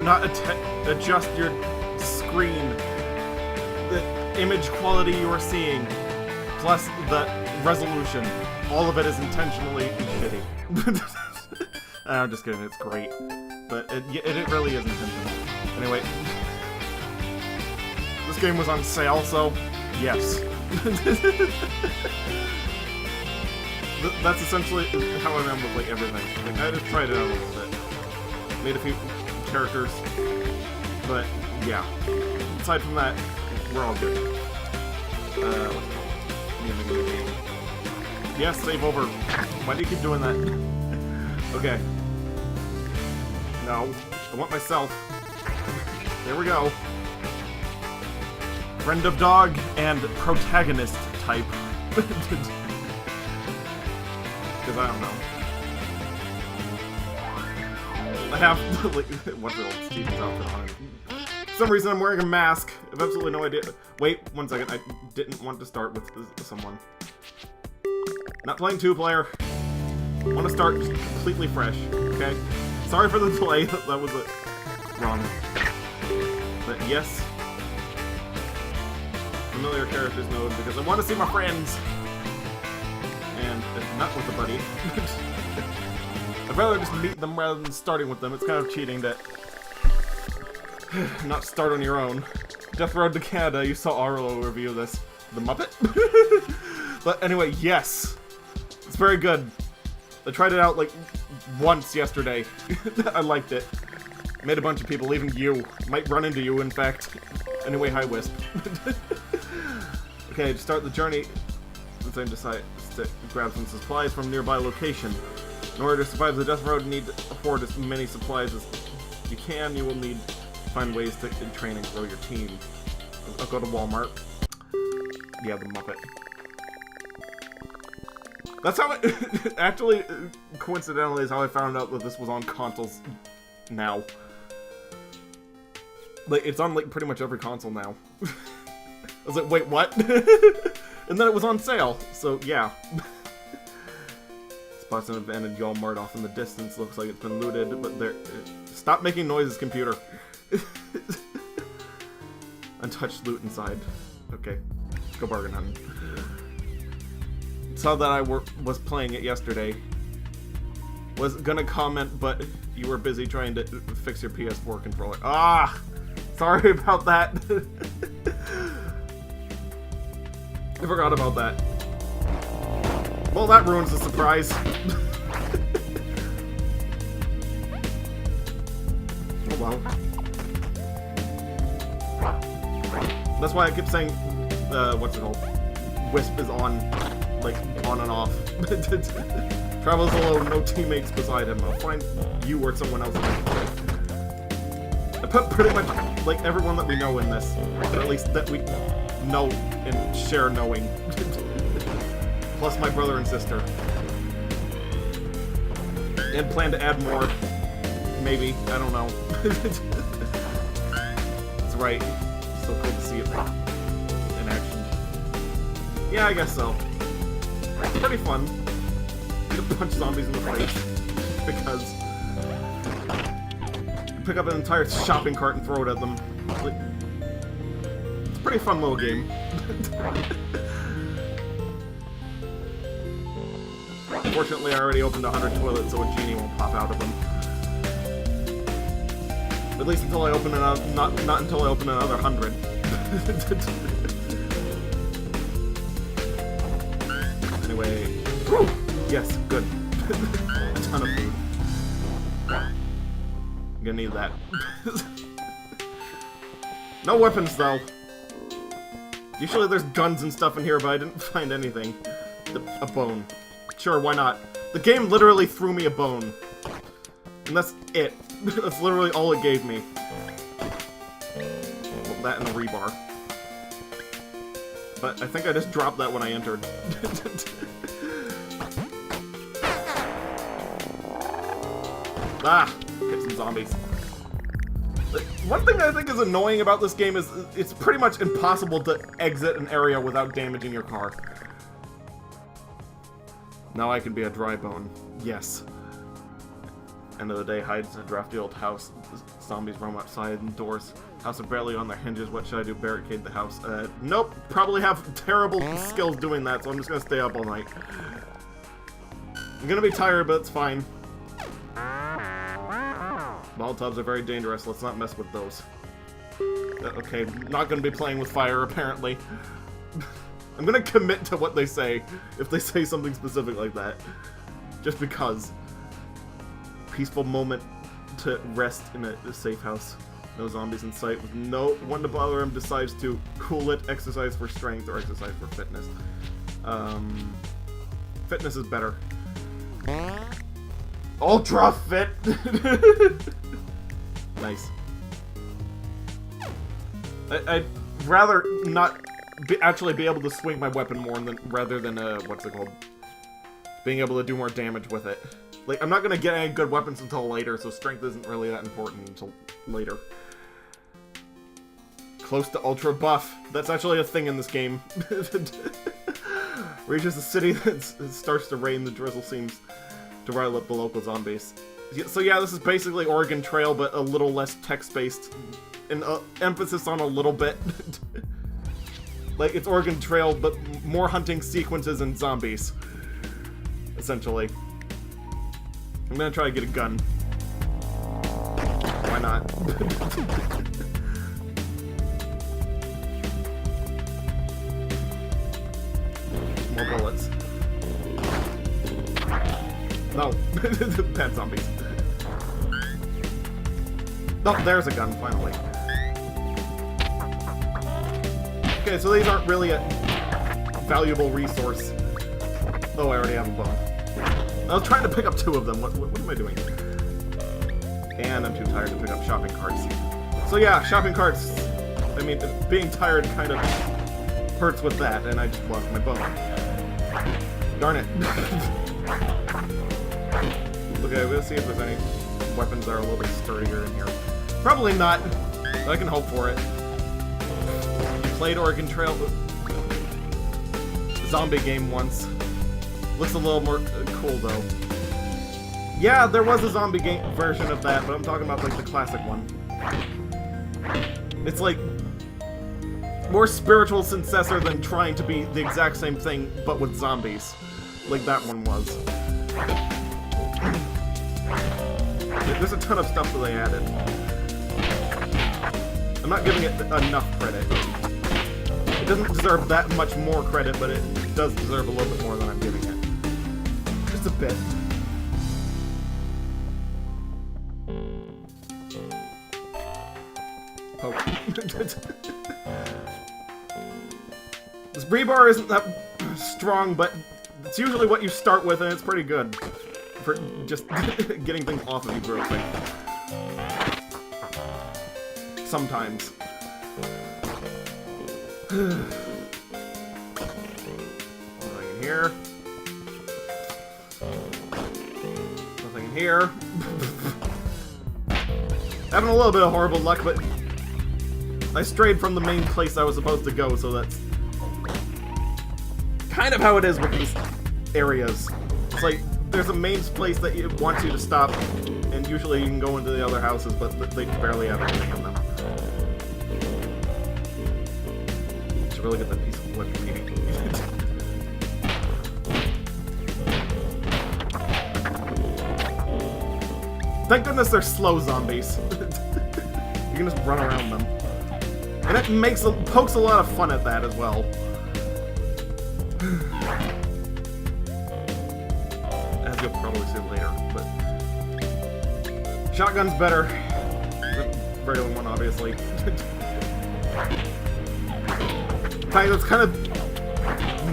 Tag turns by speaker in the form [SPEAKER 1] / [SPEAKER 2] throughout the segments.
[SPEAKER 1] not adjust your screen. The image quality you are seeing, plus the resolution, all of it is intentionally shitty. I'm just kidding, it's great. But it really is intentional. Anyway, this game was on sale, so yes. That's essentially how I am with like everything. Like, I just tried it out a little bit. Made a few characters, but yeah. Aside from that, we're all good. What's it called? Yes, save over. Why do you keep doing that? Okay. No, I want myself. There we go. Friend of dog and protagonist type. Because I don't know. I have, like, what's the old Steven's outfit on? For some reason I'm wearing a mask. I have absolutely no idea. Wait, 1 second. I didn't want to start with someone. Not playing 2-player. I want to start just completely fresh, okay? Sorry for the delay. That was wrong. But yes. Familiar characters node because I want to see my friends. And not with a buddy. I'd rather just meet them rather than starting with them. It's kind of cheating to not start on your own. Death Road to Canada, you saw Arlo review this. The Muppet? But anyway, yes. It's very good. I tried it out like once yesterday. I liked it. Made a bunch of people, even you. Might run into you, in fact. Anyway, hi, Wisp. Okay, to start the journey, then decide to grab some supplies from a nearby location. In order to survive the Death Road, you need to hoard as many supplies as you can. You will need to find ways to train and grow your team. I'll go to Walmart. Yeah, the Muppet. That's how it... Actually, coincidentally, is how I found out that this was on consoles now. Like, it's on, like, pretty much every console now. I was like, wait, what? And then it was on sale, so yeah. Spots an abandoned Walmart off in the distance. Looks like it's been looted, but there... Stop making noises, computer. Untouched loot inside. Okay. Go bargain hunting. Saw that I was playing it yesterday. Was gonna comment, but you were busy trying to fix your PS4 controller. Ah! Sorry about that. I forgot about that. Well, that ruins the surprise. Oh well. That's why I keep saying, what's it called? Wisp is on, like, on and off. Travels alone, no teammates beside him. I'll find you or someone else. I put pretty much, like, everyone that we know in this. Or at least that we know and share knowing. Plus my brother and sister. And plan to add more. Maybe. I don't know. That's right. So cool to see it in action. Yeah, I guess so. It's pretty fun. You punch zombies in the face. Because you pick up an entire shopping cart and throw it at them. It's a pretty fun little game. Unfortunately, I already opened 100 toilets, so a genie won't pop out of them. At least until I open another, not until I open another 100. Anyway, whew, yes, good. A ton of food. I'm gonna need that. No weapons, though. Usually there's guns and stuff in here, but I didn't find anything. A bone. Sure, why not? The game literally threw me a bone. And that's it. That's literally all it gave me. Well, that and a rebar. But I think I just dropped that when I entered. Ah! Get some zombies. One thing I think is annoying about this game is it's pretty much impossible to exit an area without damaging your car. Now I can be a dry bone. Yes. End of the day, hides in a drafty old house. Zombies roam outside and doors. House are barely on their hinges. What should I do? Barricade the house? Nope. Probably have terrible skills doing that, so I'm just gonna stay up all night. I'm gonna be tired, but it's fine. Molotovs are very dangerous. Let's not mess with those. Okay, not gonna be playing with fire, apparently. I'm gonna commit to what they say, if they say something specific like that. Just because. Peaceful moment to rest in a safe house. No zombies in sight. With no one to bother him, decides to cool it, exercise for strength, or exercise for fitness. Fitness is better. Ultra fit! Nice. I'd rather not actually be able to swing my weapon more rather than, what's it called? Being able to do more damage with it. Like, I'm not gonna get any good weapons until later, so strength isn't really that important until later. Close to ultra buff. That's actually a thing in this game. Reaches the city that starts to rain, the drizzle seems to rile up the local zombies. So yeah, this is basically Oregon Trail, but a little less text-based. An emphasis on a little bit. Like, it's Oregon Trail, but more hunting sequences and zombies. Essentially. I'm gonna try to get a gun. Why not? More bullets. No. Bad zombies. Oh, there's a gun, finally. Okay, so these aren't really a valuable resource. Oh, I already have a bone. I was trying to pick up 2 of them. What am I doing? And I'm too tired to pick up shopping carts. So yeah, shopping carts. I mean, being tired kind of hurts with that, and I just lost my bone. Darn it. Okay, we'll see if there's any weapons that are a little bit sturdier in here. Probably not, but I can hope for it. You played Oregon Trail zombie game once. Looks a little more cool, though. Yeah, there was a zombie game version of that, but I'm talking about, like, the classic one. It's, like, more spiritual successor than trying to be the exact same thing, but with zombies. Like that one was. There's a ton of stuff that they added. I'm not giving it enough credit. It doesn't deserve that much more credit, but it does deserve a little bit more than I'm giving it. Just a bit. Oh. This rebar isn't that strong, but it's usually what you start with, and it's pretty good for just getting things off of you real quick. Sometimes. Nothing in here. Nothing in here. Having a little bit of horrible luck, but I strayed from the main place I was supposed to go, so that's kind of how it is with these areas. It's like, there's a main place that it wants you to stop, and usually you can go into the other houses, but they barely have anything in them. Should really get that piece of wood maybe. Thank goodness they're slow zombies. You can just run around them. And it pokes a lot of fun at that as well. As you'll probably see later, but shotgun's better. The regular one, obviously. In fact, it's kind of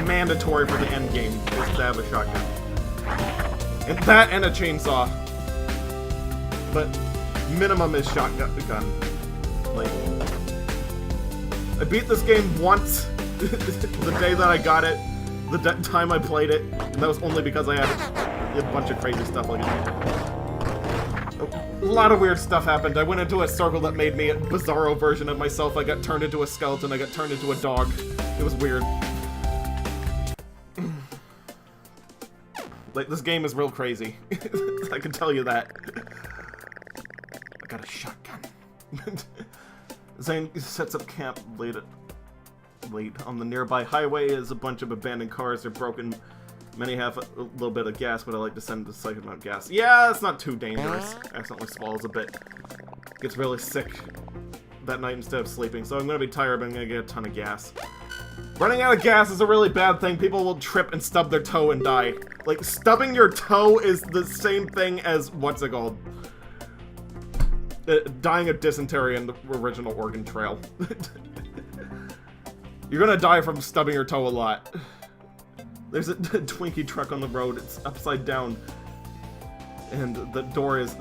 [SPEAKER 1] mandatory for the end game is to have a shotgun. And that and a chainsaw. But minimum is shotgun. Like, I beat this game once, the day that I got it, the time I played it, and that was only because I had a bunch of crazy stuff like that. A lot of weird stuff happened. I went into a circle that made me a bizarro version of myself. I got turned into a skeleton, I got turned into a dog. It was weird. Like, this game is real crazy. I can tell you that. I got a shotgun. Zane sets up camp late on the nearby highway as a bunch of abandoned cars are broken. Many have a little bit of gas, but I like to send the slight amount of gas. Yeah, it's not too dangerous. Accidentally swallows a bit. Gets really sick that night instead of sleeping, so I'm gonna be tired, but I'm gonna get a ton of gas. Running out of gas is a really bad thing. People will trip and stub their toe and die. Like, stubbing your toe is the same thing as, what's it called? Dying of dysentery in the original Oregon Trail. You're gonna die from stubbing your toe a lot. There's a Twinkie truck on the road. It's upside down. And the door is...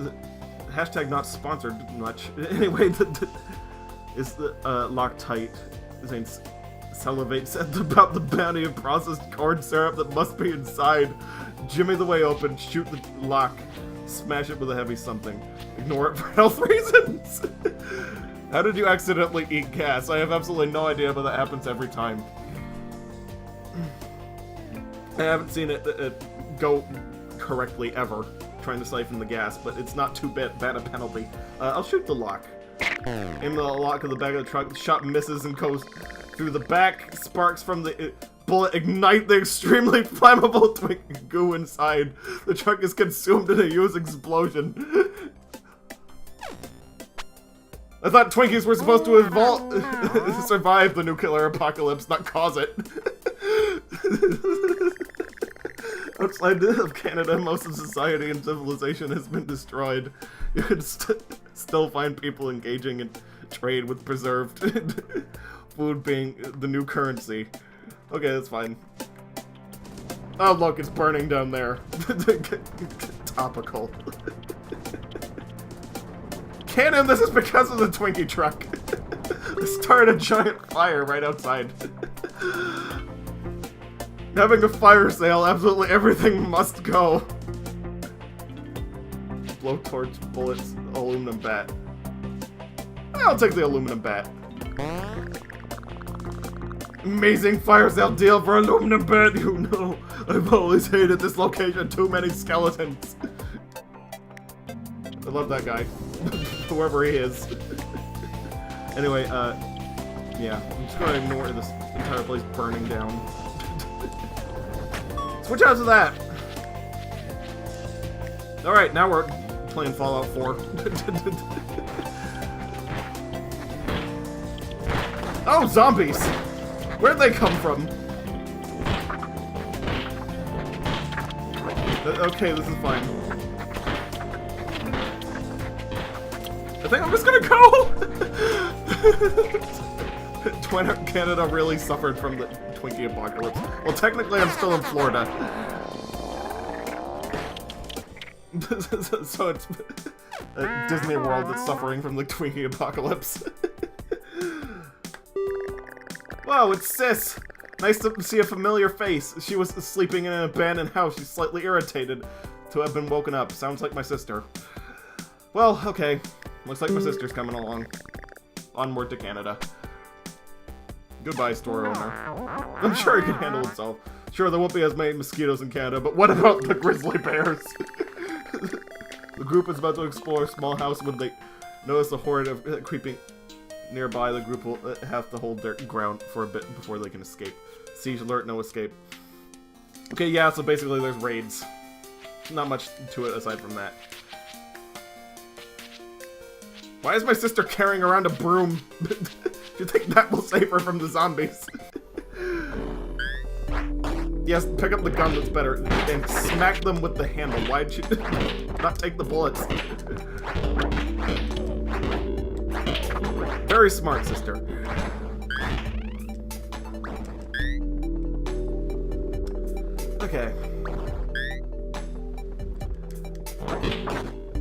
[SPEAKER 1] hashtag not sponsored much. Anyway, is locked tight. Zane salivates about the bounty of processed corn syrup that must be inside. Jimmy the way open, shoot the lock, smash it with a heavy something. Ignore it for health reasons. How did you accidentally eat gas? I have absolutely no idea, but that happens every time. I haven't seen it go correctly ever, trying to siphon the gas, but it's not too bad a penalty. I'll shoot the lock. Aim the lock of the back of the truck. The shot misses and goes through the back. Sparks from the bullet ignite the extremely flammable Twinkie goo inside. The truck is consumed in a huge explosion. I thought Twinkies were supposed to survive the nuclear apocalypse, not cause it. Outside of Canada, most of society and civilization has been destroyed. You can still find people engaging in trade with preserved food being the new currency. Okay, that's fine. Oh look, it's burning down there. Topical. Canon, this is because of the Twinkie truck. They started a giant fire right outside. Having a fire sale, absolutely everything must go. Blowtorch, bullets, aluminum bat. I'll take the aluminum bat. Amazing fire sale deal for aluminum bat. You know, I've always hated this location. Too many skeletons. I love that guy. Whoever he is. Anyway, yeah. I'm just gonna ignore this entire place burning down. Switch out to that! Alright, now we're playing Fallout 4. Oh, zombies! Where'd they come from? Okay, this is fine. I think I'm just gonna go! Canada really suffered from the Twinkie apocalypse. Well, technically I'm still in Florida. So it's Disney World that's suffering from the Twinkie apocalypse. Wow, it's Sis! Nice to see a familiar face. She was sleeping in an abandoned house. She's slightly irritated to have been woken up. Sounds like my sister. Well, okay. Looks like my sister's coming along. Onward to Canada. Goodbye, store owner. I'm sure he can handle himself. Sure, there won't be as many mosquitoes in Canada, but what about the grizzly bears? The group is about to explore a small house when they notice a horde of creeping nearby. The group will have to hold their ground for a bit before they can escape. Siege alert, no escape. Okay, yeah, so basically there's raids. Not much to it aside from that. Why is my sister carrying around a broom? Do you think that will save her from the zombies? Yes, pick up the gun, that's better. And smack them with the handle. Why'd you not take the bullets? Very smart, sister. Okay.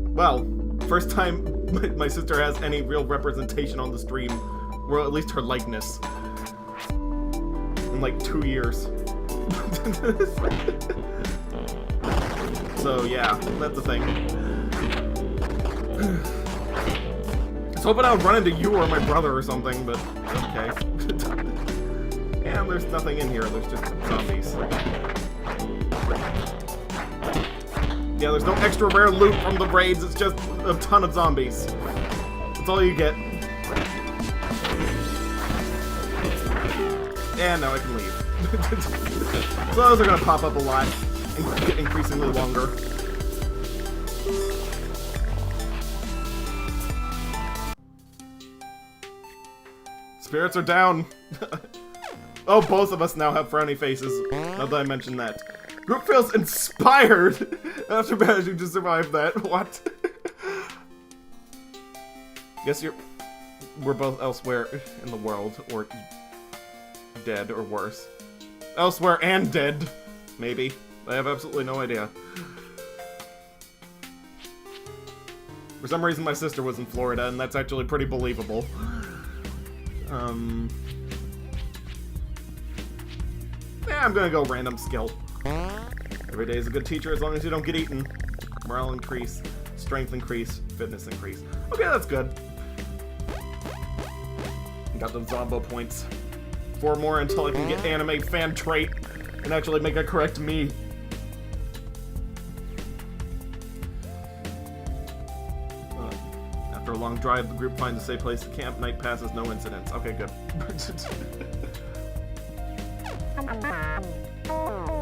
[SPEAKER 1] Well, first time my sister has any real representation on the stream, or at least her likeness, in like 2 years. So yeah, that's the thing. I was hoping I would run into you or my brother or something, but okay. And there's nothing in here, there's just zombies. Yeah, there's no extra rare loot from the raids, it's just a ton of zombies. That's all you get. And now I can leave. So those are gonna pop up a lot and get increasingly longer. Spirits are down. Oh, both of us now have frowny faces, now that I mentioned that. Group feels inspired after managing to survive that. What? Guess we're both elsewhere in the world, or dead, or worse. Elsewhere and dead, maybe. I have absolutely no idea. For some reason my sister was in Florida, and that's actually pretty believable. Yeah, I'm gonna go random skill. Every day is a good teacher as long as you don't get eaten. Morale increase, strength increase, fitness increase. Okay, that's good. Got those Zombo points. 4 more until I can get anime fan trait and actually make a correct me. After a long drive, the group finds a safe place to camp. Night passes, no incidents. Okay, good.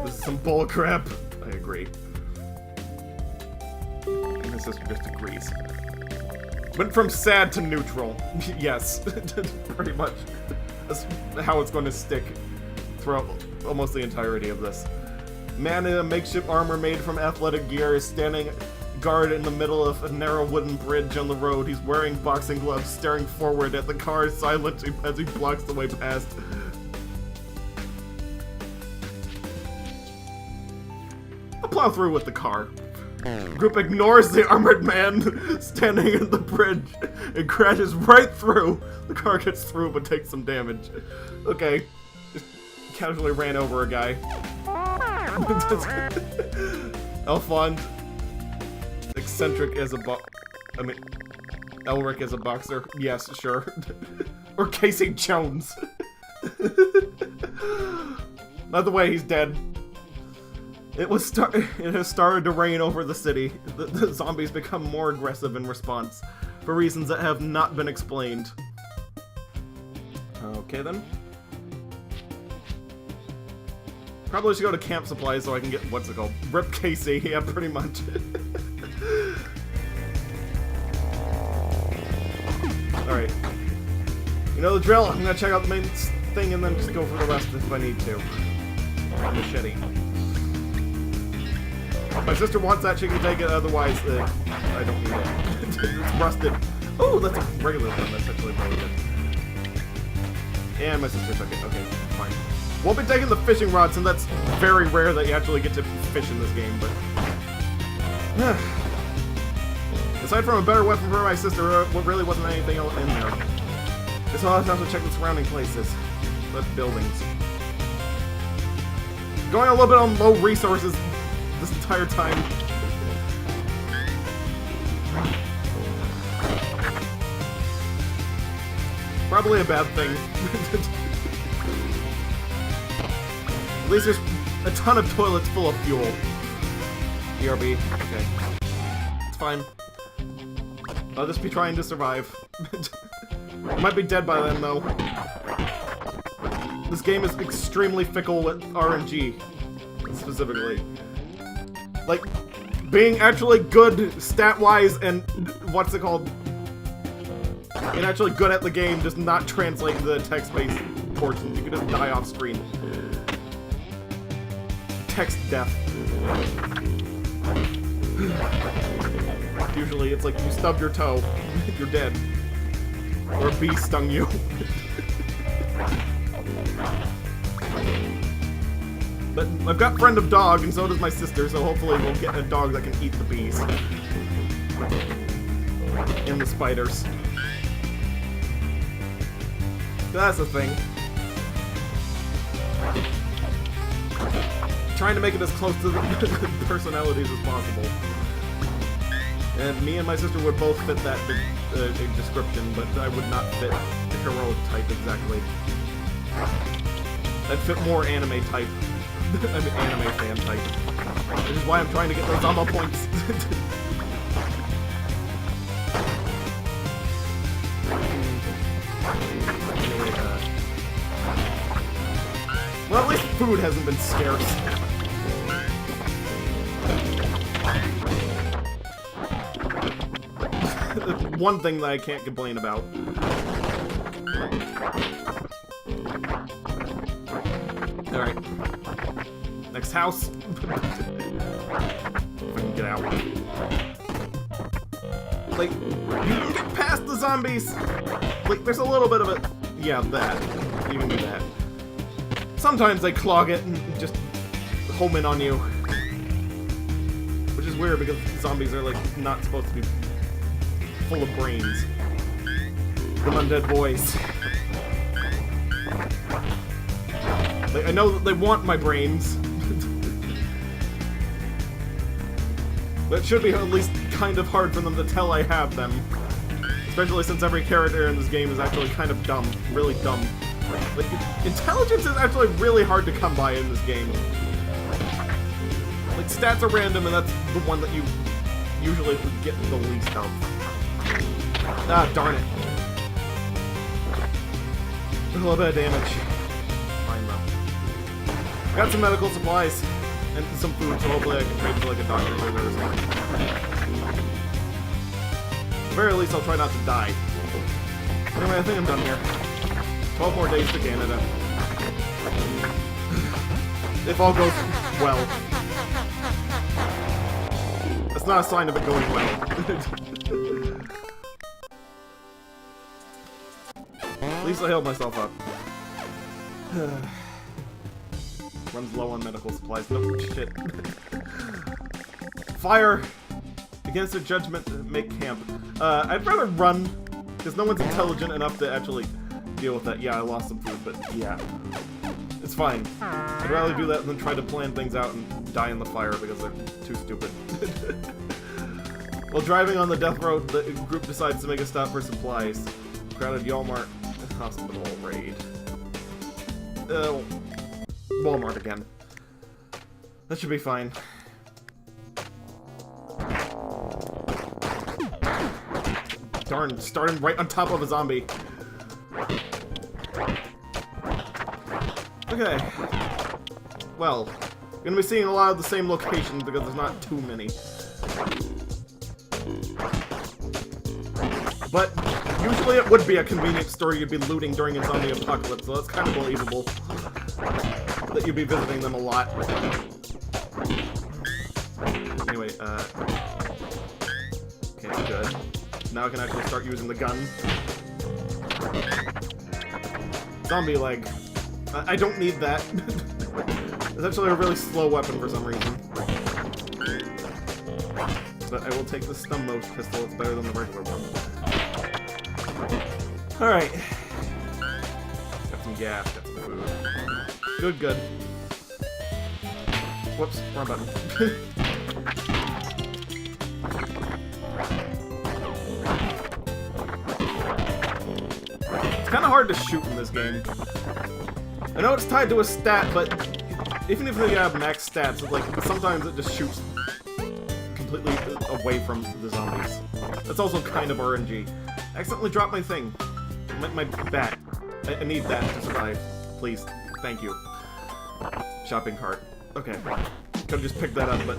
[SPEAKER 1] This is some bull crap. I agree. And my sister just agrees. Went from sad to neutral. Yes, pretty much. That's how it's going to stick throughout almost the entirety of this. Man in a makeshift armor made from athletic gear is standing guard in the middle of a narrow wooden bridge on the road. He's wearing boxing gloves, staring forward at the car silently as he blocks the way past. I'll plow through with the car. Group ignores the armored man standing in the bridge and crashes right through. The car gets through but takes some damage. Okay. Just casually ran over a guy. Elfond. Eccentric as a Elric as a boxer. Yes, sure. Or Casey Jones. By the way, he's dead. It has started to rain over the city. The zombies become more aggressive in response, for reasons that have not been explained. Okay then. Probably should go to camp supplies so I can get, what's it called? Rip Casey, yeah, pretty much. Alright. You know the drill, I'm gonna check out the main thing and then just go for the rest if I need to. Machete. If my sister wants that, she can take it, otherwise, I don't need it. It's rusted. Oh, that's a regular one, that's actually really good. And my sister took it, okay, fine. Won't be taking the fishing rod, since that's very rare that you actually get to fish in this game, but... Aside from a better weapon for my sister, there really wasn't anything else in there. Guess I'll have to check the surrounding places. The buildings. Going a little bit on low resources this entire time. Probably a bad thing. At least there's a ton of toilets full of fuel. BRB. Okay. It's fine. I'll just be trying to survive. I might be dead by then, though. This game is extremely fickle with RNG, specifically. Like, being actually good stat-wise and, what's it called? And actually good at the game does not translate to the text-based portions. You can just die off screen. Text death. Usually it's like you stubbed your toe, you're dead. Or a bee stung you. But I've got Friend of Dog, and so does my sister, so hopefully we'll get a dog that can eat the bees. And the spiders. That's the thing. Trying to make it as close to the personalities as possible. And me and my sister would both fit that description, but I would not fit the heroic type exactly. I'd fit more anime type. I mean, anime fan type. Which is why I'm trying to get those ammo points. Well, at least food hasn't been scarce. One thing that I can't complain about. Alright. Next house. If I can get out. Like, you can get past the zombies. Like, there's a little bit of it. Yeah, that. You can do that. Sometimes they clog it and just home in on you. Which is weird because zombies are, like, not supposed to be full of brains. Them undead boys. Like, I know that they want my brains. But it should be at least kind of hard for them to tell I have them. Especially since every character in this game is actually kind of dumb. Really dumb. Like, intelligence is actually really hard to come by in this game. Like, stats are random, and that's the one that you usually get the least of. Ah, darn it. A little bit of damage. Fine, though. I got some medical supplies and some food, so hopefully I can trade for, like, a doctor or something. At the very least, I'll try not to die. Anyway, I think I'm done here. 12 more days to Canada. If all goes well. That's not a sign of it going well. At least I healed myself up. Runs low on medical supplies. No shit. Fire! Against their judgment, make camp. I'd rather run, because no one's intelligent enough to actually deal with that. Yeah, I lost some food, but yeah. It's fine. I'd rather do that than try to plan things out and die in the fire because they're too stupid. While driving on the death road, the group decides to make a stop for supplies. Crowded Walmart hospital raid. Walmart again. That should be fine. Darn, starting right on top of a zombie. Okay. Well, we're gonna be seeing a lot of the same locations because there's not too many. But usually it would be a convenient store you'd be looting during a zombie apocalypse, so that's kind of believable that you'd be visiting them a lot. Anyway, okay, good. Now I can actually start using the gun. Zombie leg. I don't need that. It's actually a really slow weapon for some reason. But I will take the Stumbo pistol, it's better than the regular one. Alright. Got some gas, got some food. Good, good. Whoops, wrong button. It's kind of hard to shoot in this game. I know it's tied to a stat, but even if you have max stats, like sometimes it just shoots completely away from the zombies. That's also kind of RNG. I accidentally dropped my thing. My bat. I need that to survive. Please. Thank you. Shopping cart. Okay. Could've just picked that up, but...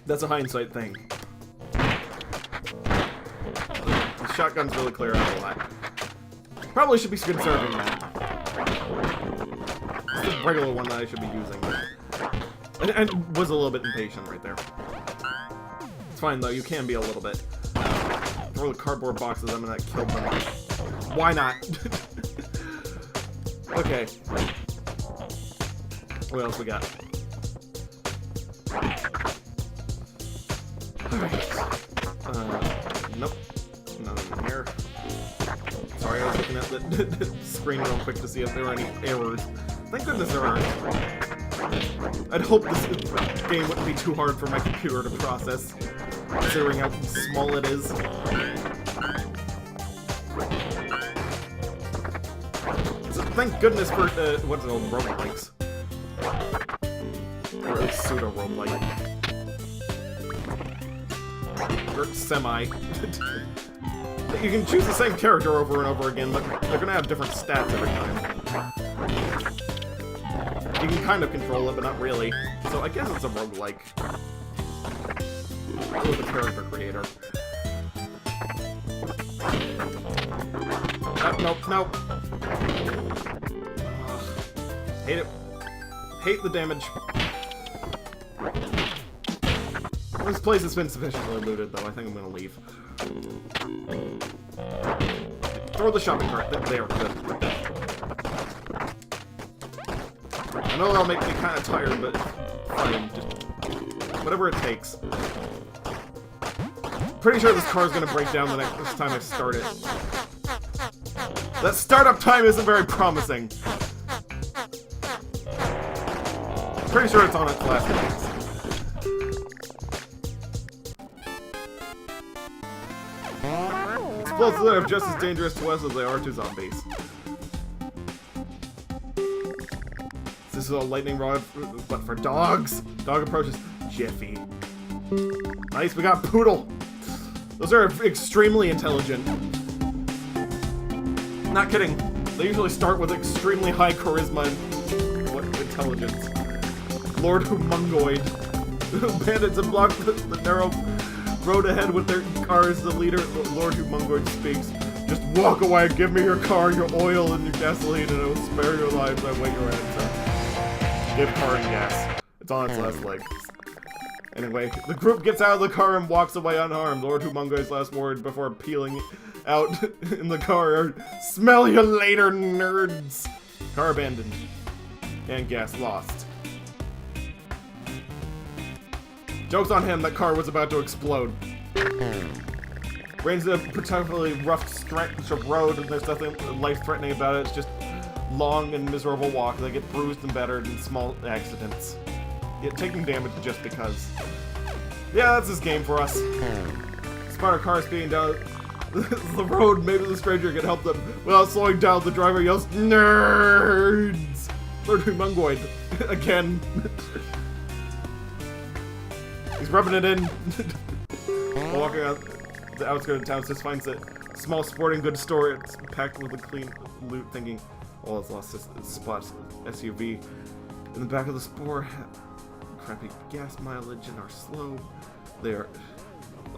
[SPEAKER 1] That's a hindsight thing. The shotgun's really clear out a lot. Probably should be conserving that. It's the regular one that I should be using. And was a little bit impatient right there. It's fine though, you can be a little bit. Throw the cardboard boxes at them and that killed them. Why not? Okay. What else we got? Alright. Nope. Nothing in here. Sorry, I was looking at the screen real quick to see if there were any errors. Thank goodness there aren't. I'd hope this game wouldn't be too hard for my computer to process, considering how small it is. So thank goodness for, what's it called, roguelikes. really pseudo roguelike. Or semi. You can choose the same character over and over again, but they're gonna have different stats every time. You can kind of control it, but not really. So I guess it's a roguelike. With the character creator. Nope. Hate it. Hate the damage. This place has been sufficiently looted, though. I think I'm gonna leave. Throw the shopping cart. There. Good. I know that'll make me kind of tired, but fine. Just whatever it takes. Pretty sure this car's gonna break down the next time I start it. That startup time isn't very promising. Pretty sure it's on its last legs. Explosives are just as dangerous to us as they are to zombies. This is a lightning rod, but for dogs. Dog approaches. Jiffy. Nice, we got Poodle. Those are extremely intelligent. Not kidding. They usually start with extremely high charisma and intelligence. Lord Humungoid. Bandits have blocked the narrow road ahead with their cars. The leader, Lord Humungoid, speaks. Just walk away. Give me your car, your oil, and your gasoline, and I will spare your lives. I wait your answer. Give car and gas. It's on its last legs. Anyway, the group gets out of the car and walks away unharmed. Lord Humungoid's last word before peeling out in the car are, "Smell you later, nerds!" Car abandoned. And gas lost. Joke's on him, that car was about to explode. Rain's a particularly rough stretch of road, and there's nothing life-threatening about it. It's just long and miserable walk. They get bruised and battered in small accidents. Yet taking damage just because. Yeah, that's this game for us. Spider car speeding down the road. Maybe the stranger can help them. Without slowing down, the driver yells, "Nerds!" Lord Humungoid. Again. He's rubbing it in. While walking out the outskirts of town, just finds a small sporting goods store. It's packed with a clean loot, thinking, "Oh, it's lost its spot SUV." In the back of the store, crappy gas mileage and are slow. They are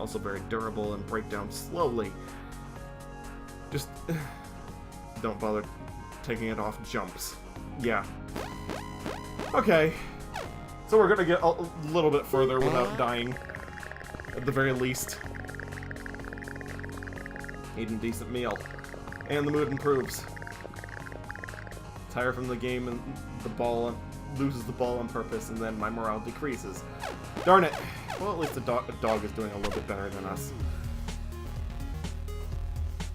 [SPEAKER 1] also very durable and break down slowly. Just don't bother taking it off jumps. Yeah. Okay. So we're gonna get a little bit further without dying, at the very least. Eating a decent meal. And the mood improves. Tired from the game and the ball loses the ball on purpose, and then my morale decreases. Darn it. Well, at least the dog is doing a little bit better than us.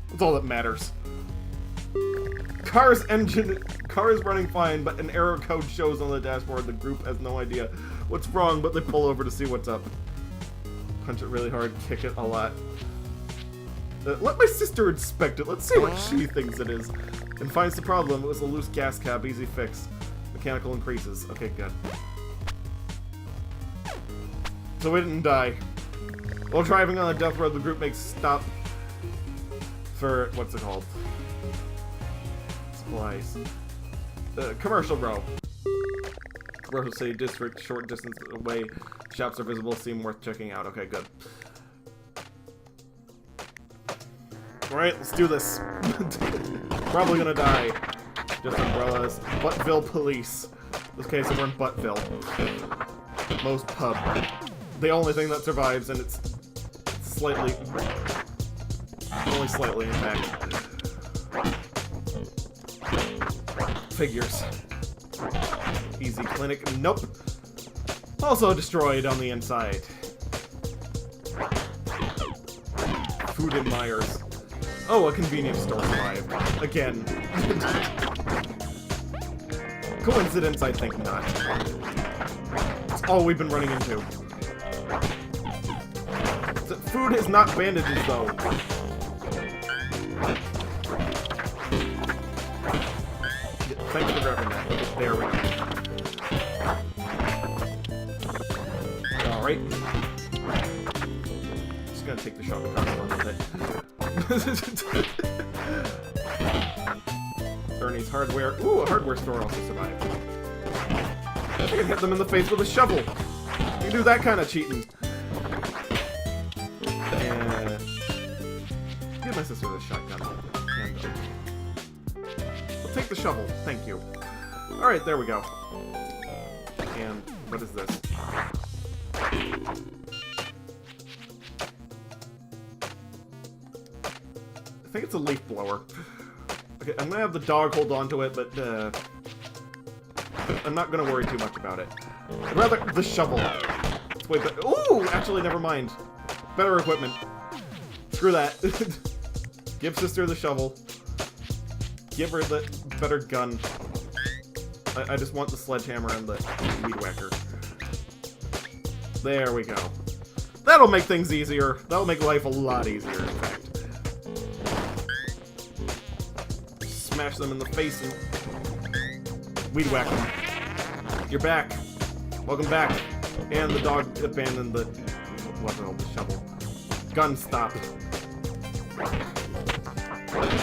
[SPEAKER 1] That's all that matters. Car is running fine, but an error code shows on the dashboard. The group has no idea what's wrong, but they pull over to see what's up. Punch it really hard, kick it a lot. Let my sister inspect it. Let's see what she thinks it is. And finds the problem. It was a loose gas cap, easy fix. Mechanical increases. Okay, good. So we didn't die. While driving on the death road, the group makes stop for, what's it called? Supplies. Commercial row. Commercial City District, short distance away. Shops are visible, seem worth checking out. Okay, good. Alright, let's do this. Probably gonna die. Just umbrellas. Buttville police. In this case, we're in Buttville. Most pub. The only thing that survives, and it's slightly... only slightly intact. Figures. Easy clinic. Nope. Also destroyed on the inside. Food and Myers. Oh, a convenience store survived. Again. Coincidence? I think not. It's all we've been running into. So food is not bandages, though. Thanks for grabbing that. There we go. shot with it. Ernie's Hardware. Ooh, a hardware store also survived. I can hit them in the face with a shovel. You can do that kind of cheating. Give my sister this shotgun. And, we'll take the shovel. Thank you. Alright, there we go. And what is this? I think it's a leaf blower. Okay, I'm gonna have the dog hold on to it, but I'm not gonna worry too much about it. I'd rather the shovel. It's way better. Ooh, actually, never mind. Better equipment. Screw that. Give sister the shovel. Give her the better gun. I just want the sledgehammer and the weed whacker. There we go. That'll make things easier. That'll make life a lot easier, in fact. Smash them in the face and weed whack them. You're back. Welcome back. And the dog abandoned the... what's it called? The shovel. Gun stopped.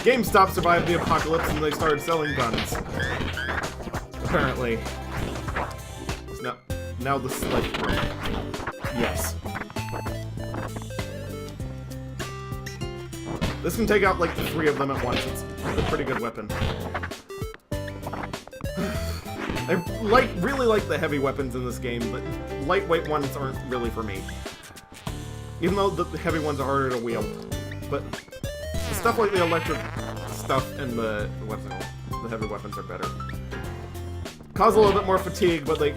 [SPEAKER 1] GameStop survived the apocalypse and they started selling guns. Apparently. So now the sledge broke. Yes. This can take out like 3 of them at once. It's a pretty good weapon. I really like the heavy weapons in this game, but lightweight ones aren't really for me. Even though the heavy ones are harder to wield. But stuff like the electric stuff and the heavy weapons are better. Cause a little bit more fatigue, but they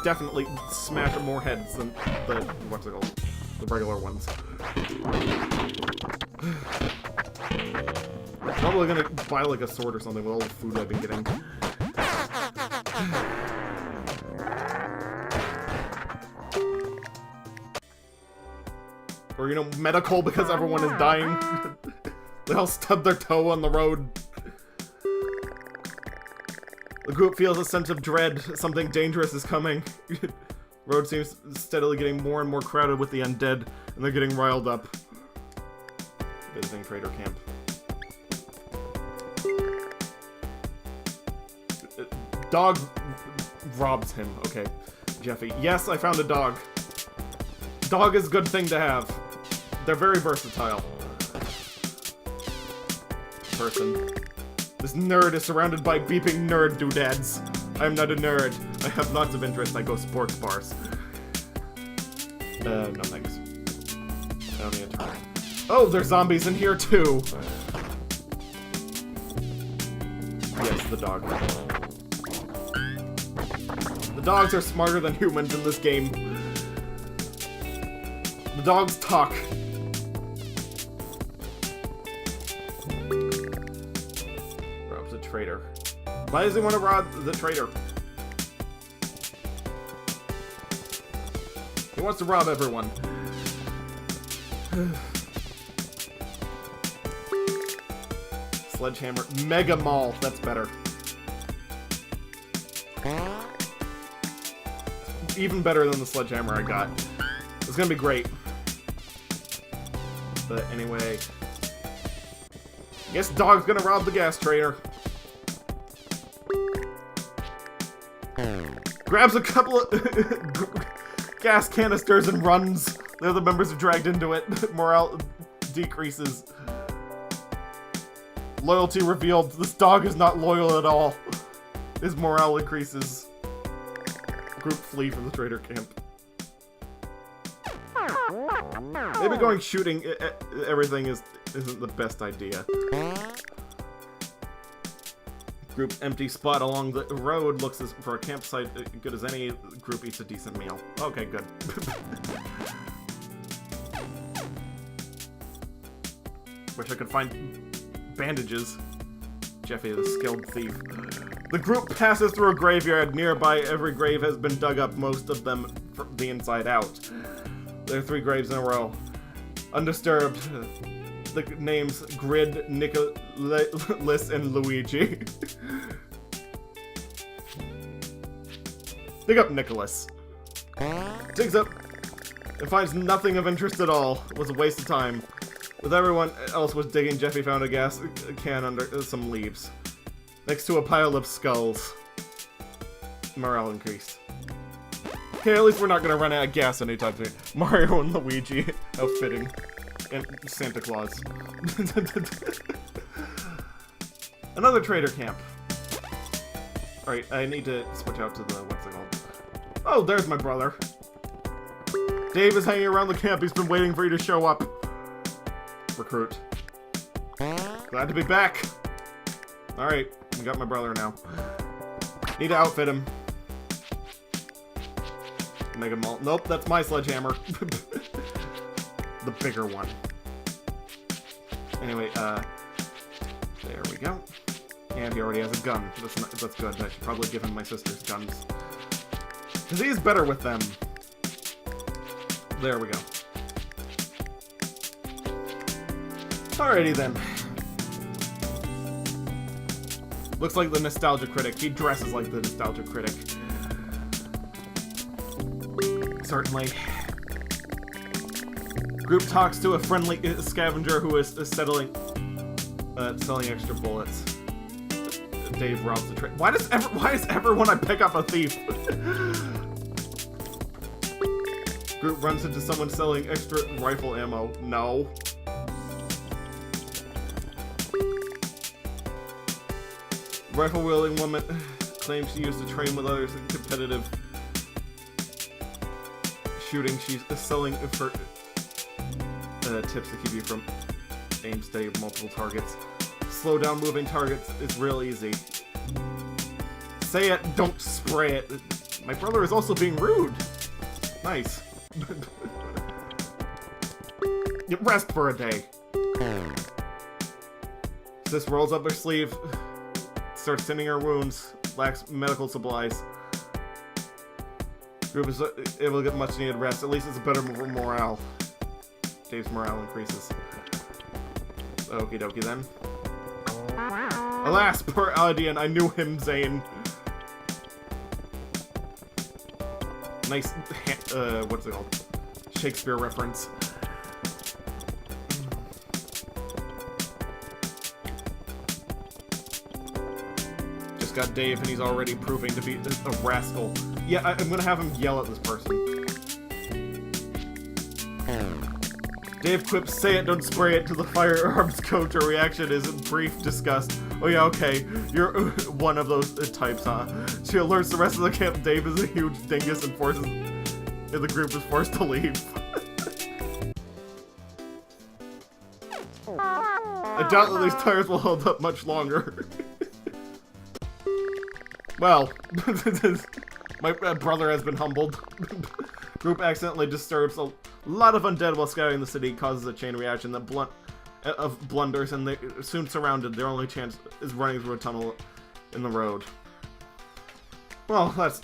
[SPEAKER 1] definitely smash more heads than the the regular ones. Probably gonna buy like a sword or something with all the food I've been getting. Or, you know, medical because everyone is dying. They all stubbed their toe on the road. The group feels a sense of dread. Something dangerous is coming. Road seems steadily getting more and more crowded with the undead, and they're getting riled up. Visiting trader camp. Dog robs him. Okay, Jeffy. Yes, I found a dog. Dog is a good thing to have. They're very versatile. Person. This nerd is surrounded by beeping nerd doodads. I'm not a nerd. I have lots of interests. I go sports bars. No thanks. I don't need a turn. Oh, there's zombies in here too! Yes, the dog. The dogs are smarter than humans in this game. The dogs talk. Rob's a traitor. Why does he want to rob the traitor? He wants to rob everyone. Sledgehammer. Mega Mall. That's better. Even better than the sledgehammer I got. It's gonna be great. But anyway. Guess dog's gonna rob the gas trader. Grabs a couple of gas canisters and runs. The other members are dragged into it. Morale decreases. Loyalty revealed. This dog is not loyal at all. His morale increases. Group flee from the trader camp. Maybe going shooting everything isn't the best idea. Group empty spot along the road looks for a campsite good as any. Group eats a decent meal. Okay, good. Wish I could find bandages. Jeffy, the skilled thief. The group passes through a graveyard. Nearby, every grave has been dug up, most of them from the inside out. There are 3 graves in a row. Undisturbed. The names Grid, Nicholas, and Luigi. Dig up Nicholas. Digs up It finds nothing of interest at all. It was a waste of time. With everyone else was digging, Jeffy found a gas can under some leaves. Next to a pile of skulls. Morale increased. Okay, at least we're not gonna run out of gas anytime soon. Mario and Luigi outfitting. And Santa Claus. Another trader camp. Alright, I need to switch out to the, what's it called? Oh, there's my brother. Dave is hanging around the camp. He's been waiting for you to show up. Recruit. Glad to be back. Alright, we got my brother now. Need to outfit him. Make him all. Nope, that's my sledgehammer. The bigger one. Anyway, there we go. And he already has a gun. That's good. I should probably give him my sister's guns. Because he's better with them. There we go. Alrighty then. Looks like the Nostalgia Critic. He dresses like the Nostalgia Critic. Certainly. Group talks to a friendly scavenger who is selling extra bullets. Dave robs the train. Why is everyone I pick up a thief? Group runs into someone selling extra rifle ammo. No. Rifle-wielding woman claims she used to train with others in competitive shooting. She's selling for tips to keep you from aim steady with multiple targets. Slow down moving targets is real easy. Say it, don't spray it. My brother is also being rude. Nice. Rest for a day. Sis rolls up her sleeve, starts tending her wounds, lacks medical supplies. Group is able to get much needed rest. At least it's a better morale. Dave's morale increases. Okie dokie then. Alas, poor Aladian, I knew him, Zane. Nice, what's it called? Shakespeare reference. Just got Dave and he's already proving to be a rascal. Yeah, I'm gonna have him yell at this person. Dave quips, say it, don't spray it, to the firearms coach. Her reaction is brief disgust. Oh yeah, okay, you're one of those types, huh? She alerts the rest of the camp Dave is a huge dingus and the group is forced to leave. I doubt that these tires will hold up much longer. Well, my brother has been humbled. Group accidentally disturbs a lot of undead while scouting the city, causes a chain reaction that of blunders, and they're soon surrounded. Their only chance is running through a tunnel in the road. Well, that's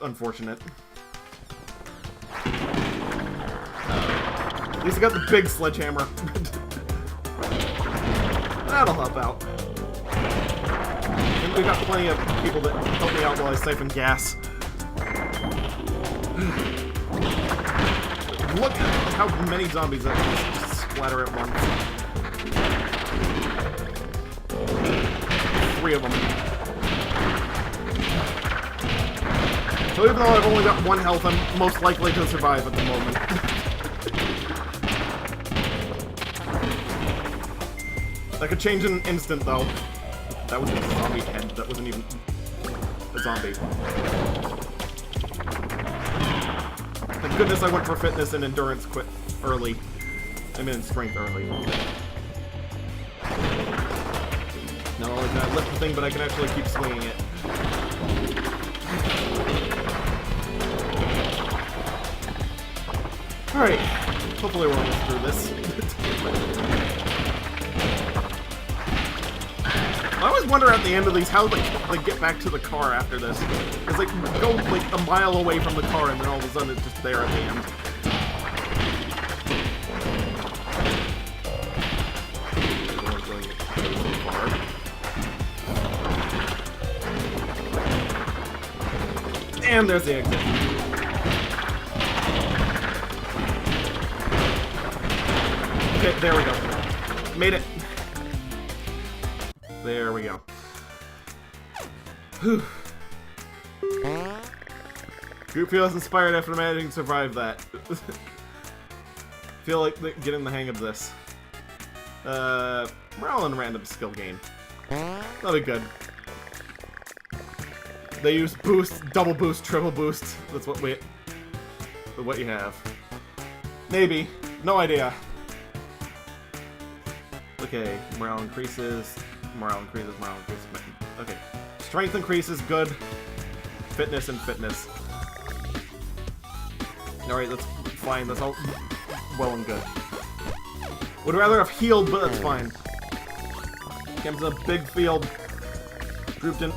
[SPEAKER 1] unfortunate. At least I got the big sledgehammer. That'll help out. And we've got plenty of people that help me out while I siphon gas. Look at how many zombies I just splatter at once. 3 of them. So even though I've only got 1 health, I'm most likely to survive at the moment. That could change in an instant, though. That was just a zombie head. That wasn't even a zombie. Thank goodness I went for fitness and endurance early. I mean, strength early. Not only can I lift the thing, but I can actually keep swinging it. Alright. Hopefully we're almost through this. I always wonder at the end of these how they get back to the car after this. Because they go like a mile away from the car and then all of a sudden it's just there at the end. And there's the exit. There we go. Made it. There we go. Whew. Group feels inspired after managing to survive that. Feel like getting the hang of this. Morale and random skill gain. That'll be good. They use boost, double boost, triple boost. That's what you have. Maybe. No idea. Okay, morale increases. Morale increases, morale increases. Okay. Strength increases, good. Fitness and fitness. Alright, that's fine. That's all well and good. Would rather have healed, but that's fine. Comes in a big field. Group didn't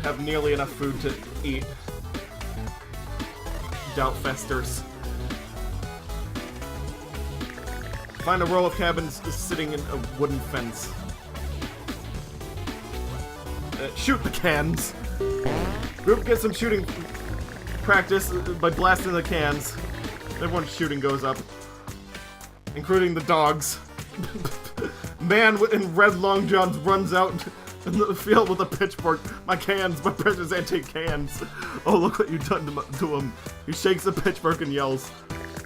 [SPEAKER 1] have nearly enough food to eat. Doubt festers. Find a row of cabins sitting in a wooden fence. Shoot the cans. Group gets some shooting practice by blasting the cans. Everyone's shooting goes up, including the dogs. Man in red long johns runs out in the field with a pitchfork. My cans, my precious antique cans. Oh, look what you've done to him. He shakes the pitchfork and yells.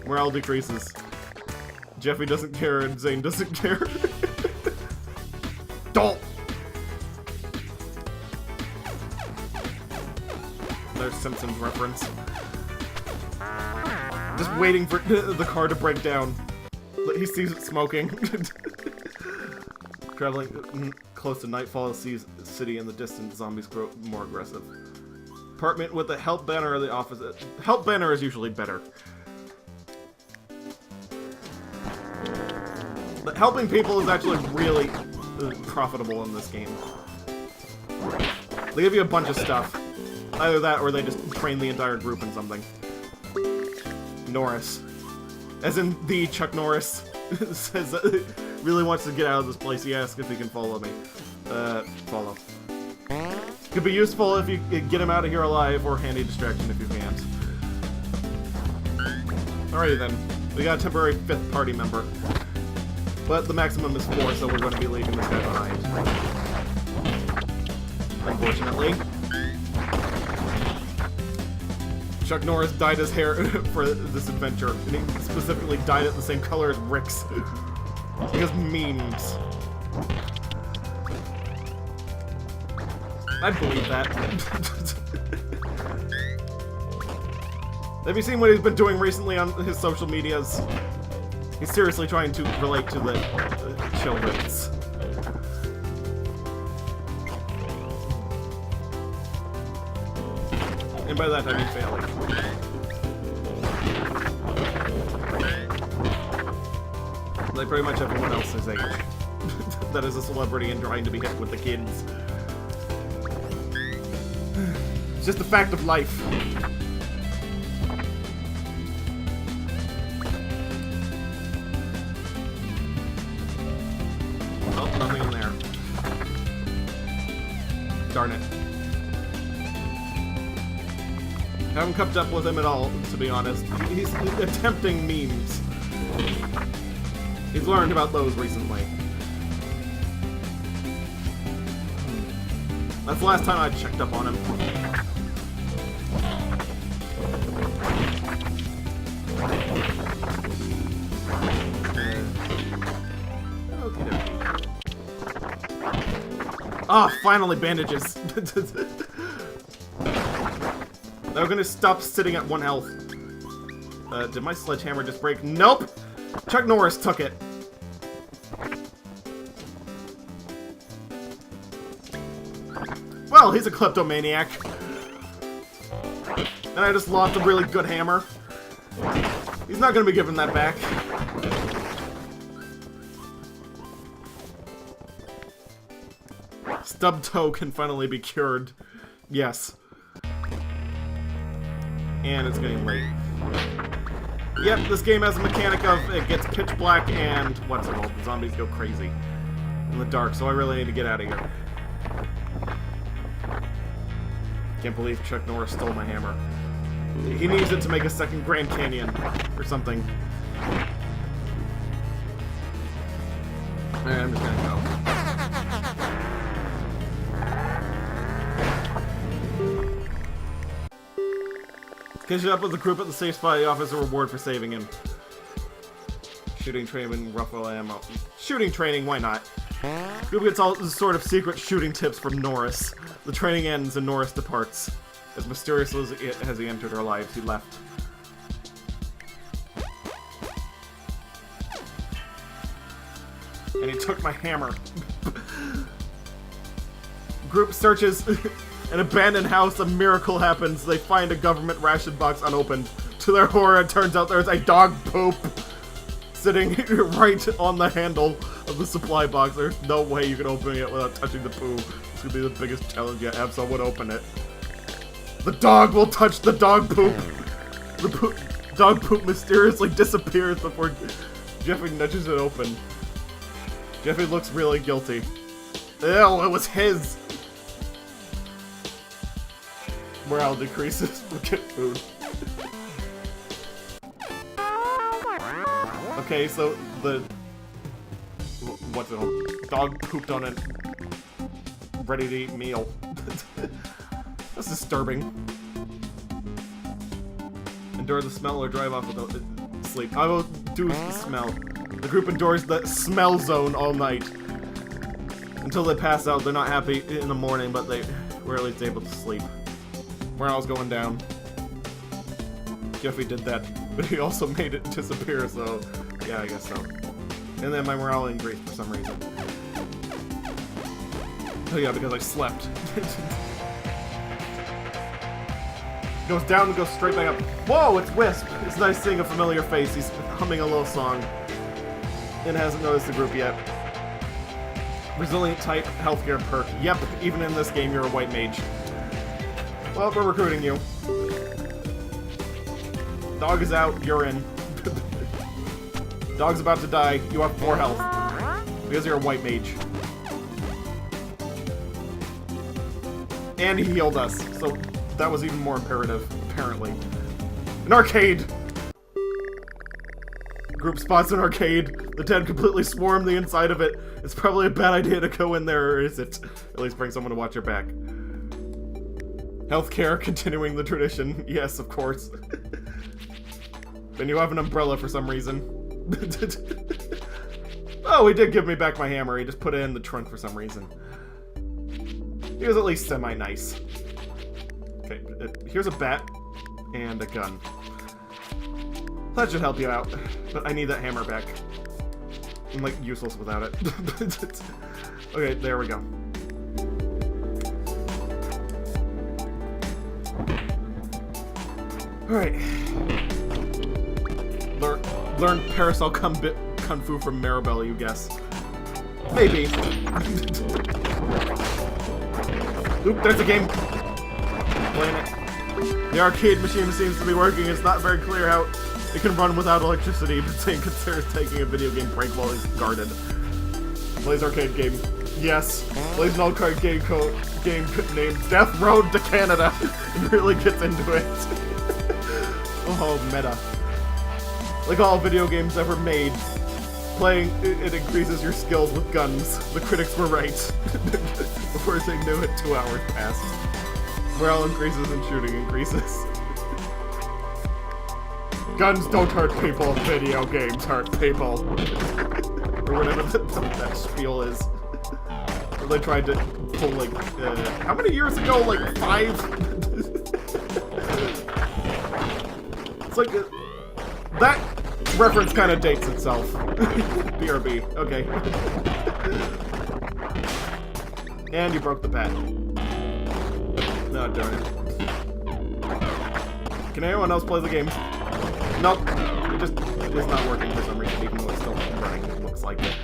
[SPEAKER 1] Morale decreases. Jeffy doesn't care and Zane doesn't care. Don't. There's Simpsons reference. Just waiting for the car to break down. He sees it smoking. Traveling close to nightfall, sees the city in the distance. Zombies grow more aggressive. Apartment with the help banner or the office. Help banner is usually better. But helping people is actually really profitable in this game. They give you a bunch of stuff. Either that or they just train the entire group in something. Norris. As in the Chuck Norris. Says that really wants to get out of this place. He asks if he can follow me. Follow. Could be useful if you get him out of here alive, or handy distraction if you can't. Alrighty then. We got a temporary 5th party member. But the maximum is 4, so we're going to be leaving this guy behind. Unfortunately. Chuck Norris dyed his hair for this adventure, and he specifically dyed it the same color as Rick's. Because memes. I'd believe that. Have you seen what he's been doing recently on his social medias? He's seriously trying to relate to the children's. And by that I mean failing. Like pretty much everyone else his age. That is a celebrity and trying to be hip with the kids. It's just a fact of life. Oh, nothing in there. Darn it. I haven't kept up with him at all, to be honest. He's attempting memes. He's learned about those recently. That's the last time I checked up on him. Okie dokie. Ah, finally bandages. They're gonna stop sitting at 1 health. Did my sledgehammer just break? Nope! Chuck Norris took it. Well, he's a kleptomaniac. And I just lost a really good hammer. He's not gonna be giving that back. Stub toe can finally be cured. Yes. And it's getting late. Yep, this game has a mechanic of it gets pitch black and what's it called? The zombies go crazy in the dark, so I really need to get out of here. Can't believe Chuck Norris stole my hammer. He needs it to make a second Grand Canyon or something. Alright, I'm just gonna go. Catching up with the group at the safe spot, he offers a reward for saving him. Shooting training, ruffle ammo. Shooting training, why not? Group gets all sort of secret shooting tips from Norris. The training ends and Norris departs. As mysterious as he entered our lives, he left. And he took my hammer. Group searches an abandoned house. A miracle happens. They find a government ration box unopened. To their horror, it turns out there's a dog poop sitting right on the handle of the supply box. There's no way you can open it without touching the poo. It's gonna be the biggest challenge yet. Have someone open it. The dog will touch the dog poop. The dog poop mysteriously disappears before Jeffy nudges it open. Jeffy looks really guilty. Ew, it was his! Morale decreases. Get food. Okay, so the... what's it called? Dog pooped on a ready-to-eat meal. That's disturbing. Endure the smell or drive off without sleep. I will do the smell. The group endures the smell zone all night. Until they pass out, they're not happy in the morning, but they were at least able to sleep. Morale's going down. Jeffy did that, but he also made it disappear, so yeah, I guess so. And then my morale increased for some reason. Oh yeah, because I slept. Goes down and goes straight back up. Whoa, it's Wisp! It's nice seeing a familiar face. He's humming a little song. And hasn't noticed the group yet. Resilient type, healthcare perk. Yep, even in this game you're a white mage. Well, we're recruiting you. Dog is out, you're in. Dog's about to die, you have 4 health. Because you're a white mage. And he healed us, so that was even more imperative, apparently. An arcade! Group spots an arcade. The 10 completely swarm the inside of it. It's probably a bad idea to go in there, or is it? At least bring someone to watch your back. Healthcare, continuing the tradition. Yes, of course. And you have an umbrella for some reason. Oh, he did give me back my hammer. He just put it in the trunk for some reason. He was at least semi-nice. Okay, here's a bat and a gun. That should help you out, but I need that hammer back. I'm, like, useless without it. Okay, there we go. Alright. Learn Parasol Kung Fu from Maribel, you guess. Maybe. Oop, there's a game. Playing it. The arcade machine seems to be working. It's not very clear how it can run without electricity, but Zane considers taking a video game break while he's guarded. Plays arcade game. Yes. Plays an arcade game named Death Road to Canada. And really gets into it. Oh, meta. Like all video games ever made, playing it increases your skills with guns. The critics were right. Before they knew it, 2 hours passed. Morale increases and shooting increases. Guns don't hurt people, video games hurt people. Or whatever that spiel is. Or they tried to pull, like, how many years ago? Like, 5? It's like, that reference kind of dates itself. BRB, okay. And you broke the bat. No, darn it. Can anyone else play the game? Nope. It's not working for some reason, even though it's still running, it looks like it.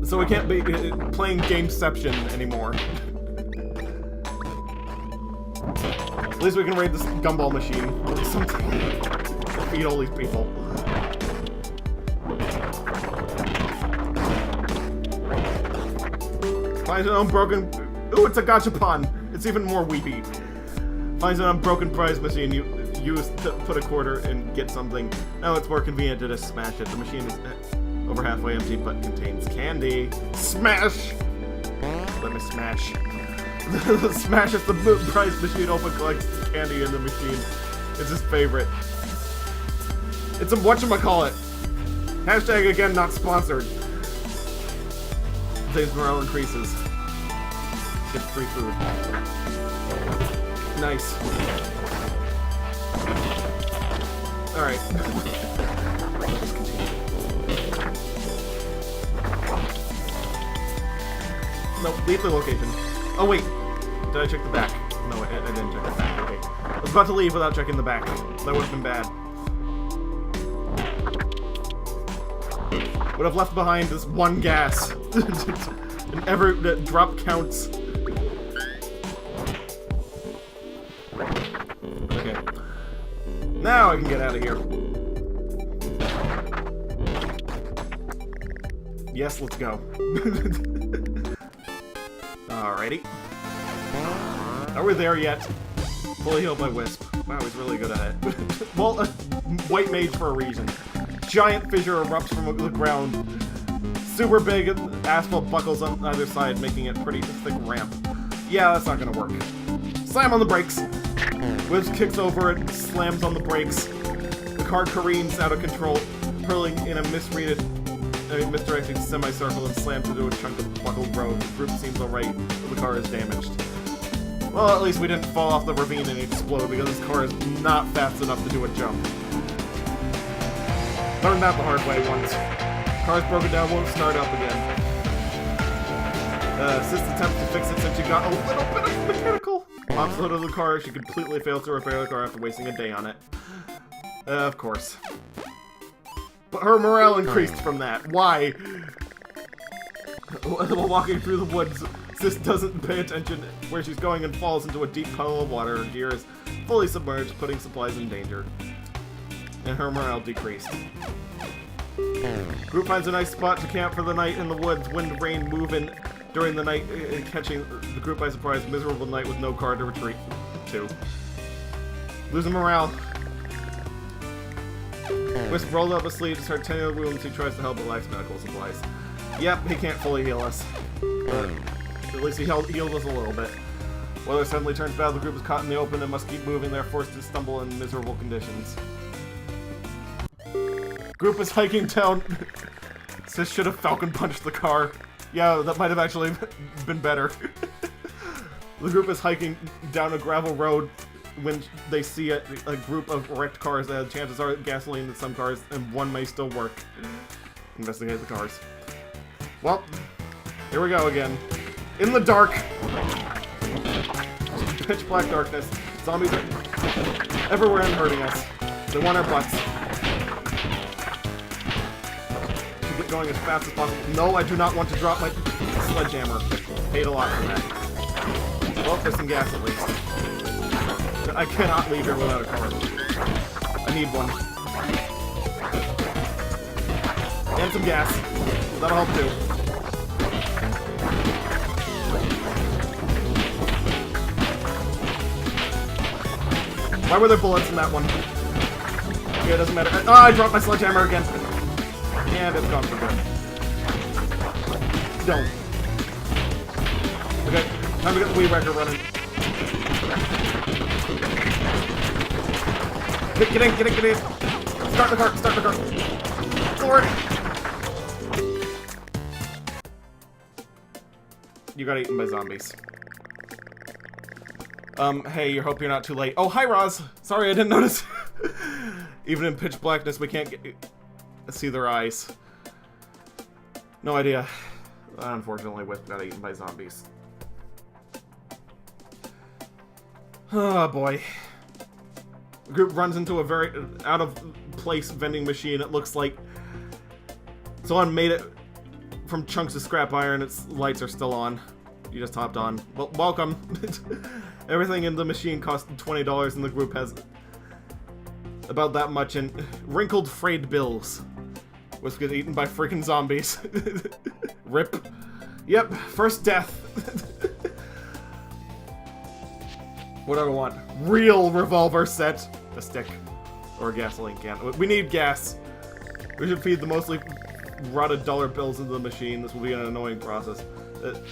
[SPEAKER 1] So we can't be playing Gameception anymore. At least we can raid this gumball machine or something. Feed all these people. Finds an unbroken... Ooh, it's a gachapon! It's even more weepy. Finds an unbroken prize machine you use to put a quarter and get something. Now it's more convenient to just smash it. The machine is Over halfway empty, but contains candy. Smash! Let me smash. Smash is the prize machine open, collects candy in the machine. It's his favorite. It's a whatchamacallit. Hashtag again, not sponsored. Today's morale increases. Get free food. Nice. Alright. Let's continue. No, leave the location. Oh wait, did I check the back? No, I didn't check the back. Okay. I was about to leave without checking the back. That would have been bad. Would have left behind this one gas. And every drop counts. Okay. Now I can get out of here. Yes, let's go. Alrighty. Are we there yet? Fully healed by Wisp. Wow, he's really good at it. Well, white mage for a reason. Giant fissure erupts from the ground. Super big asphalt buckles on either side, making it pretty thick ramp. Yeah, that's not gonna work. Slam on the brakes. Wisp kicks over it, slams on the brakes. The car careens out of control, hurling in a misdirected semicircle and slams into a chunk of buckled road. The group seems alright, but the car is damaged. Well, at least we didn't fall off the ravine and explode, because this car is not fast enough to do a jump. Learned that the hard way once. Car's broken down, won't start up again. Sis attempts to fix it since she got a little bit of mechanical. Pops out of the car, she completely fails to repair the car after wasting a day on it. Of course. But her morale increased from that. Why? While walking through the woods, Sis doesn't pay attention where she's going and falls into a deep puddle of water. Her gear is fully submerged, putting supplies in danger. And her morale decreased. Group finds a nice spot to camp for the night in the woods. Wind, rain, moving during the night, catching the group by surprise. Miserable night with no car to retreat to. Losing morale. Wisp rolled up his sleeve to start tending the wounds. He tries to help but lacks medical supplies. Yep, he can't fully heal us. But at least he healed us a little bit. Weather suddenly turns bad. The group is caught in the open and must keep moving. They're forced to stumble in miserable conditions. Group is hiking down. Sis should have Falcon punched the car. Yeah, that might have actually been better. The group is hiking down a gravel road when they see a group of wrecked cars. Chances are gasoline in some cars, and one may still work. Investigate the cars. Well, here we go again. In the dark. Pitch black darkness. Zombies are everywhere and hurting us. They want our butts. Should get going as fast as possible. No, I do not want to drop my sledgehammer. Paid a lot for that. Well, there's some gas at least. I cannot leave here without a car. I need one. And some gas. That'll help too. Why were there bullets in that one? Yeah, it doesn't matter. Oh, I dropped my sledgehammer again. And it's gone for good. Don't. Okay, time to get the weed wrecker running. Get in. Start the car. Forward. You got eaten by zombies. Hey, hope you're not too late. Oh, hi, Roz! Sorry, I didn't notice. Even in pitch blackness, we can't see their eyes. No idea. Unfortunately, Wisp got eaten by zombies. Oh, boy. The group runs into a very out-of-place vending machine. It looks like someone made it from chunks of scrap iron. Its lights are still on. You just hopped on. Well, welcome. Everything in the machine cost $20 and the group has about that much in wrinkled frayed bills. Wisp gets eaten by freaking zombies. Rip. Yep, first death. What do I want? Real revolver set. A stick. Or a gasoline can. We need gas. We should feed the mostly rotted dollar bills into the machine. This will be an annoying process.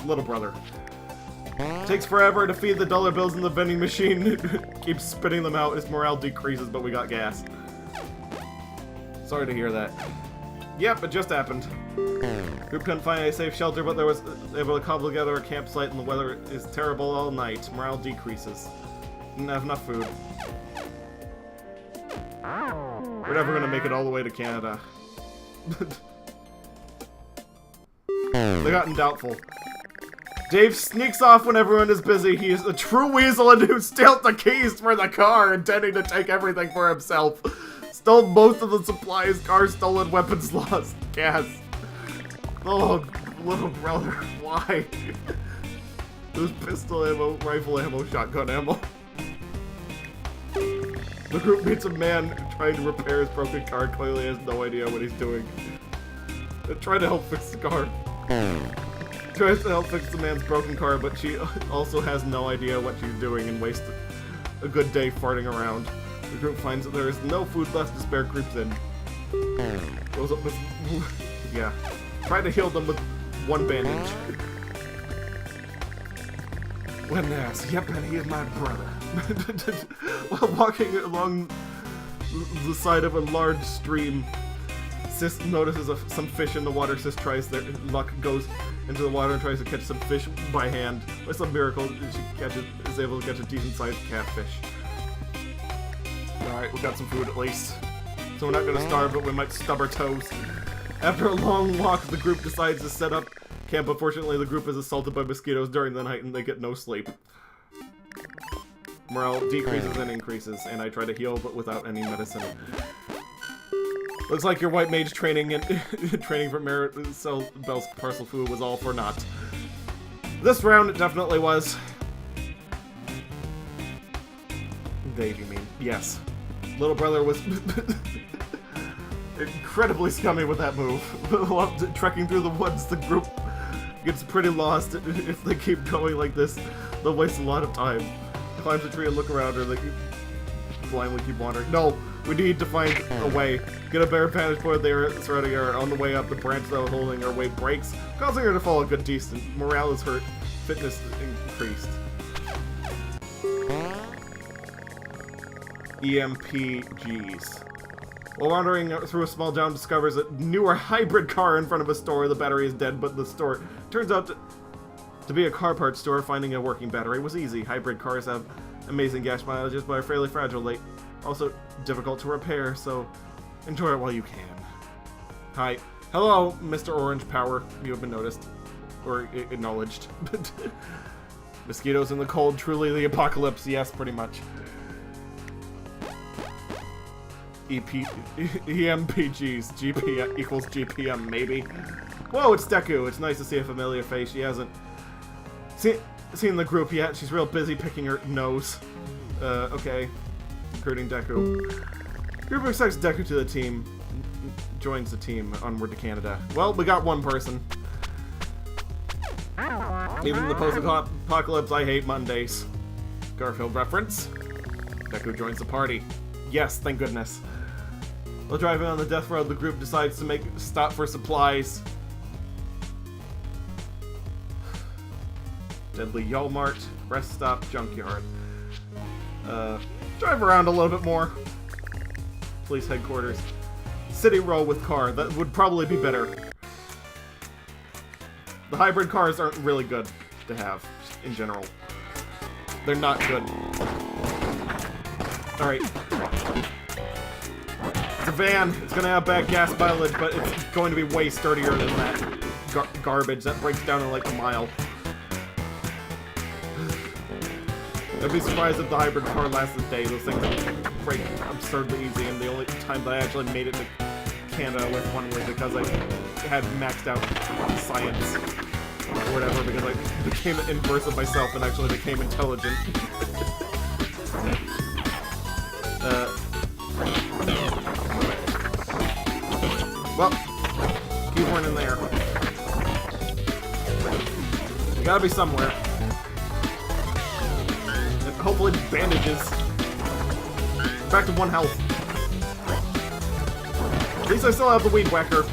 [SPEAKER 1] Little brother. Takes forever to feed the dollar bills in the vending machine. Keeps spitting them out. His morale decreases, but we got gas. Sorry to hear that. Yep, it just happened. Group couldn't find a safe shelter, but there was able to cobble together a campsite, and the weather is terrible all night. Morale decreases. Didn't have enough food. We're never gonna make it all the way to Canada. They gotten doubtful. Dave sneaks off when everyone is busy. He is a true weasel and who steals the keys for the car, intending to take everything for himself. Stole most of the supplies, car stolen, weapons lost, gas. Oh, little brother, why? There's pistol ammo, rifle ammo, shotgun ammo. The group meets a man trying to repair his broken car. Clearly has no idea what he's doing. They're trying to help fix the car. Tries to help fix the man's broken car, but she also has no idea what she's doing and wastes a good day farting around. The group finds that there is no food left to spare. Creeps in. Goes up with... yeah. Try to heal them with one bandage. When asked, yep, and he is my brother. While walking along the side of a large stream, Sis notices some fish in the water. Sis tries their luck, goes into the water and tries to catch some fish by hand. By some miracle, she is able to catch a decent-sized catfish. Alright, we got some food at least. So we're not gonna starve, but we might stub our toes. After a long walk, the group decides to set up camp. Unfortunately, the group is assaulted by mosquitoes during the night and they get no sleep. Morale decreases and increases, and I try to heal, but without any medicine. Looks like your white mage training and training for Maricel Bell's parcel food was all for naught. This round, it definitely was. Dave, you mean? Yes. Little brother was incredibly scummy with that move. While trekking through the woods, the group gets pretty lost. If they keep going like this, they'll waste a lot of time. Climbs a tree and look around her, they blindly keep wandering. No, we need to find a way. Get a better vantage point there surrounding her. On the way up, the branch that was holding her weight breaks, causing her to fall a good distance. Morale is hurt, fitness increased. EMPGs. While wandering through a small town, discovers a newer hybrid car in front of a store. The battery is dead, but the store turns out to be a car parts store. Finding a working battery was easy. Hybrid cars have amazing gas mileages, but are fairly fragile. They also difficult to repair, so enjoy it while you can. Hi. Hello, Mr. Orange Power. You have been noticed. Or acknowledged. Mosquitoes in the cold, truly the apocalypse. Yes, pretty much. EMPGs. GP equals GPM, maybe. Whoa, it's Deku. It's nice to see a familiar face. She hasn't seen the group yet. She's real busy picking her nose. Okay. Recruiting Deku. Group accepts Deku to the team. Joins the team. Onward to Canada. Well, we got one person. Even in the post-apocalypse, I hate Mondays. Garfield reference. Deku joins the party. Yes, thank goodness. While driving on the death road, the group decides to make a stop for supplies. Deadly Yolmart, rest stop, junkyard. Drive around a little bit more. Police headquarters. City row with car, that would probably be better. The hybrid cars aren't really good to have, in general. They're not good. Alright. It's a van. It's gonna have bad gas mileage, but it's going to be way sturdier than that garbage that breaks down in like a mile. I'd be surprised if the hybrid car lasts a day. Those things break absurdly easy, and the only time that I actually made it to Canada with one was because I had maxed out science or whatever, because I became an inverse of myself and actually became intelligent. Well, keep one in there. You gotta be somewhere. And hopefully bandages. Back to 1 health. At least I still have the weed whacker.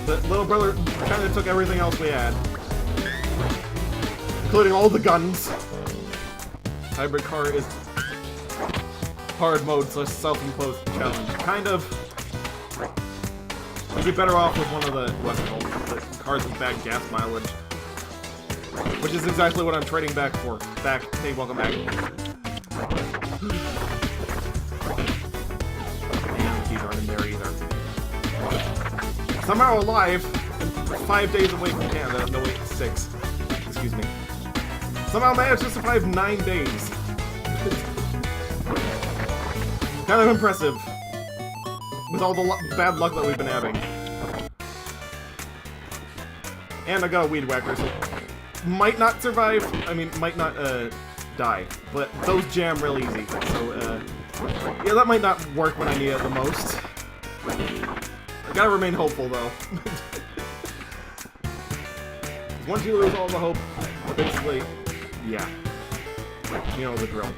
[SPEAKER 1] But little brother kind of took everything else we had, including all the guns. Hybrid car is hard mode, so self-imposed challenge. Kind of. I'd be better off with one of the cars with bad gas mileage, which is exactly what I'm trading back for. Hey, welcome back. And the keys aren't in there either. Somehow alive, and 5 days away from Canada. No, wait, 6. Excuse me. Somehow managed to survive 9 days. Kind of impressive. With all the bad luck that we've been having. And I got a weed whacker, so might not survive. I mean, might not die. But those jam real easy. So, yeah, that might not work when I need it the most. I gotta remain hopeful, though. Once you lose all the hope, basically, yeah. You know the drill.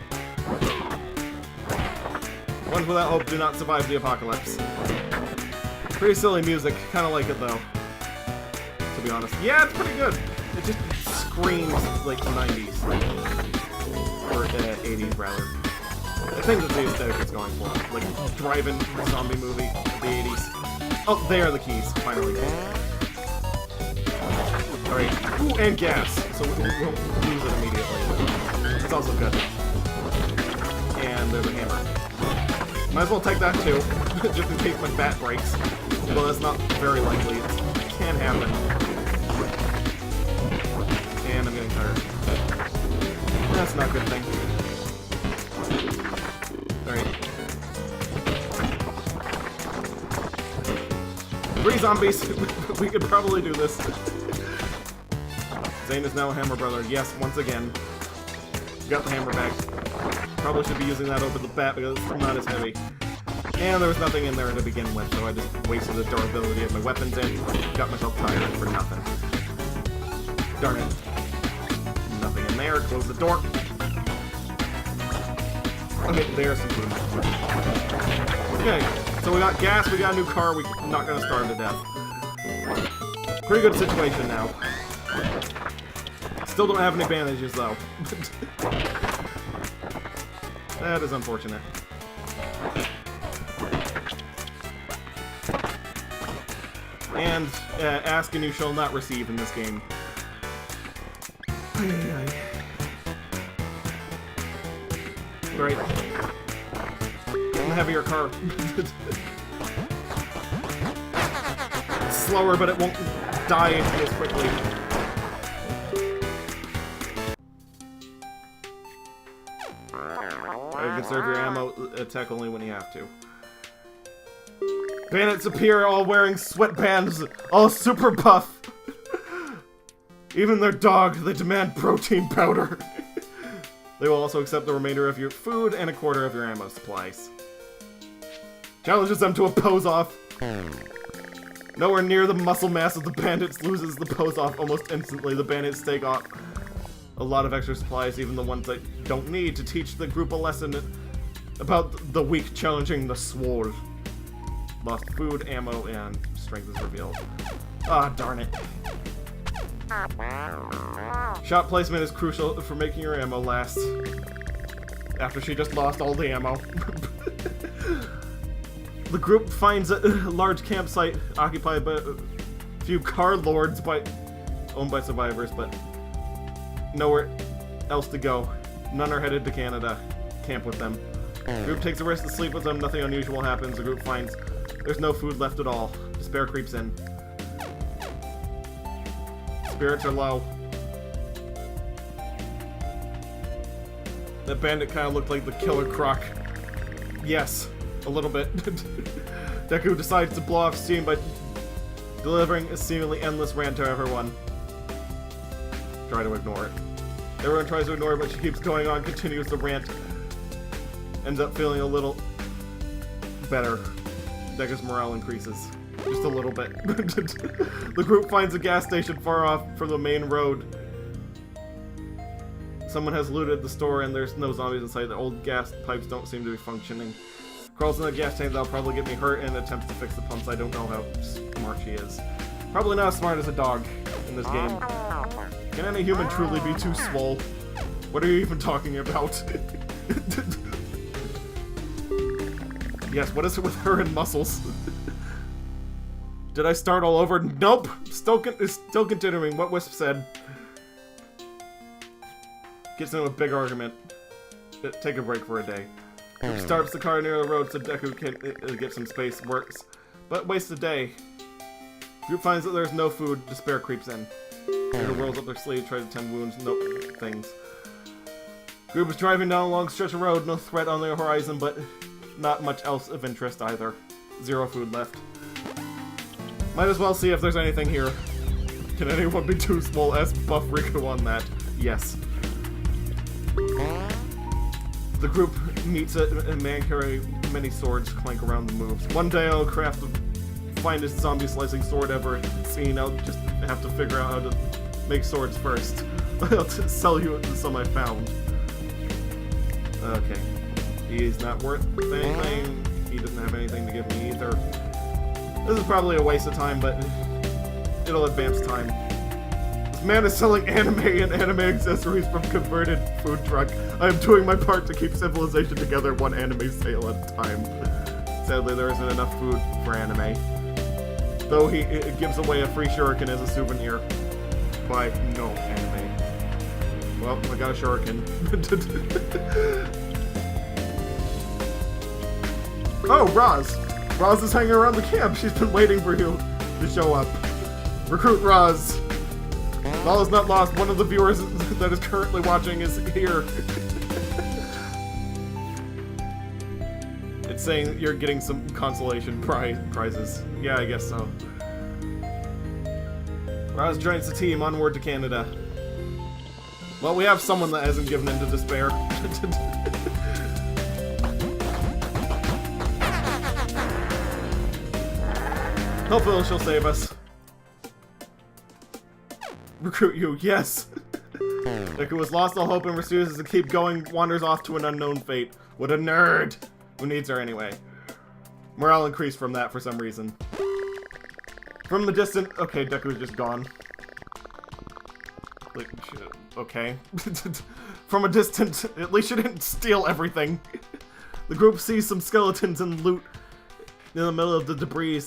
[SPEAKER 1] Ones without hope do not survive the apocalypse. Pretty silly music. Kind of like it, though. To be honest. Yeah, it's pretty good. It just screams like the 90s. Or 80s, rather. I think that's the aesthetic it's going for. Like, drive-in zombie movie of the 80s. Oh, there are the keys, finally. Alright. Ooh, and gas. So we'll lose it immediately. It's also good. And there's a hammer. Might as well take that too, just in case my bat breaks. Well, that's not very likely. It can happen. And I'm getting tired. That's not a good thing. Alright. 3 zombies! We could probably do this. Zane is now a hammer brother. Yes, once again. Got the hammer back. Probably should be using that over the bat because it's not as heavy. And there was nothing in there to begin with, so I just wasted the durability of my weapons and got myself tired for nothing. Darn it. Nothing in there. Close the door. Okay, there's some food. Okay, so we got gas, we got a new car, we're not gonna starve to death. Pretty good situation now. Still don't have any bandages, though. That is unfortunate. And ask and you shall not receive in this game. Right. Get in the heavier car. It's slower, but it won't die as quickly. Conserve your ammo, attack only when you have to. Bandits appear all wearing sweatbands, all super buff. Even their dog, they demand protein powder. They will also accept the remainder of your food and a quarter of your ammo supplies. Challenges them to a pose-off. Nowhere near the muscle mass of the bandits, loses the pose-off almost instantly. The bandits take off a lot of extra supplies, even the ones they don't need, to teach the group a lesson about the weak challenging the swole. Lost food, ammo, and strength is revealed. Ah, darn it. Shot placement is crucial for making your ammo last. After she just lost all the ammo. The group finds a large campsite occupied by a few car lords owned by survivors, but nowhere else to go. None are headed to Canada. Camp with them. The group takes a rest to sleep with them. Nothing unusual happens. The group finds there's no food left at all. Despair creeps in. Spirits are low. That bandit kind of looked like the Killer Croc. Yes, a little bit. Deku decides to blow off steam by delivering a seemingly endless rant to everyone. Try to ignore it. Everyone tries to ignore it, but she keeps going on, continues the rant. Ends up feeling a little better. Deku's morale increases. Just a little bit. The group finds a gas station far off from the main road. Someone has looted the store and there's no zombies inside. The old gas pipes don't seem to be functioning. Crawls in the gas tank, that'll probably get me hurt, and attempts to fix the pumps. I don't know how smart she is. Probably not as smart as a dog in this game. Can any human truly be too swole? What are you even talking about? Yes, what is it with her and muscles? Did I start all over? Nope! Still continuing what Wisp said. Gets into a big argument. Take a break for a day. Starts the car near the road so Deku can get some space. Works. But wastes a day. Group finds that there's no food. Despair creeps in. Peter rolls up their sleeve, tries to tend wounds. Nope. Things. Group is driving down a long stretch of road. No threat on the horizon, but not much else of interest either. Zero food left. Might as well see if there's anything here. Can anyone be too small? Ask Buff Riku on that. Yes. The group meets a man carrying many swords clank around the moves. One day I'll craft the finest zombie slicing sword ever seen. I'll just have to figure out how to make swords first. I'll sell you some I found. Okay. He's not worth anything. He doesn't have anything to give me either. This is probably a waste of time, but it'll advance time. This man is selling anime and anime accessories from converted food truck. I am doing my part to keep civilization together one anime sale at a time. Sadly, there isn't enough food for anime. Though he gives away a free shuriken as a souvenir. Buy no anime. Well, I got a shuriken. Oh, Roz! Roz is hanging around the camp. She's been waiting for you to show up. Recruit Roz. All is not lost. One of the viewers that is currently watching is here. It's saying you're getting some consolation prizes. Yeah, I guess so. Roz joins the team. Onward to Canada. Well, we have someone that hasn't given in to despair. Hopefully she'll save us. Recruit you, yes! Deku was lost all hope and refuses to keep going, wanders off to an unknown fate. What a nerd! Who needs her anyway? Morale increased from that for some reason. From the distant... Okay, Deku's just gone. Like, shit. Okay. From a distance, at least you didn't steal everything. The group sees some skeletons and loot in the middle of the debris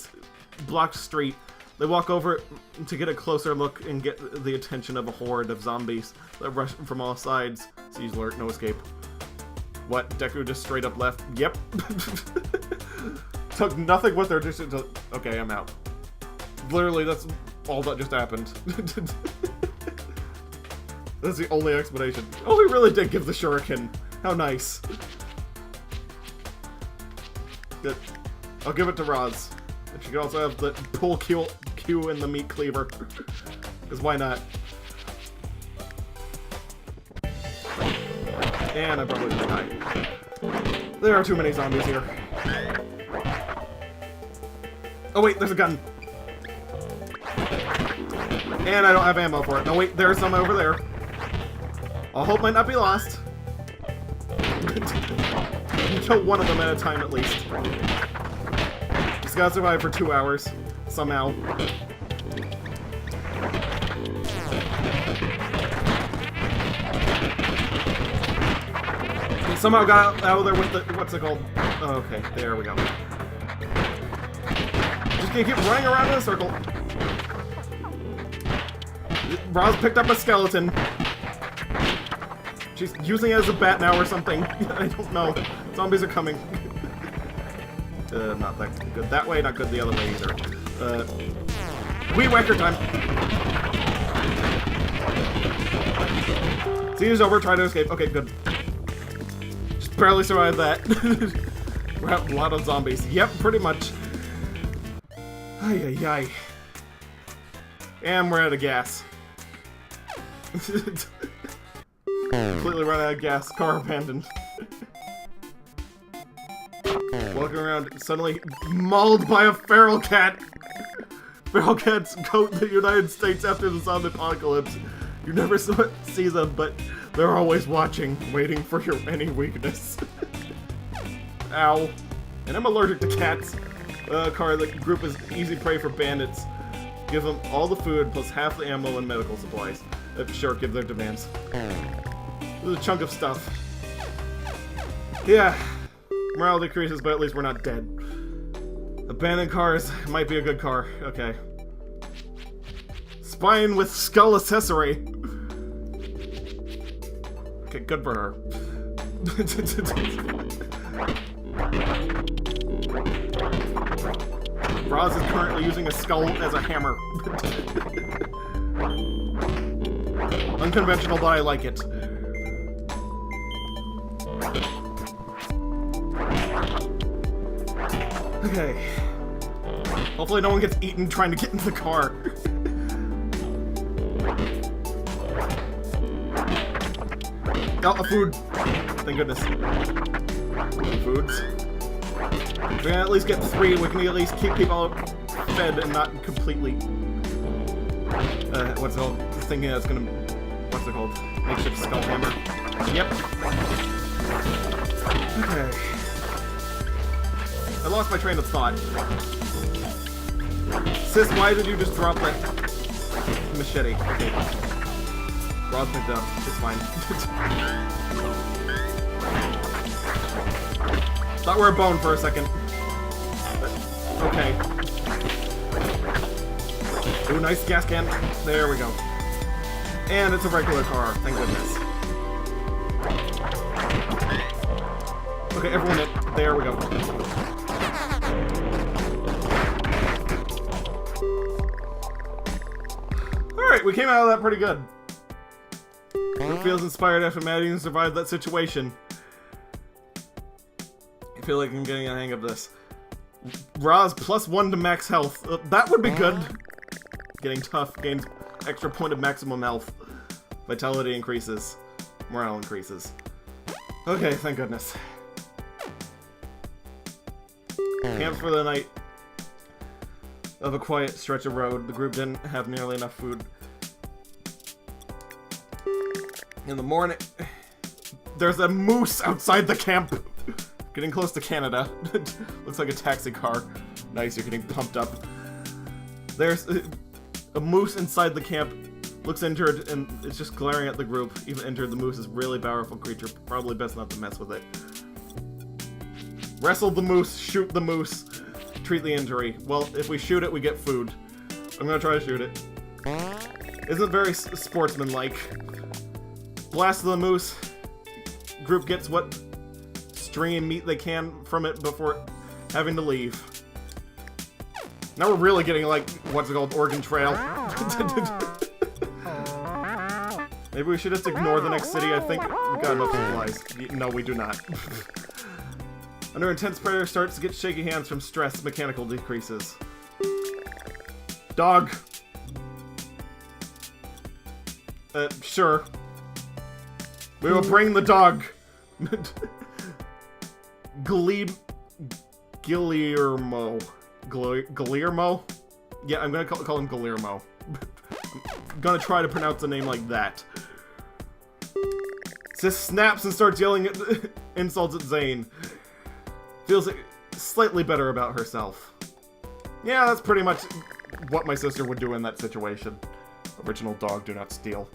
[SPEAKER 1] blocked street. They walk over to get a closer look and get the attention of a horde of zombies that rush from all sides. Siege alert, no escape. What? Deku just straight up left? Yep. Took nothing with her just to... Okay, I'm out. Literally, that's all that just happened. That's the only explanation. Oh, he really did give the shuriken. How nice. Good. I'll give it to Roz. And she can also have the pull Q and the meat cleaver. Because why not? And I probably just died. There are too many zombies here. Oh wait, there's a gun. And I don't have ammo for it. No wait, there's some over there. All hope might not be lost. You kill one of them at a time at least. Just gotta survive for 2 hours. Somehow. He somehow got out of there with the... What's it called? Oh, okay, there we go. Just gonna keep running around in a circle. Roz picked up a skeleton. She's using it as a bat now or something. I don't know. Zombies are coming. Not that good that way, not good the other way either. Weed whacker time! Scene's over, try to escape. Okay, good. Just barely survived that. We're at a lot of zombies. Yep, pretty much. Ay ay ay. And we're out of gas. Completely run out of gas. Car abandoned. Walking around, suddenly mauled by a feral cat. Feral cats coat the United States after the zombie apocalypse. You never see them, but they're always watching, waiting for your any weakness. Ow. And I'm allergic to cats. The group is easy prey for bandits. Give them all the food plus half the ammo and medical supplies. Sure, give their demands. This is a chunk of stuff. Yeah, morale decreases, but at least we're not dead. Abandoned cars might be a good car. Okay. Spine with skull accessory. Okay, good for her. Roz is currently using a skull as a hammer. Unconventional, but I like it. Okay. Hopefully no one gets eaten trying to get into the car. Oh, a food. Thank goodness. Foods. We can at least get 3. We can at least keep people fed and not completely... what's it called? This thing that's gonna... What's it called? Makeshift skull hammer. Yep. Okay. I lost my train of thought. Sis, why did you just drop that machete? Okay. Roz picked up. It's fine. Thought we were a bone for a second. Okay. Ooh, nice gas can. There we go. And it's a regular car. Thank goodness. Okay, everyone in. There we go. Alright, we came out of that pretty good. It feels inspired after Maddie survived that situation. I feel like I'm getting a hang of this. Roz +1 to max health. That would be good. Getting tough gains extra point of maximum health. Vitality increases. Morale increases. Okay, thank goodness. Camp for the night of a quiet stretch of road. The group didn't have nearly enough food. In the morning, there's a moose outside the camp. Getting close to Canada. Looks like a taxi car. Nice, you're getting pumped up. There's a moose inside the camp. Looks injured and it's just glaring at the group. Even injured, the moose is a really powerful creature. Probably best not to mess with it. Wrestle the moose, shoot the moose, treat the injury. Well, if we shoot it, we get food. I'm gonna try to shoot it. Isn't very sportsmanlike. Blast the moose. Group gets what stringy meat they can from it before having to leave. Now we're really getting like, what's it called, Oregon Trail. Maybe we should just ignore the next city. I think we've got enough supplies. No, we do not. Under intense pressure, starts to get shaky hands from stress. Mechanical decreases. Dog. Sure. We will bring the dog. Guillermo. Guillermo? Yeah, I'm gonna call him Guillermo. I'm gonna try to pronounce a name like that. Sis snaps and starts yelling at insults at Zane. Feels slightly better about herself. Yeah, that's pretty much what my sister would do in that situation. Original dog, do not steal.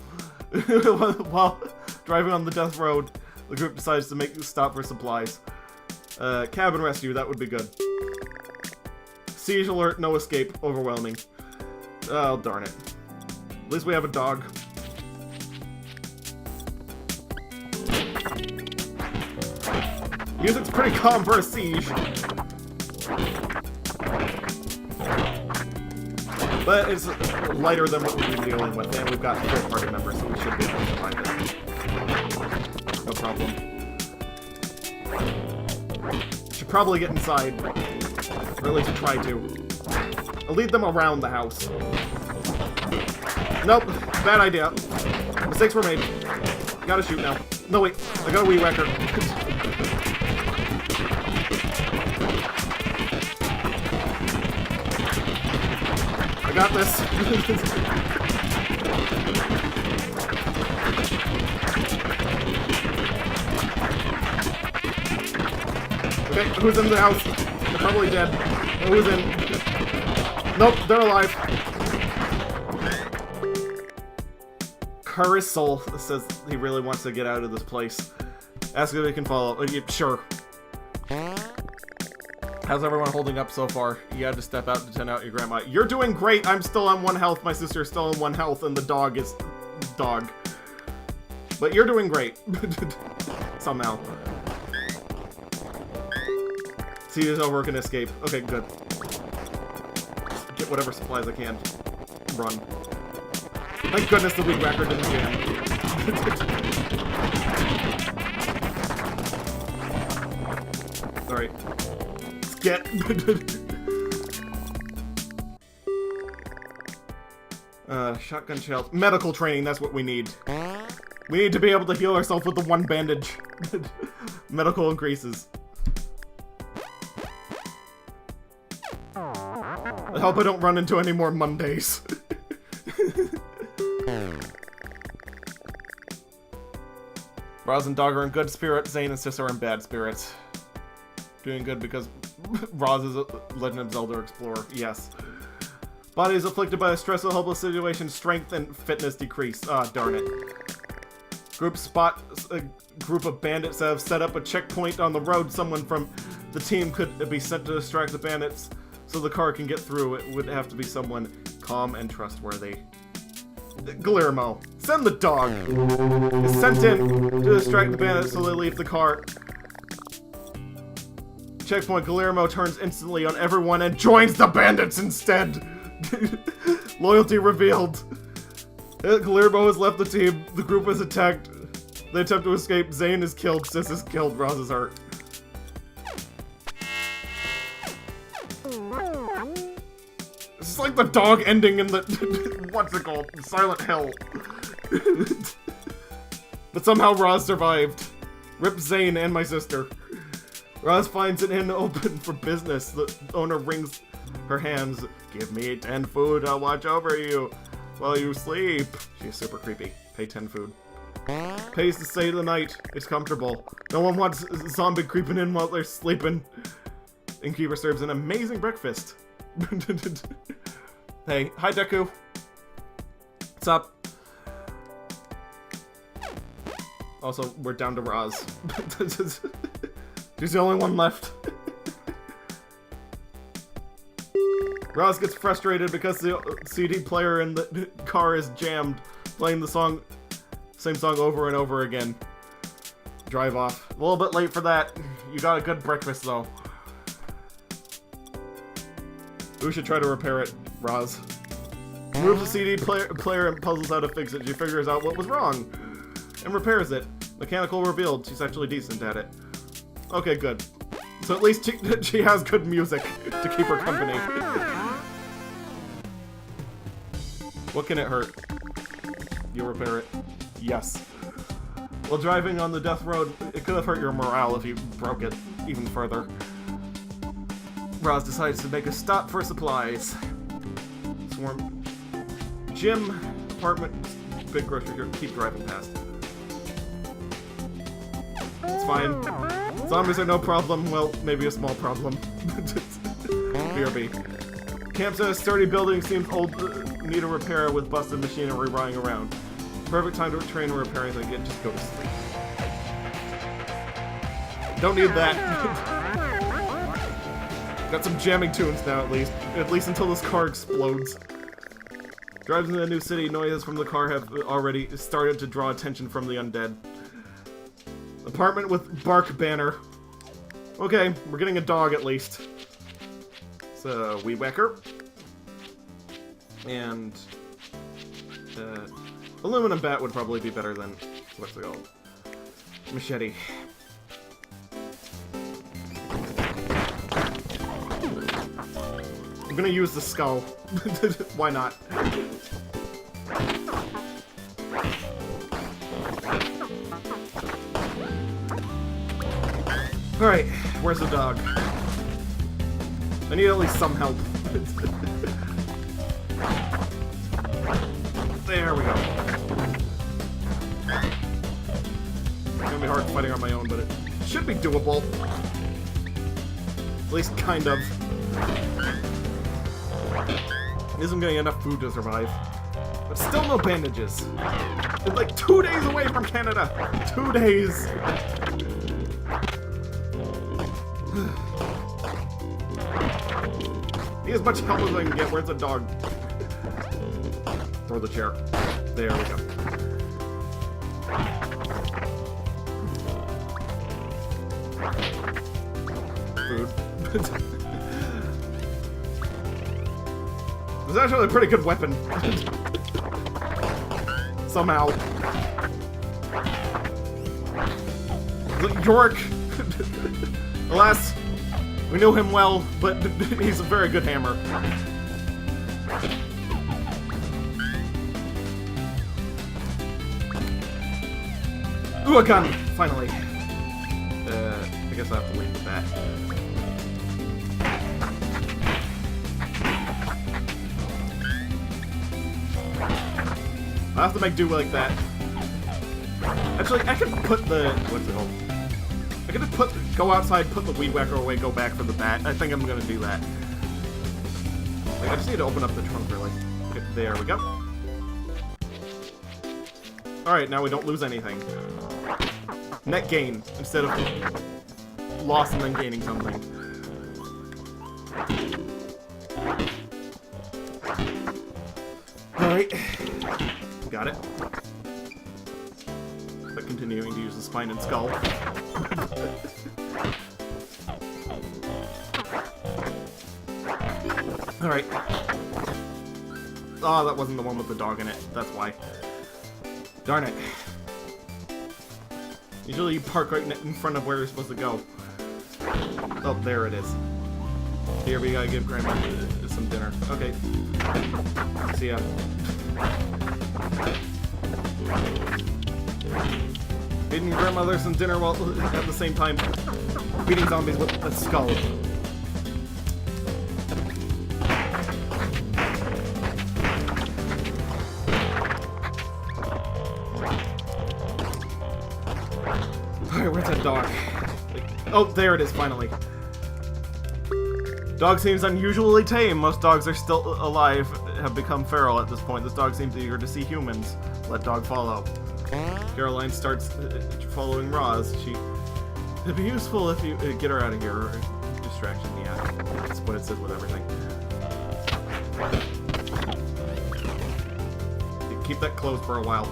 [SPEAKER 1] While driving on the death road, the group decides to make a stop for supplies. Cabin rescue, that would be good. Siege alert, no escape, overwhelming. Oh, darn it. At least we have a dog. Music's pretty calm for a siege. But it's lighter than what we've been dealing with, and we've got 4 party members, so we should be able to find it. No problem. Should probably get inside. Or at least try to. I'll lead them around the house. Nope, bad idea. Mistakes were made. Gotta shoot now. No, wait, I got a wee wrecker. I got this. Okay, who's in the house? They're probably dead. Who's in? Nope, they're alive. Harisol says he really wants to get out of this place. Ask if he can follow. Yeah, sure. How's everyone holding up so far? You had to step out to tend out your grandma. You're doing great. I'm still on 1 health. My sister's still on 1 health, and the dog is dog. But you're doing great. Somehow. See, there's no work and escape. Okay, good. Get whatever supplies I can. Run. Thank goodness the weed whacker didn't jam. Alright. Let's get. Shotgun shells. Medical training, that's what we need. We need to be able to heal ourselves with the 1 bandage. Medical increases. I hope I don't run into any more Mondays. Roz and Dog are in good spirits. Zane and Sis are in bad spirits. Doing good because Roz is a Legend of Zelda explorer. Yes. Body is afflicted by a stressful, hopeless situation. Strength and fitness decrease. Ah, darn it. Group spot a group of bandits have set up a checkpoint on the road. Someone from the team could be sent to distract the bandits so the car can get through. It would have to be someone calm and trustworthy. Guillermo, send the dog. Is sent in to distract the bandits so they leave the car. Checkpoint. Guillermo turns instantly on everyone and joins the bandits instead. Loyalty revealed. Guillermo has left the team. The group is attacked. They attempt to escape. Zane is killed. Sis is killed. Roz is hurt. This is like the dog ending in the what's it called? Silent Hill. But somehow Roz survived. Rip Zane and my sister. Roz finds an inn open for business. The owner wrings her hands. Give me 10 food. I'll watch over you while you sleep. She's super creepy. Pay 10 food. Pays to stay the night. It's comfortable. No one wants a zombie creeping in while they're sleeping. Innkeeper serves an amazing breakfast. Hey, hi Deku. What's up? Also, we're down to Roz. She's the only one left. Roz gets frustrated because the CD player in the car is jammed, playing the same song over and over again. Drive off. A little bit late for that. You got a good breakfast though. We should try to repair it, Roz. Moves the CD player and puzzles how to fix it. She figures out what was wrong and repairs it. Mechanical revealed. She's actually decent at it. Okay, good. So at least she has good music to keep her company. What can it hurt? You'll repair it. Yes. While driving on the death road, it could have hurt your morale if you broke it even further. Roz decides to make a stop for supplies. Swarm. Gym, apartment, big grocery store. Keep driving past. It's fine. Zombies are no problem. Well, maybe a small problem. BRB. Camp's in a sturdy building. Seems old. Need a repair with busted machinery lying around. Perfect time to train repairing thing. Just go to sleep. Don't need that. Got some jamming tunes now, at least. At least until this car explodes. Drives into a new city. Noises from the car have already started to draw attention from the undead. Apartment with bark banner. Okay, we're getting a dog at least. So, weed whacker. And aluminum bat would probably be better than what's it called? Machete. I'm gonna use the skull. Why not? Alright, where's the dog? I need at least some help. There we go. It's gonna be hard fighting on my own, but it should be doable. At least kind of. Isn't getting enough food to survive. But still no bandages. It's like 2 days away from Canada. 2 days. Need as much help as I can get. Where's the dog? Throw the chair. There we go. Food. It's actually a pretty good weapon. Somehow. York. Alas, we knew him well, but he's a very good hammer. Ooh, a gun! Finally. I guess I have to leave with that. I'll have to make do like that. Actually, I could put the... what's it called? I could just go outside, put the weed whacker away, go back for the bat. I think I'm gonna do that. Like, I just need to open up the trunk really. Okay, there we go. Alright, now we don't lose anything. Net gain, instead of loss and then gaining something. Alright. Got it. But continuing to use the spine and skull. Alright. Oh, that wasn't the one with the dog in it. That's why. Darn it. Usually you park right in front of where you're supposed to go. Oh, there it is. Here, we gotta give Grandma some dinner. Okay. See ya. Feeding your grandmother some dinner while at the same time beating zombies with a skull. Alright, where's that dog? Oh, there it is, finally. Dog seems unusually tame. Most dogs are still alive, have become feral at this point. This dog seems eager to see humans. Let dog follow. Caroline starts following Roz. It'd be useful if you get her out of here. Distraction, yeah. That's what it says with everything. Keep that closed for a while.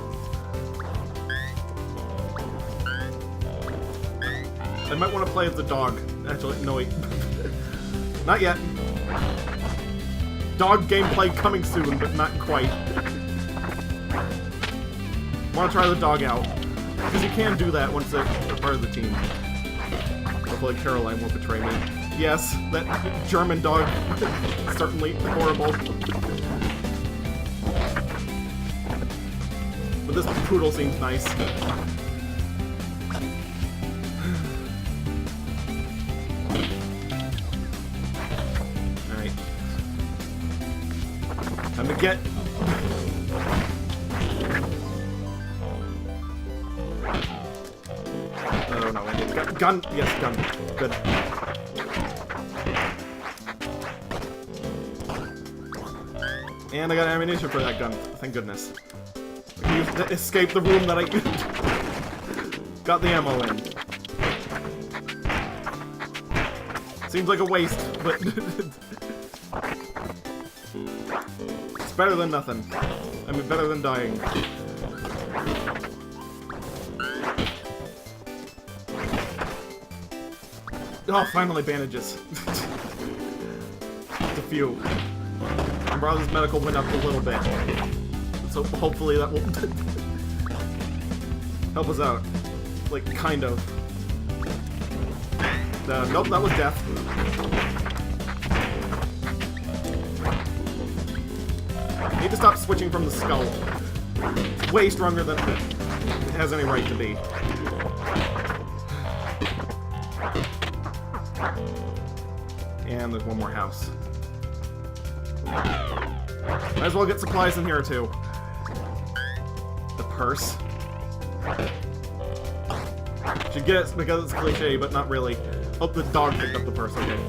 [SPEAKER 1] I might want to play as the dog. Actually, no wait. Not yet. Dog gameplay coming soon, but not quite. Want to try the dog out. Because you can do that once they're part of the team. Hopefully Caroline won't betray me. Yes, that German dog. Certainly horrible. But this poodle seems nice. Alright. Time to get... Oh no, I need a gun. Yes, gun. Good. And I got ammunition for that gun. Thank goodness. I can use to escape the room that I got the ammo in. Seems like a waste, but it's better than nothing. I mean, better than dying. Oh, finally bandages. Just a few. My brother's medical went up a little bit. So hopefully that will help us out. Like, kind of. Nope, that was death. Need to stop switching from the skull. It's way stronger than it has any right to be. And there's one more house. Might as well get supplies in here too. The purse. Should get it because it's cliche, but not really. Oh, the dog picked up the purse, okay.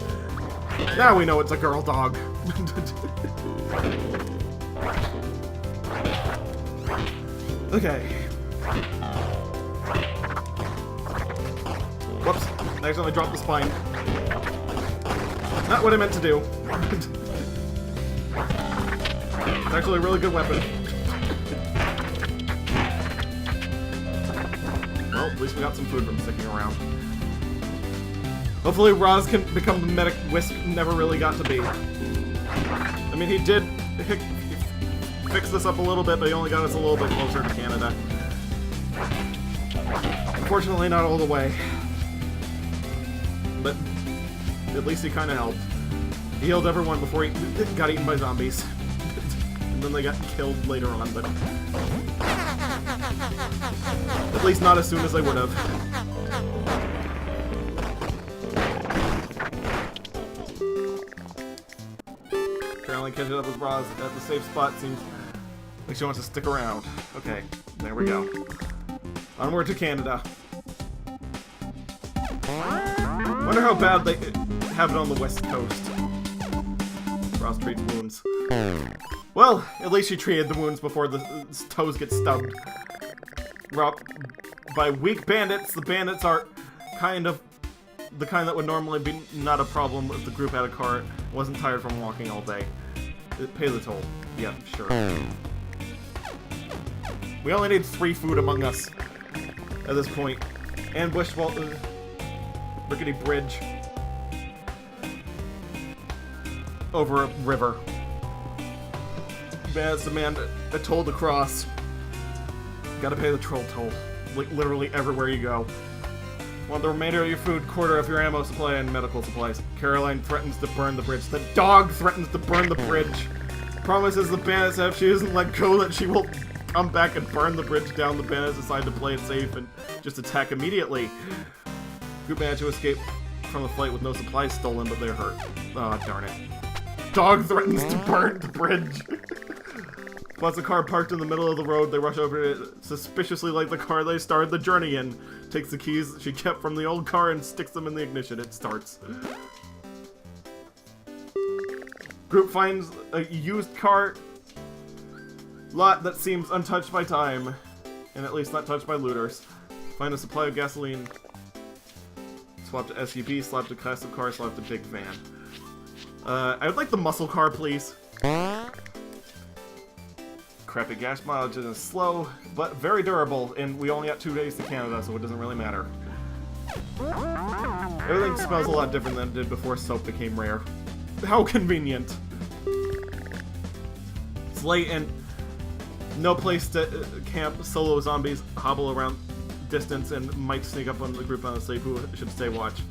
[SPEAKER 1] Now we know it's a girl dog. Okay. Whoops. I accidentally dropped the spine. Not what I meant to do. It's actually a really good weapon. Well, at least we got some food from sticking around. Hopefully Roz can become the medic Wisp never really got to be. I mean, he did fix this up a little bit, but he only got us a little bit closer to Canada. Unfortunately, not all the way. But at least he kind of helped. He healed everyone before he got eaten by zombies. And then they got killed later on, but... at least not as soon as they would have. Caroline catching up with Roz at the safe spot. Seems like she wants to stick around. Okay, there we go. Onward to Canada. Wonder how bad they have it on the West Coast. Roz treats wounds. Well, at least she treated the wounds before the toes get stubbed. By weak bandits, the bandits are kind of the kind that would normally be not a problem if the group had a car, wasn't tired from walking all day. Pay the toll. Yeah, sure. We only need 3 food among us at this point. Ambushed while rickety bridge over a river. Bandits demand a toll to cross. Gotta pay the troll toll. Like, literally everywhere you go. Want the remainder of your food, quarter of your ammo supply, and medical supplies. Caroline threatens to burn the bridge. The dog threatens to burn the bridge. Promises the bandits that if she doesn't let go that she will come back and burn the bridge down. The bandits decide to play it safe and just attack immediately. Group managed to escape from the flight with no supplies stolen, but they're hurt. Oh, darn it. Dog threatens to burn the bridge. Spots a car parked in the middle of the road. They rush over to it, suspiciously like the car they started the journey in. Takes the keys she kept from the old car and sticks them in the ignition. It starts. Group finds a used car lot that seems untouched by time, and at least not touched by looters. Find a supply of gasoline. Swap to SUV, slap to classic car, slap to big van. I would like the muscle car, please. Crappy gas mileage is slow, but very durable, and we only got 2 days to Canada, so it doesn't really matter. Everything smells a lot different than it did before soap became rare. How convenient. It's late and no place to camp. Solo zombies hobble around distance and might sneak up on the group on sleep who should stay watch.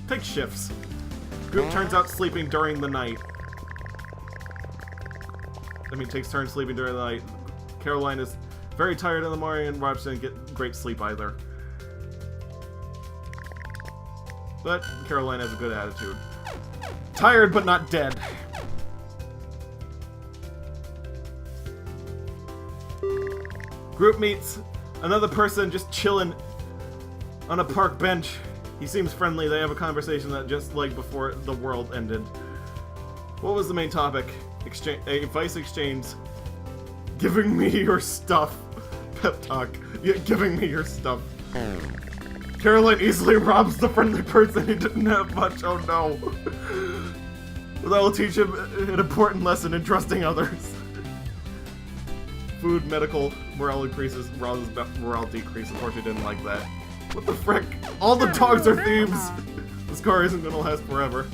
[SPEAKER 1] Take shifts. Group turns out sleeping during the night. I mean, takes turns sleeping during the night. Caroline is very tired in the morning, and Rob didn't get great sleep either. But Caroline has a good attitude. Tired, but not dead. Group meets another person just chilling on a park bench. He seems friendly. They have a conversation that just like before the world ended. What was the main topic? Advice exchange. Giving me your stuff. Pep talk. Yeah, giving me your stuff. Caroline easily robs the friendly person he didn't have much. Oh no. That will teach him an important lesson in trusting others. Food, medical, morale increases. Roz's morale decreases. Of course, she didn't like that. What the frick? All the dogs are thieves! This car isn't gonna last forever.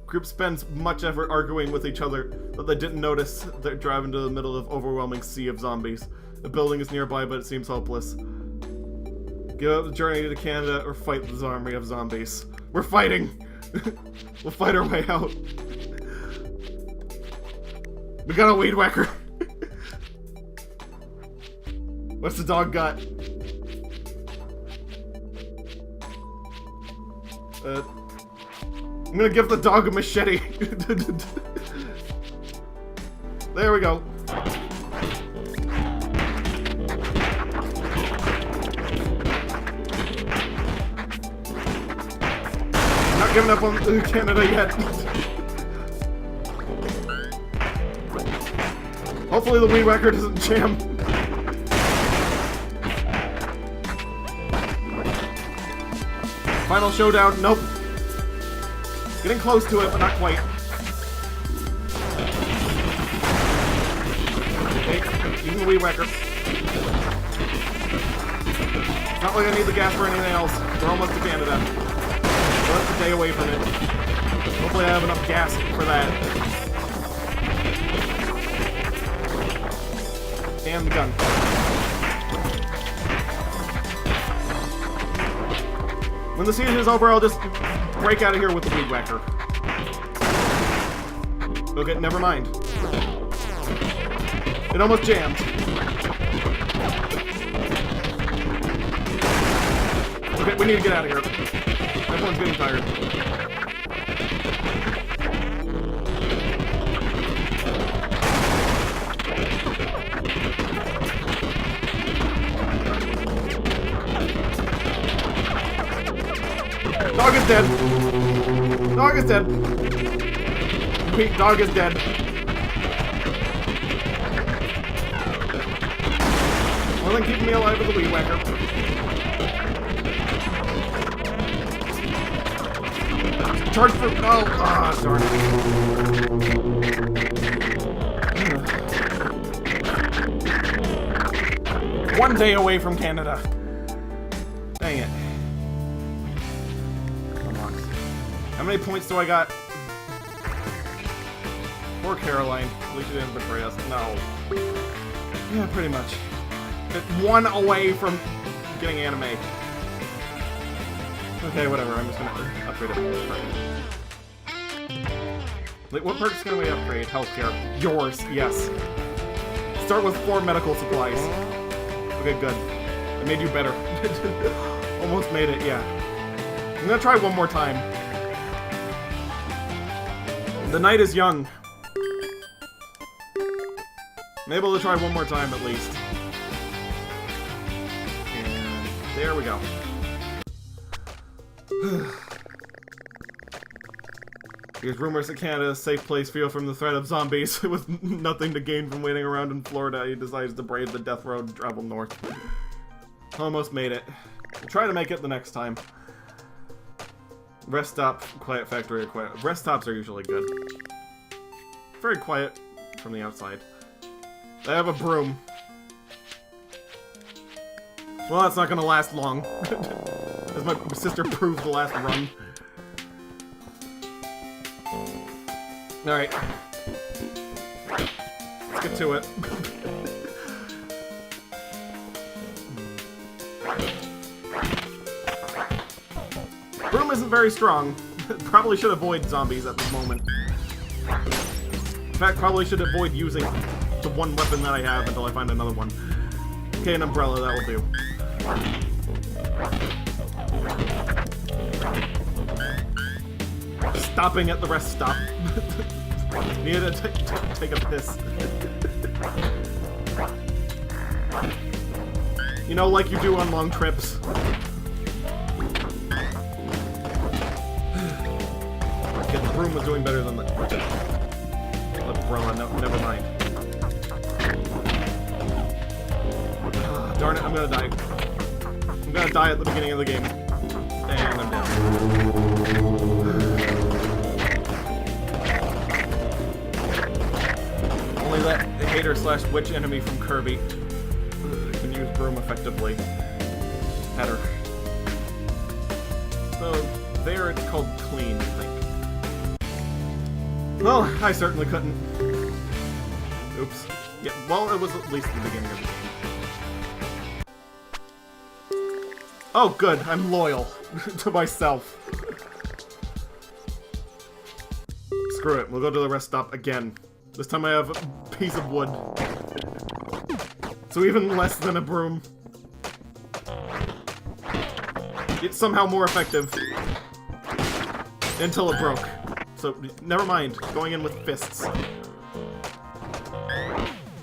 [SPEAKER 1] Group spends much effort arguing with each other, but they didn't notice they're driving into the middle of overwhelming sea of zombies. The building is nearby, but it seems hopeless. Give up the journey to Canada or fight this army of zombies. We're fighting! We'll fight our way out. We got a weed whacker. What's the dog got? I'm gonna give the dog a machete. There we go. Not giving up on Canada yet. Hopefully the weed whacker doesn't jam. Final showdown. Nope. Getting close to it, but not quite. Okay, using the weed whacker. It's not like I need the gas for anything else. We're almost to Canada. So that's a day away from it. Hopefully I have enough gas for that. And the gun. When the season is over, I'll just break out of here with the weed whacker. Okay, never mind. It almost jammed. Okay, we need to get out of here. Everyone's getting tired. Dog is dead. Dog is dead. Wait, dog is dead. Well, then keeping me alive with the weed whacker. Charge for... Oh, darn it. One day away from Canada. Dang it. How many points do I got? Poor Caroline. At least she didn't betray us. No. Yeah, pretty much. One away from getting anime. Okay, whatever. I'm just gonna upgrade it. Like, what perks can we upgrade? Healthcare. Yours, yes. Start with 4 medical supplies. Okay, good. I made you better. Almost made it, yeah. I'm gonna try one more time. The night is young. I'm able to try one more time at least. And there we go. There's rumors that Canada is a safe place free from the threat of zombies. With nothing to gain from waiting around in Florida, he decides to brave the death road and travel north. Almost made it. We'll try to make it the next time. Rest stop, quiet factory, quiet. Rest stops are usually good. Very quiet from the outside. I have a broom. Well, that's not gonna last long. As my sister proved the last run. Alright. Let's get to it. Broom isn't very strong. Probably should avoid zombies at this moment. In fact, probably should avoid using the one weapon that I have until I find another one. Okay, an umbrella, that will do. Stopping at the rest stop. Needed to take a piss. You know, like you do on long trips. Okay, the broom was doing better than the umbrella. No, never mind. Darn it, I'm gonna die. I'm gonna die at the beginning of the game. And I'm dead. Only that hater/witch enemy from Kirby can use broom effectively. Better. So, there it's called clean, I think. Well, I certainly couldn't. Oops. Yeah, well, it was at least the beginning of the game. Oh, good. I'm loyal to myself. Screw it. We'll go to the rest stop again. This time I have a piece of wood. So even less than a broom. It's somehow more effective. Until it broke. So, never mind. Going in with fists.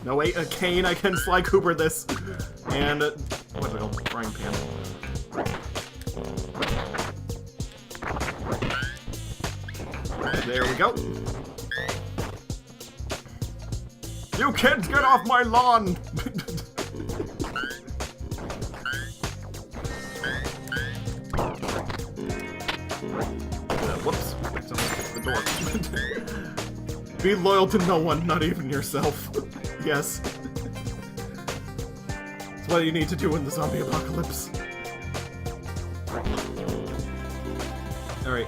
[SPEAKER 1] No, wait. A cane. I can Sly Cooper this. And, what's it called? Frying pan. There we go. You kids, get off my lawn! Whoops. The door. Be loyal to no one, not even yourself. Yes. It's what you need to do in the zombie apocalypse. Alright.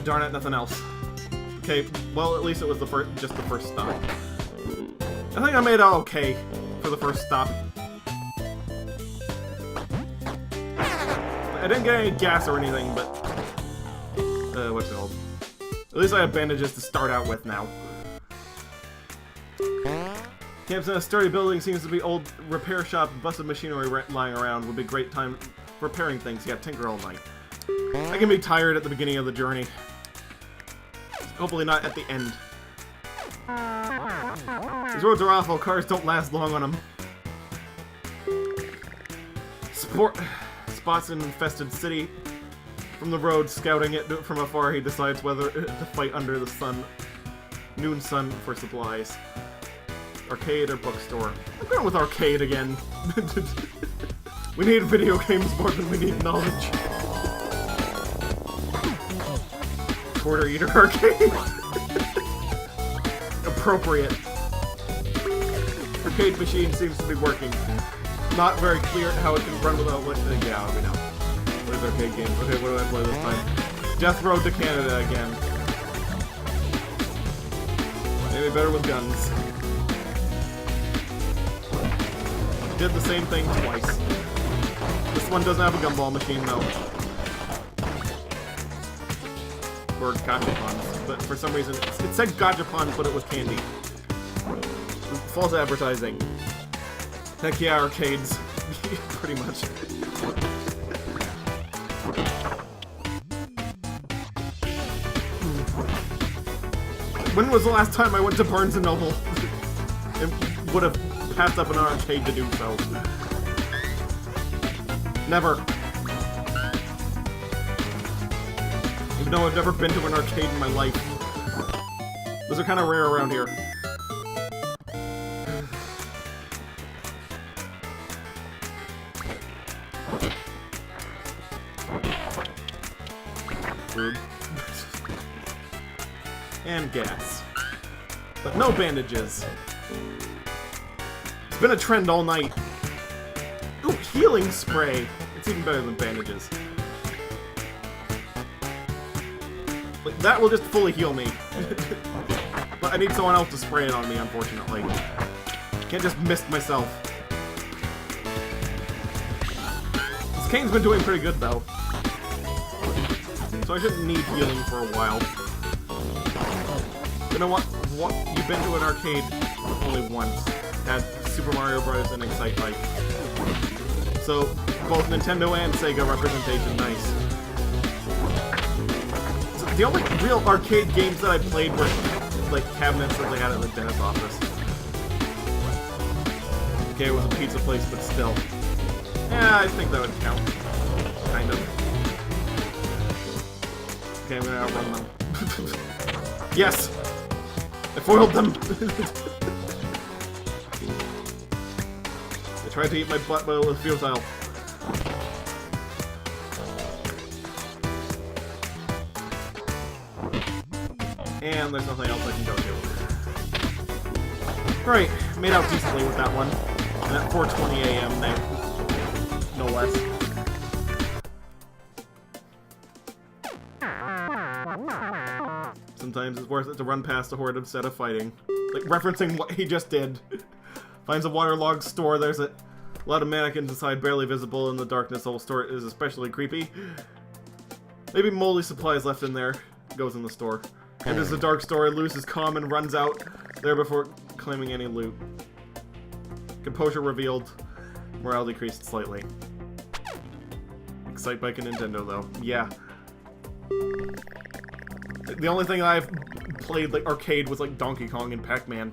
[SPEAKER 1] Darn it, nothing else. Okay, well, at least it was just the first stop. I think I made it okay for the first stop. I didn't get any gas or anything, but... what's it called? At least I have bandages to start out with now. Camp's in a sturdy building, seems to be old repair shop, busted machinery lying around. Would be a great time repairing things. Yeah, tinker all night. I can be tired at the beginning of the journey. Hopefully not at the end. These roads are awful, cars don't last long on them. Spots an infested city. From the road, scouting it from afar, he decides whether to fight under the noon sun for supplies. Arcade or bookstore? I'm going with arcade again. We need video games more than we need knowledge. Quarter Eater Arcade. Appropriate. Arcade machine seems to be working. Not very clear how it can run without listening. Yeah, we know. Where's arcade games? Okay, what do I play this time? Death Road to Canada again. Maybe better with guns. Did the same thing twice. This one doesn't have a gumball machine though. Or gachapons, but for some reason it said gachapons, but it was candy. False advertising. Heck yeah, arcades. Pretty much. When was the last time I went to Barnes & Noble? It would have passed up an arcade to do so. Never. Even though I've never been to an arcade in my life. Those are kind of rare around here. Rude. And gas. But no bandages. It's been a trend all night. Ooh, healing spray. It's even better than bandages. Like, that will just fully heal me. But I need someone else to spray it on me, unfortunately. Can't just mist myself. This cane's been doing pretty good, though. So I shouldn't need healing for a while. You know what? You've been to an arcade only once. Had Super Mario Bros. And Excite Bike. So, both Nintendo and Sega representation, nice. So the only real arcade games that I played were, like, cabinets that they had at the dentist office. Okay, it was a pizza place, but still. Yeah, I think that would count. Kind of. Okay, I'm gonna outrun them. Yes! I foiled them! They tried to eat my butt, but it was futile. And there's nothing else I can go to. Right, made out decently with that one. And at 4:20 AM there. No less. Sometimes it's worth it to run past a horde instead of fighting. Like, referencing what he just did. Finds a waterlogged store, there's a lot of mannequins inside, barely visible in the darkness. The whole store is especially creepy. Maybe moldy supplies left in there. Goes in the store. Enters the dark store, loses calm and runs out there before claiming any loot. Composure revealed. Morale decreased slightly. Excite Bike and Nintendo, though. Yeah. The only thing I've played, like, arcade was, like, Donkey Kong and Pac-Man.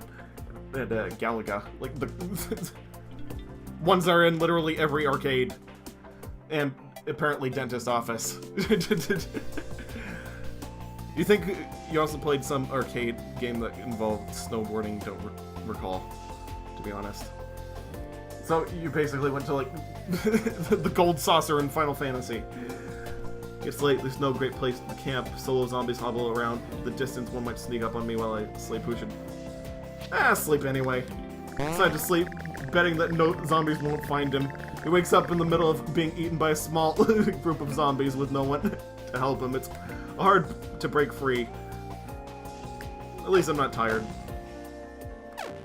[SPEAKER 1] And, Galaga. Like, the ones that are in literally every arcade. And, apparently, dentist office. You think you also played some arcade game that involved snowboarding? Don't recall, to be honest. So you basically went to like the gold saucer in Final Fantasy. It's late, there's no great place to camp. Solo zombies hobble around the distance. One might sneak up on me while I sleep. Who should... sleep anyway. Decide to sleep, betting that no zombies won't find him. He wakes up in the middle of being eaten by a small group of zombies with no one to help him. It's hard to break free. At least I'm not tired.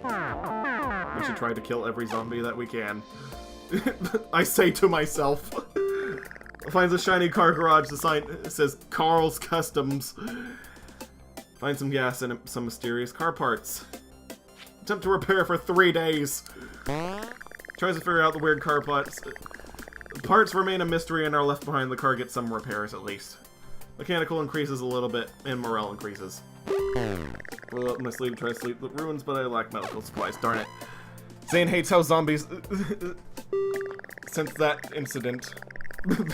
[SPEAKER 1] We should try to kill every zombie that we can. I say to myself. Finds a shiny car garage. The sign says Carl's Customs. Finds some gas and some mysterious car parts. Attempt to repair for 3 days. Tries to figure out the weird car parts. Parts remain a mystery and are left behind. The car gets some repairs at least. Mechanical increases a little bit and morale increases. Roll up my sleeve, try to sleep with ruins, but I lack medical supplies. Darn it. Zane hates how zombies... Since that incident...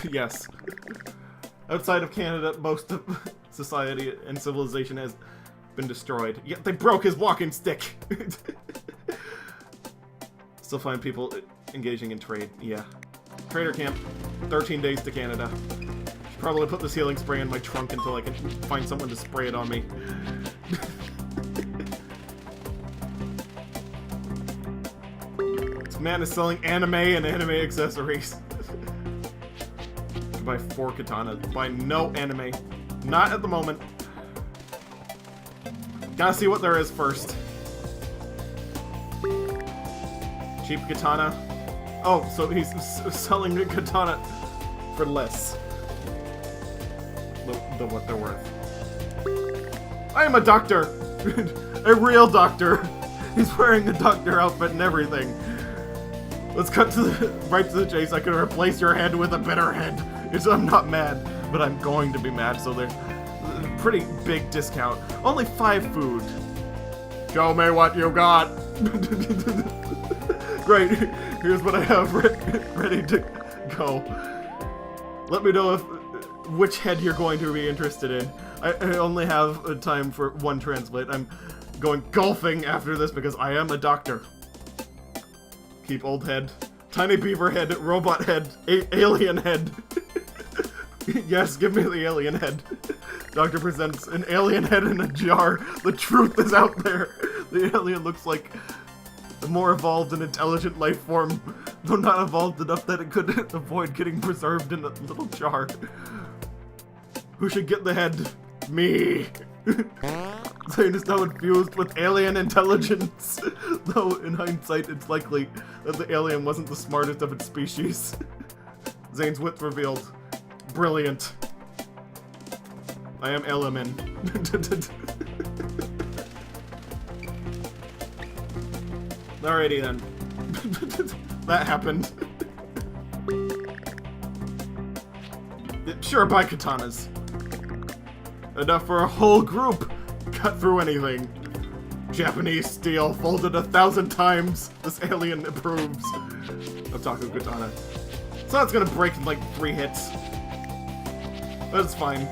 [SPEAKER 1] Yes. Outside of Canada, most of society and civilization has been destroyed. Yet they broke his walking stick! Still find people engaging in trade. Yeah. Trader camp. 13 days to Canada. Should probably put this healing spray in my trunk until I can find someone to spray it on me. This man is selling anime and anime accessories. Buy 4 katanas. Buy no anime. Not at the moment. Gotta see what there is first. Cheap katana. Oh, so he's selling a katana for less than what they're worth. I am a doctor! A real doctor! He's wearing a doctor outfit and everything. Let's cut to right to the chase. I can replace your head with a better head. I'm not mad, but I'm going to be mad, so there's a pretty big discount. Only 5 food. Show me what you got. Great, here's what I have ready to go. Let me know which head you're going to be interested in. I only have time for 1 translate. I'm going golfing after this because I am a doctor. Keep old head. Tiny beaver head, robot head, alien head. Yes, give me the alien head. Doctor presents an alien head in a jar. The truth is out there. The alien looks like a more evolved and intelligent life form, though not evolved enough that it could avoid getting preserved in a little jar. Who should get the head? Me. Zane is now infused with alien intelligence, though in hindsight it's likely that the alien wasn't the smartest of its species. Zane's wit revealed. Brilliant. I am Elemen. Alrighty then. That happened. Sure, buy katanas. Enough for a whole group. Cut through anything. Japanese steel folded 1,000 times. This alien approves. Otaku katana. So that's gonna break in like 3 hits. That's fine.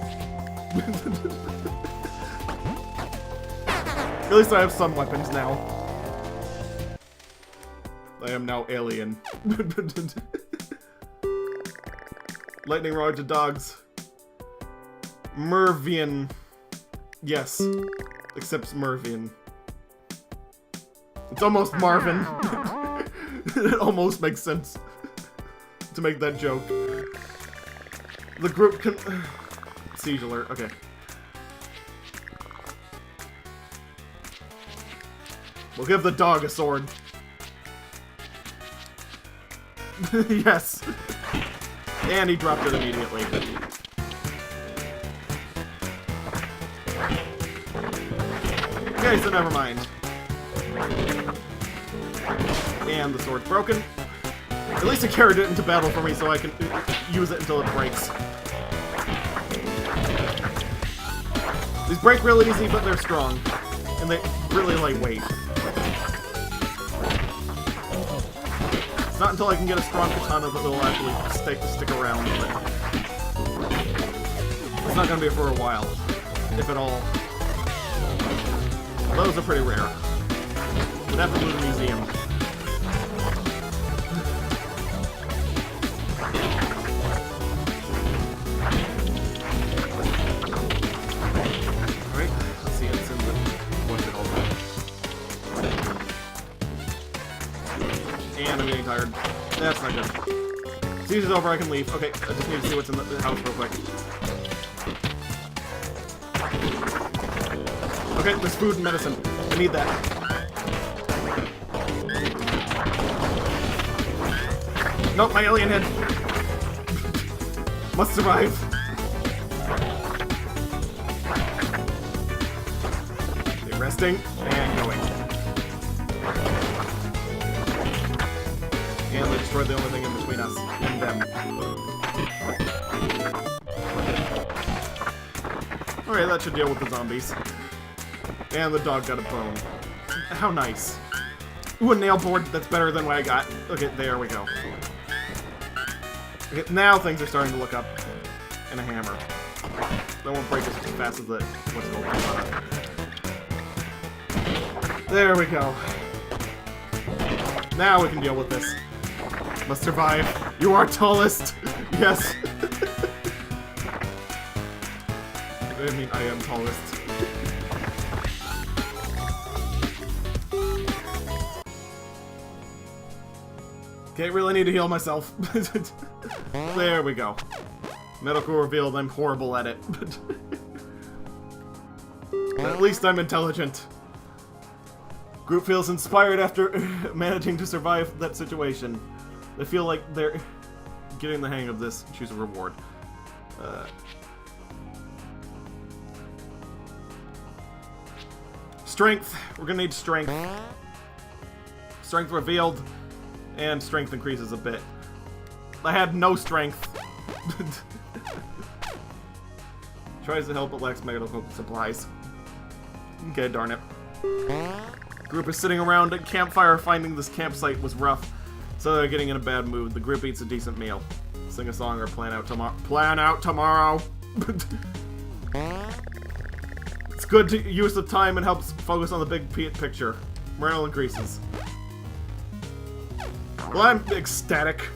[SPEAKER 1] At least I have some weapons now. I am now alien. Lightning rod to dogs. Mervian. Yes. Except Mervian. It's almost Marvin. It almost makes sense to make that joke. The group can... Siege alert, okay. We'll give the dog a sword. Yes. And he dropped it immediately. Okay, so never mind. And the sword's broken. At least it carried it into battle for me so I can use it until it breaks. These break really easy, but they're strong. And they really lightweight. It's not until I can get a strong katana that they'll actually stick around. But it's not gonna be for a while. if at all. Those are pretty rare. Would have to go to the museum. Alright, let's see, it's in the... what's it all about? And I'm getting tired. That's not good. Siege's over, I can leave. Okay, I just need to see what's in the house real quick. Okay, there's food and medicine. I need that. Nope, my alien head. Must survive. Okay, resting and going. And they destroyed the only thing in between us and them. Alright, that should deal with the zombies. And the dog got a bone. How nice. Ooh, a nail board. That's better than what I got. Okay, there we go. Okay, now things are starting to look up. And a hammer. That won't break as fast as the... what's it called? There we go. Now we can deal with this. Must survive. You are tallest! Yes! I mean, I am tallest. Okay, really need to heal myself. There we go. Medical revealed I'm horrible at it. But at least I'm intelligent. Group feels inspired after managing to survive that situation. They feel like they're getting the hang of this. Choose a reward. Strength. We're gonna need strength. Strength revealed. And strength increases a bit. I had no strength. Tries to help but lacks medical supplies. Okay, darn it. Group is sitting around a campfire. Finding this campsite was rough, so they're getting in a bad mood. The group eats a decent meal. Sing a song or plan out tomorrow. It's good to use the time and helps focus on the big picture. Morale increases. Well, I'm ecstatic.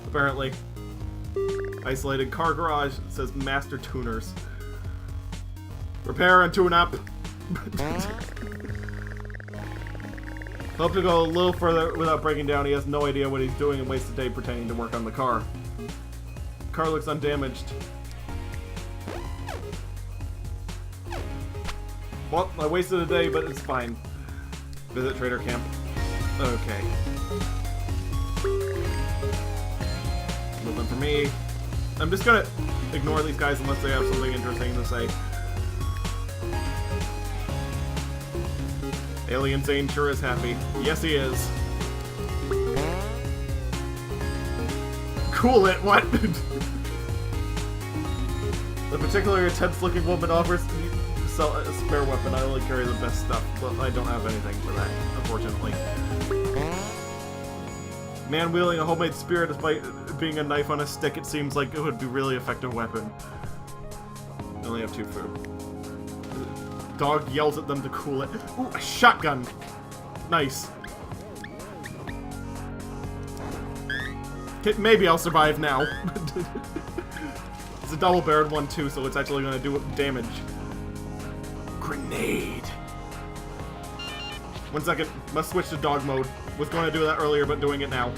[SPEAKER 1] Apparently. Isolated car garage. It says Master Tuners. Repair and tune up. Hope to go a little further without breaking down. He has no idea what he's doing and wastes a day pretending to work on the car. Car looks undamaged. Well, I wasted a day, but it's fine. Visit trader camp. Okay. Nothing for me. I'm just gonna ignore these guys unless they have something interesting to say. Alien Zane sure is happy. Yes, he is. Cool it, what? The particularly intense-looking woman offers to sell a spare weapon. I only carry the best stuff, but I don't have anything for that, unfortunately. Man wielding a homemade spear despite being a knife on a stick, it seems like it would be a really effective weapon. I only have 2 food. Dog yells at them to cool it. Ooh, a shotgun! Nice. Okay, maybe I'll survive now. It's a double-barreled one too, so it's actually gonna do damage. Grenade! 1 second, must switch to dog mode. Was going to do that earlier, but doing it now.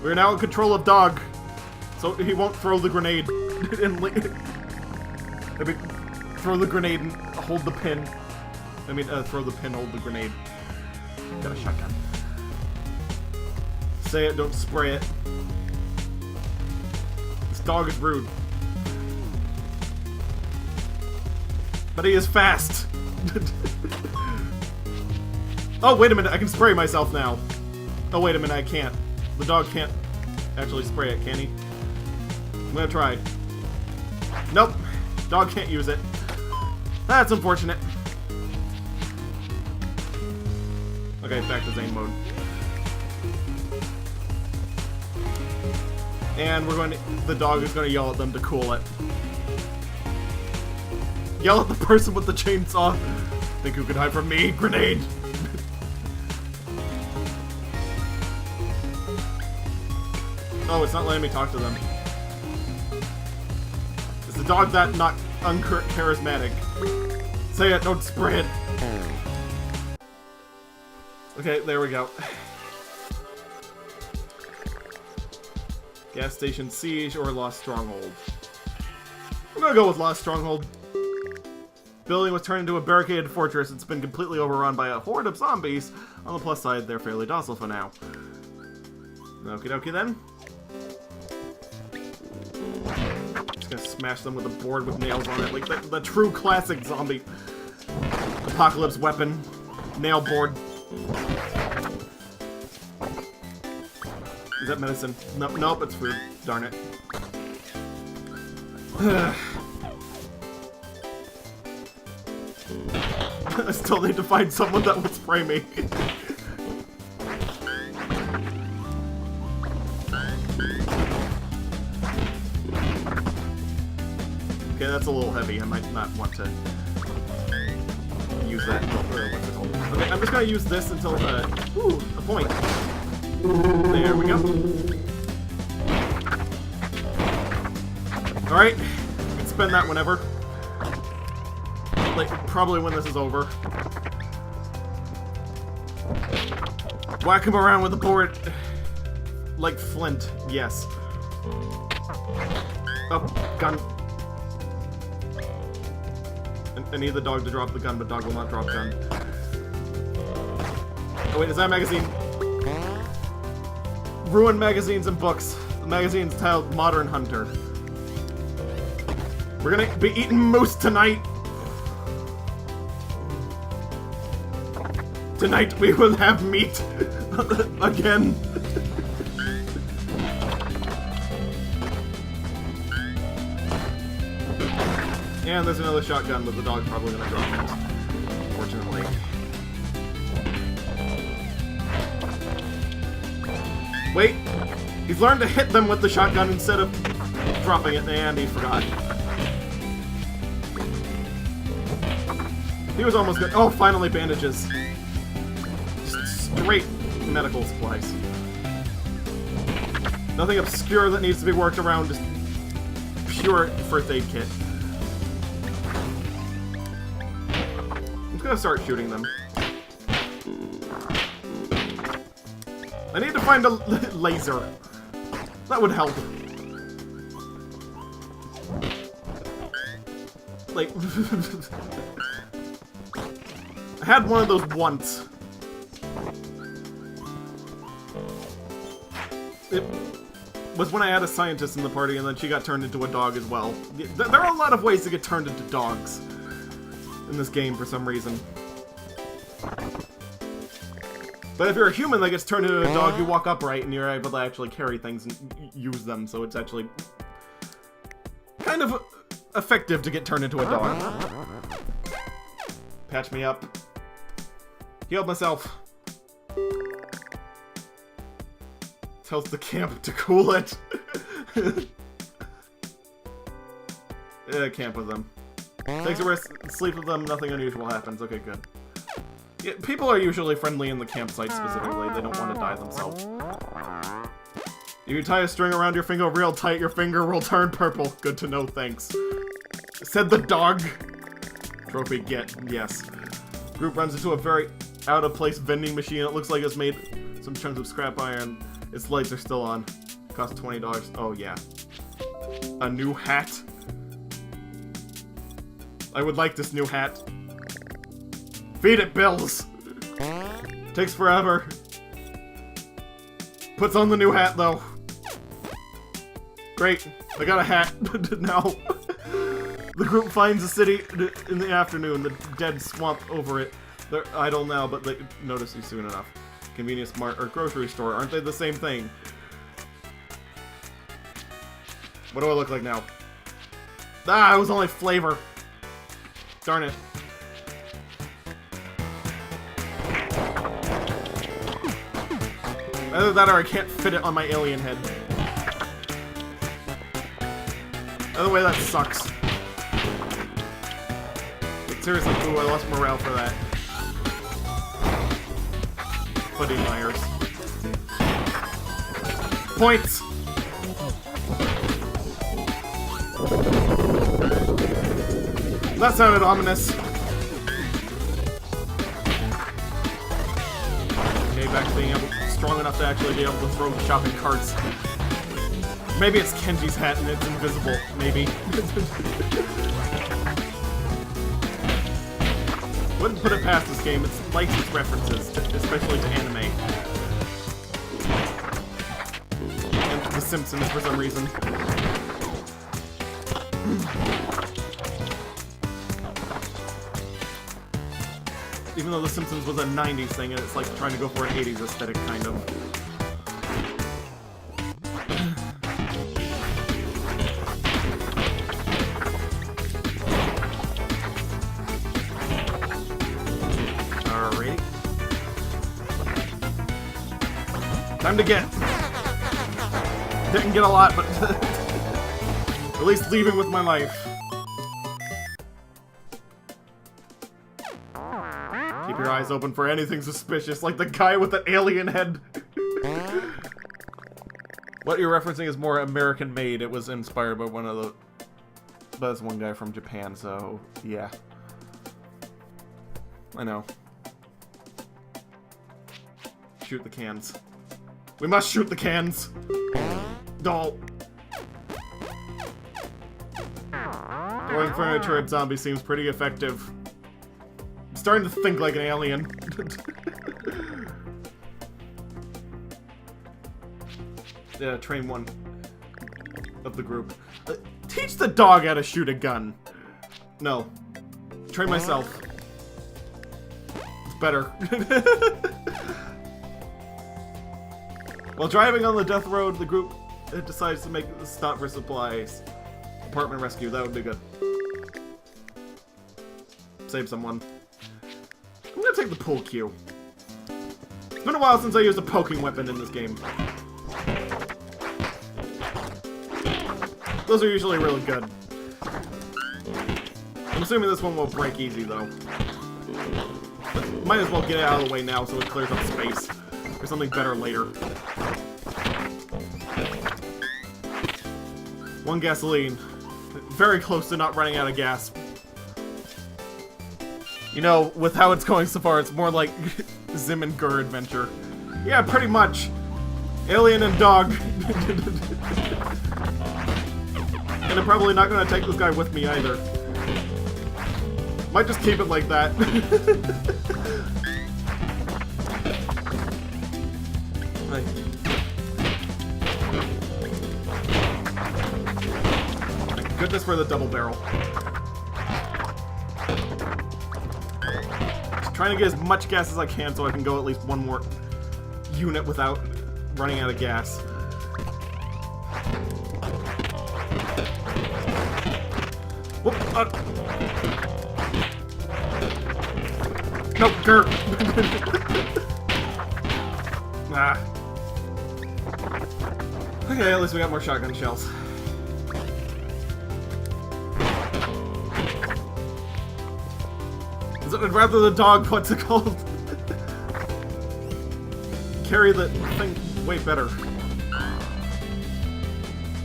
[SPEAKER 1] We're now in control of dog, so he won't throw the grenade. I mean, throw the grenade and hold the pin. I mean, throw the pin, hold the grenade. Got a shotgun. Say it, don't spray it. This dog is rude. But he is fast. Oh, wait a minute, I can spray myself now. Oh, wait a minute, I can't. The dog can't actually spray it, can he? I'm gonna try. Nope. Dog can't use it. That's unfortunate. Okay, back to Zane mode. And the dog is going to yell at them to cool it. Yell at the person with the chainsaw. Think who could hide from me? Grenade! Oh, it's not letting me talk to them. Is the dog that not uncharismatic? Say it, don't spray it. Okay, there we go. Gas station siege or Lost Stronghold. I'm gonna go with Lost Stronghold. Building was turned into a barricaded fortress. It's been completely overrun by a horde of zombies. On the plus side, they're fairly docile for now. Okie dokie then. Just gonna smash them with a board with nails on it, like the true classic zombie apocalypse weapon. Nail board. Is that medicine? Nope, nope, it's food. Darn it. I still need to find someone that will spray me. Okay, that's a little heavy. I might not want to use that. What's it called? Okay, I'm just gonna use this until ooh, a point. There we go. Alright, we can spend that whenever. Like, probably when this is over. Whack him around with the board. Like Flint, yes. Oh, gun. I need the dog to drop the gun, but dog will not drop gun. Oh wait, is that a magazine? Ruined magazines and books. The magazine's titled Modern Hunter. We're gonna be eating moose tonight. Tonight we will have meat. Again. And there's another shotgun, but the dog's probably gonna drop it. Unfortunately. Wait! He's learned to hit them with the shotgun instead of dropping it, and he forgot. He was almost good. Oh, finally bandages. Just straight medical supplies. Nothing obscure that needs to be worked around, just pure first aid kit. I'm gonna start shooting them. I need to find a laser. That would help. Like... I had one of those once. It was when I had a scientist in the party and then she got turned into a dog as well. There are a lot of ways to get turned into dogs in this game for some reason. But if you're a human that gets turned into a dog, you walk upright and you're able to actually carry things and use them, so it's actually kind of effective to get turned into a dog. Patch me up. Healed myself. Tells the camp to cool it. Yeah, camp with them. Takes a risk, sleep with them, nothing unusual happens. Okay, good. Yeah, people are usually friendly in the campsite specifically. They don't want to die themselves. If you tie a string around your finger real tight, your finger will turn purple. Good to know, thanks. Said the dog. Trophy get, yes. Group runs into a very out-of-place vending machine. It looks like it's made some chunks of scrap iron. Its lights are still on. Cost $20. Oh, yeah. A new hat. I would like this new hat. Feed it bills! Takes forever. Puts on the new hat, though. Great. I got a hat. Now. The group finds a city in the afternoon. The dead swamp over it. They're idle now, but they notice you soon enough. Convenience mart or grocery store. Aren't they the same thing? What do I look like now? Ah, it was only flavor. Darn it. Either that or I can't fit it on my alien head. By the way, that sucks. But seriously, ooh, I lost morale for that. Buddy Myers. Points! That sounded ominous. Okay, back to being strong enough to actually be able to throw the shopping carts. Maybe it's Kenji's hat and it's invisible. Maybe. Wouldn't put it past this game. It's licensed references, especially to anime. And The Simpsons for some reason. Even though The Simpsons was a 90s thing, and it's like trying to go for an 80s aesthetic, kind of. Alright. Time to get. Didn't get a lot, but at least leaving with my life. Keep your eyes open for anything suspicious, like the guy with the alien head. What you're referencing is more American-made. It was inspired by one of the... But it's one guy from Japan, so... yeah. I know. Shoot the cans. We must shoot the cans! Doll. Throwing furniture at zombies seems pretty effective. I'm starting to think like an alien. Yeah, train one of the group. Teach the dog how to shoot a gun. No. Train myself. It's better. While driving on the death road, the group decides to make a stop for supplies. Apartment rescue, that would be good. Save someone. I'm gonna take the pull cue. It's been a while since I used a poking weapon in this game. Those are usually really good. I'm assuming this one will break easy, though. But might as well get it out of the way now so it clears up space. Or something better later. One gasoline. Very close to not running out of gas. You know, with how it's going so far, it's more like Zim and Gur adventure. Yeah, pretty much. Alien and dog. And I'm probably not gonna take this guy with me either. Might just keep it like that. Thank goodness for the double barrel. Just trying to get as much gas as I can so I can go at least one more unit without running out of gas. Whoop! Nope, Gur! Ah. Okay, at least we got more shotgun shells. I'd rather the dog, what's it called? Carry the thing way better.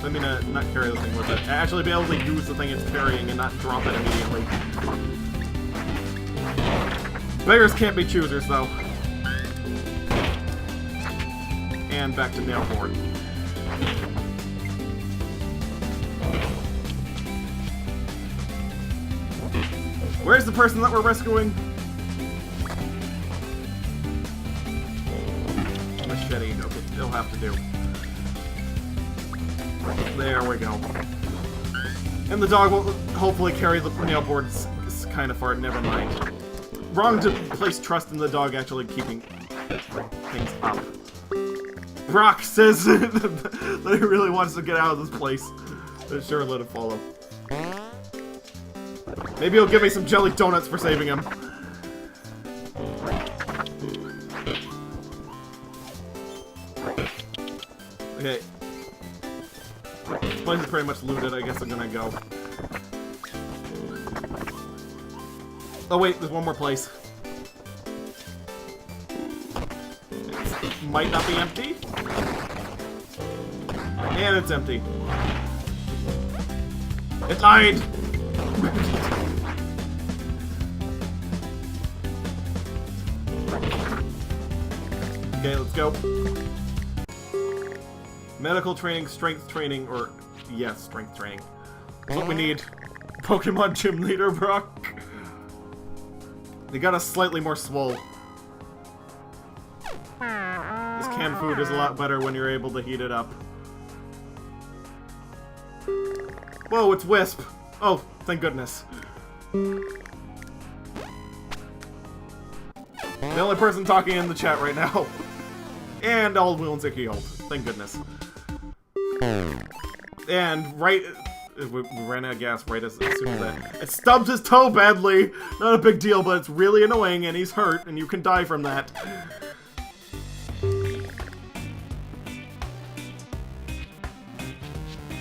[SPEAKER 1] I mean, not carry the thing with it. Actually be able to use the thing it's carrying and not drop it immediately. Beggars can't be choosers, though. And back to Nailboard. Where's the person that we're rescuing? Machete. Okay, it'll have to do. There we go. And the dog will hopefully carry the nail boards kind of far. Never mind. Wrong to place trust in the dog actually keeping things up. Brock says that he really wants to get out of this place. But sure, let it follow. Maybe he'll give me some jelly donuts for saving him. Okay. This place is pretty much looted. I guess I'm gonna go. Oh wait, there's one more place. It might not be empty. And it's empty. It lied! Okay, let's go. Medical training, strength training, or... yes, strength training. That's what we need. Pokemon Gym Leader Brock. They got us slightly more swole. This canned food is a lot better when you're able to heat it up. Whoa, it's Wisp! Oh, thank goodness. The only person talking in the chat right now. And all wounds are healed. Thank goodness. And right... we ran out of gas right as soon as that. It stubbed his toe badly! Not a big deal, but it's really annoying and he's hurt and you can die from that.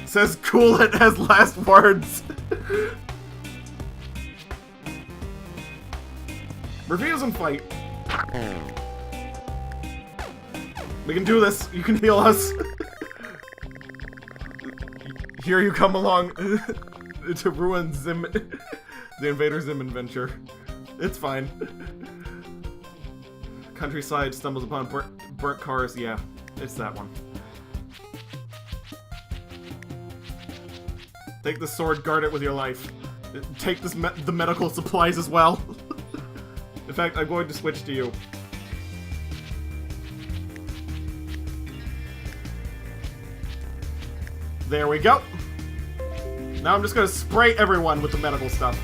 [SPEAKER 1] Says cool it has last words. Reviews and fight. We can do this. You can heal us. Here you come along to ruin Zim, the Invader Zim adventure. It's fine. Countryside stumbles upon burnt cars. Yeah, it's that one. Take the sword, guard it with your life. Take this the medical supplies as well. In fact, I'm going to switch to you. There we go. Now I'm just gonna spray everyone with the medical stuff.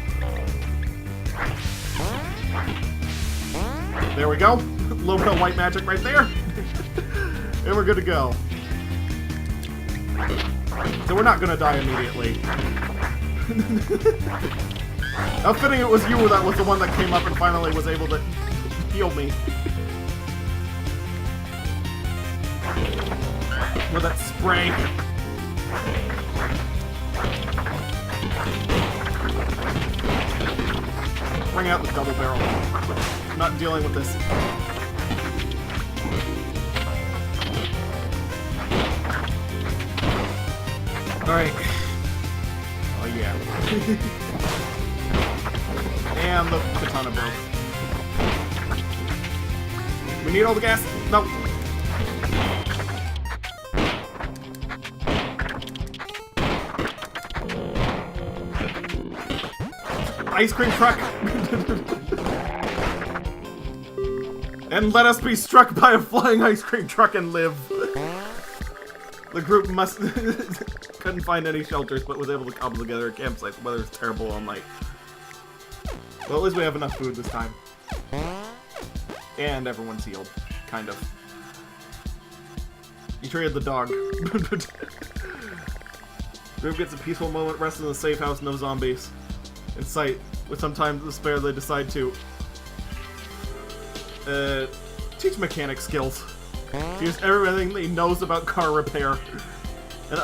[SPEAKER 1] There we go. A little bit of white magic right there. And we're good to go. So we're not gonna die immediately. How fitting it was you that was the one that came up and finally was able to heal me. With that spray. Bring out the double barrel. I'm not dealing with this. Alright. Oh yeah. And the katana broke. We need all the gas? Nope. Ice cream truck! And let us be struck by a flying ice cream truck and live! The group must... couldn't find any shelters, but was able to cobble together a campsite. The weather is terrible all night. Well, at least we have enough food this time. And everyone's healed. Kind of. You traded the dog. Group gets a peaceful moment, rests in the safe house, no zombies in sight. With some time to spare, they decide to teach mechanic skills. Use everything that he knows about car repair and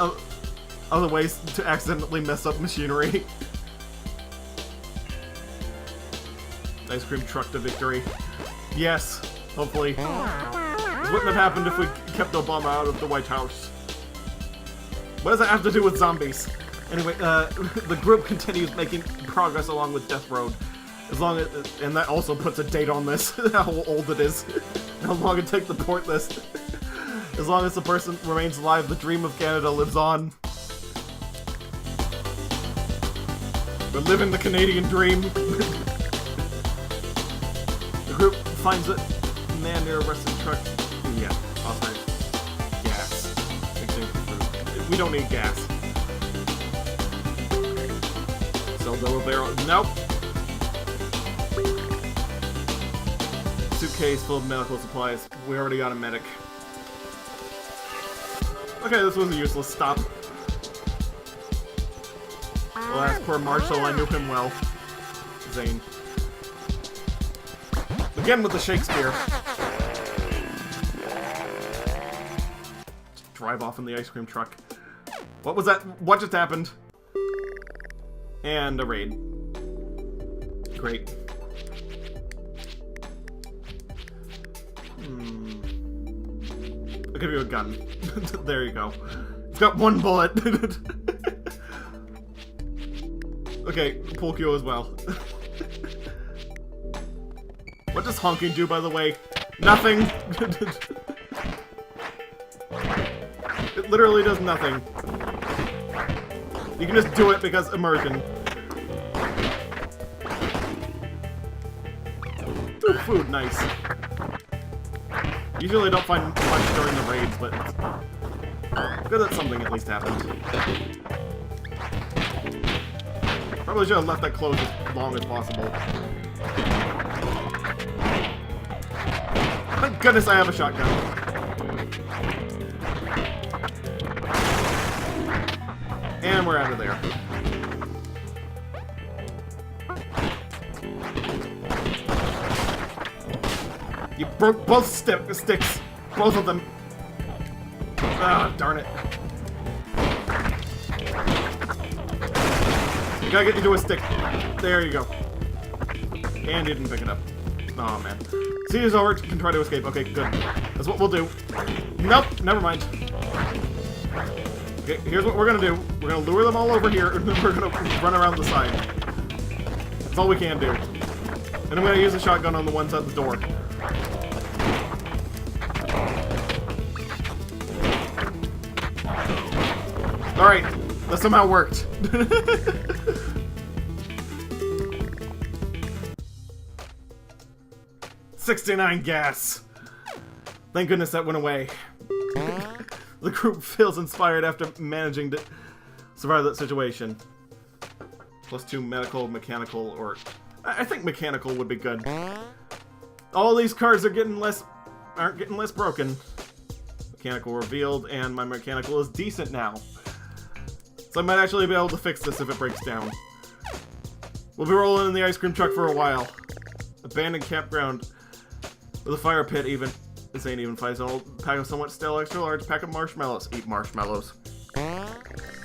[SPEAKER 1] other ways to accidentally mess up machinery. Ice cream truck to victory. Yes, hopefully. This wouldn't have happened if we kept Obama out of the White House. What does that have to do with zombies? Anyway, the group continues making progress along with Death Road. As long as, and that also puts a date on this, how old it is, how long it takes to port this. As long as the person remains alive, the dream of Canada lives on. We're living the Canadian dream. The group finds a man near a rusted truck. Yeah, offer gas. We don't need gas. Sell double barrel. Nope. Suitcase full of medical supplies. We already got a medic. Okay, this was a useless stop. Well, as poor Marshall, I knew him well. Zane. Again with the Shakespeare. Drive off in the ice cream truck. What was that? What just happened? And a raid. Great. I'll give you a gun. There you go. It's got one bullet. Okay, Pokio as well. What does honking do, by the way? Nothing. It literally does nothing. You can just do it because immersion. Ooh, food, nice. Usually don't find much during the raids, but good that something at least happened. Probably should have left that closed as long as possible. Thank goodness I have a shotgun. And we're out of there. You broke both sticks. Both of them. Ah, darn it. You gotta get you to a stick. There you go. And you didn't pick it up. Oh man. Siege is over. You can try to escape. Okay, good. That's what we'll do. Nope, never mind. Okay, here's what we're gonna do. We're gonna lure them all over here, and then we're gonna run around the side. That's all we can do. And I'm gonna use a shotgun on the ones at the door. Alright, that somehow worked. 69 gas. Thank goodness that went away. The group feels inspired after managing to survive that situation. +2 medical, mechanical, or... I think mechanical would be good. All these cars are aren't getting less broken. Mechanical revealed, and my mechanical is decent now. So I might actually be able to fix this if it breaks down. We'll be rolling in the ice cream truck for a while. Abandoned campground with a fire pit even. This ain't even fine. An old pack of somewhat stale extra large pack of marshmallows. Eat marshmallows.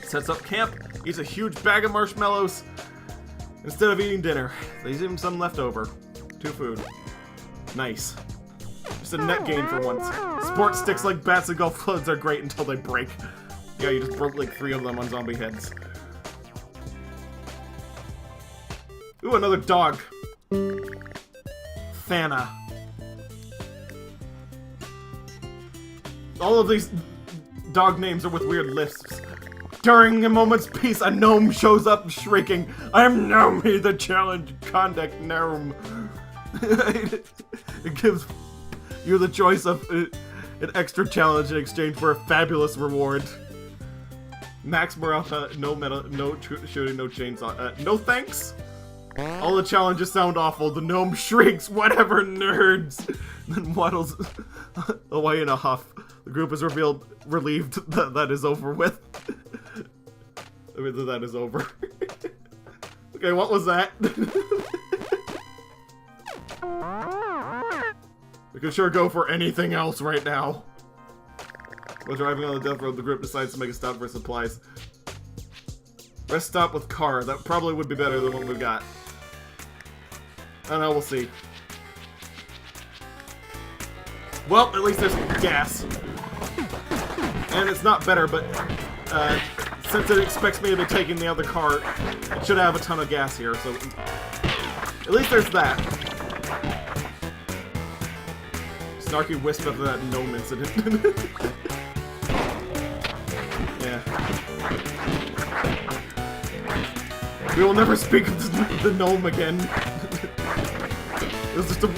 [SPEAKER 1] Sets up camp. Eats a huge bag of marshmallows. Instead of eating dinner. There's even some left over. 2 food. Nice. Just a net gain for once. Sport sticks like bats and golf clubs are great until they break. Yeah, you just broke like 3 of them on zombie heads. Ooh, another dog. Thana. All of these dog names are with weird lisps. During a moment's peace, a gnome shows up shrieking, "I'm Gnomey, the challenge conduct gnome." It gives you the choice of an extra challenge in exchange for a fabulous reward. Max morale, no metal, no shooting, no chainsaw. No thanks. All the challenges sound awful. The gnome shrieks, "Whatever, nerds!" Then waddles away in a huff. The group is relieved that that is over with. I mean, that is over. Okay, what was that? We could sure go for anything else right now. While driving on the death road, the group decides to make a stop for supplies. Rest stop with car. That probably would be better than what we've got. I don't know, we'll see. Well, at least there's gas. And it's not better, but since it expects me to be taking the other car, it should have a ton of gas here, so at least there's that. Snarky wisp after that gnome incident. Yeah. We will never speak of the gnome again. It was just a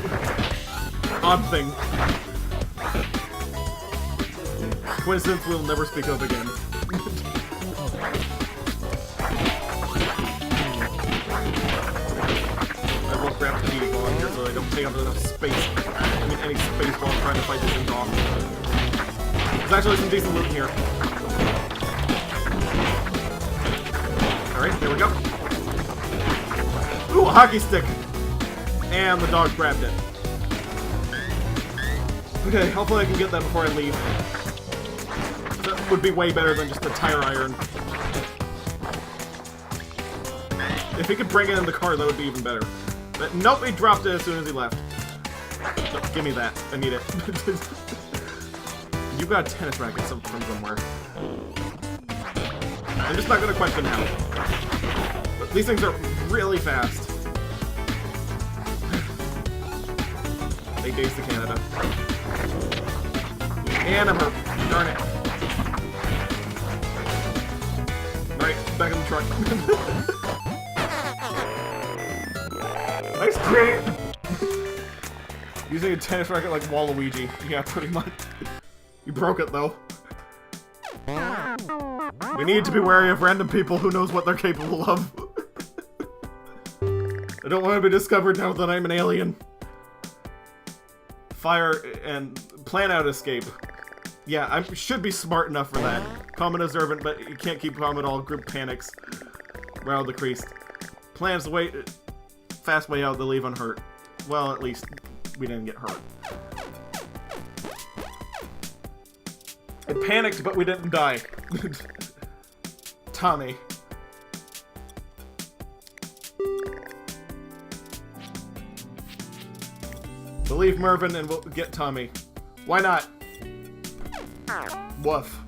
[SPEAKER 1] odd thing. Coincidence we'll never speak of again. I will grab the needle on here so I don't take up enough space. I mean, any space while I'm trying to fight this thing off. There's actually some decent loot here. Alright, there we go. Ooh, a hockey stick! And the dog grabbed it. Okay, hopefully I can get that before I leave. That would be way better than just a tire iron. If he could bring it in the car, that would be even better. But nope, he dropped it as soon as he left. No, give me that. I need it. You got a tennis racket from somewhere. I'm just not gonna question how. But these things are really fast. They days to Canada. And I'm hurt. Darn it. Alright, back in the truck. Nice grip! Using a tennis racket like Waluigi. Yeah, pretty much. You broke it, though. We need to be wary of random people who knows what they're capable of. I don't want to be discovered now that I'm an alien. Fire and plan out escape. Yeah, I should be smart enough for that. Calm and observant, but you can't keep calm at all. Group panics. Morale decreased. Plans the way... Fast way out, they leave unhurt. Well, at least we didn't get hurt. It panicked, but we didn't die. Tommy. Believe Mervyn and we'll get Tommy. Why not? Woof.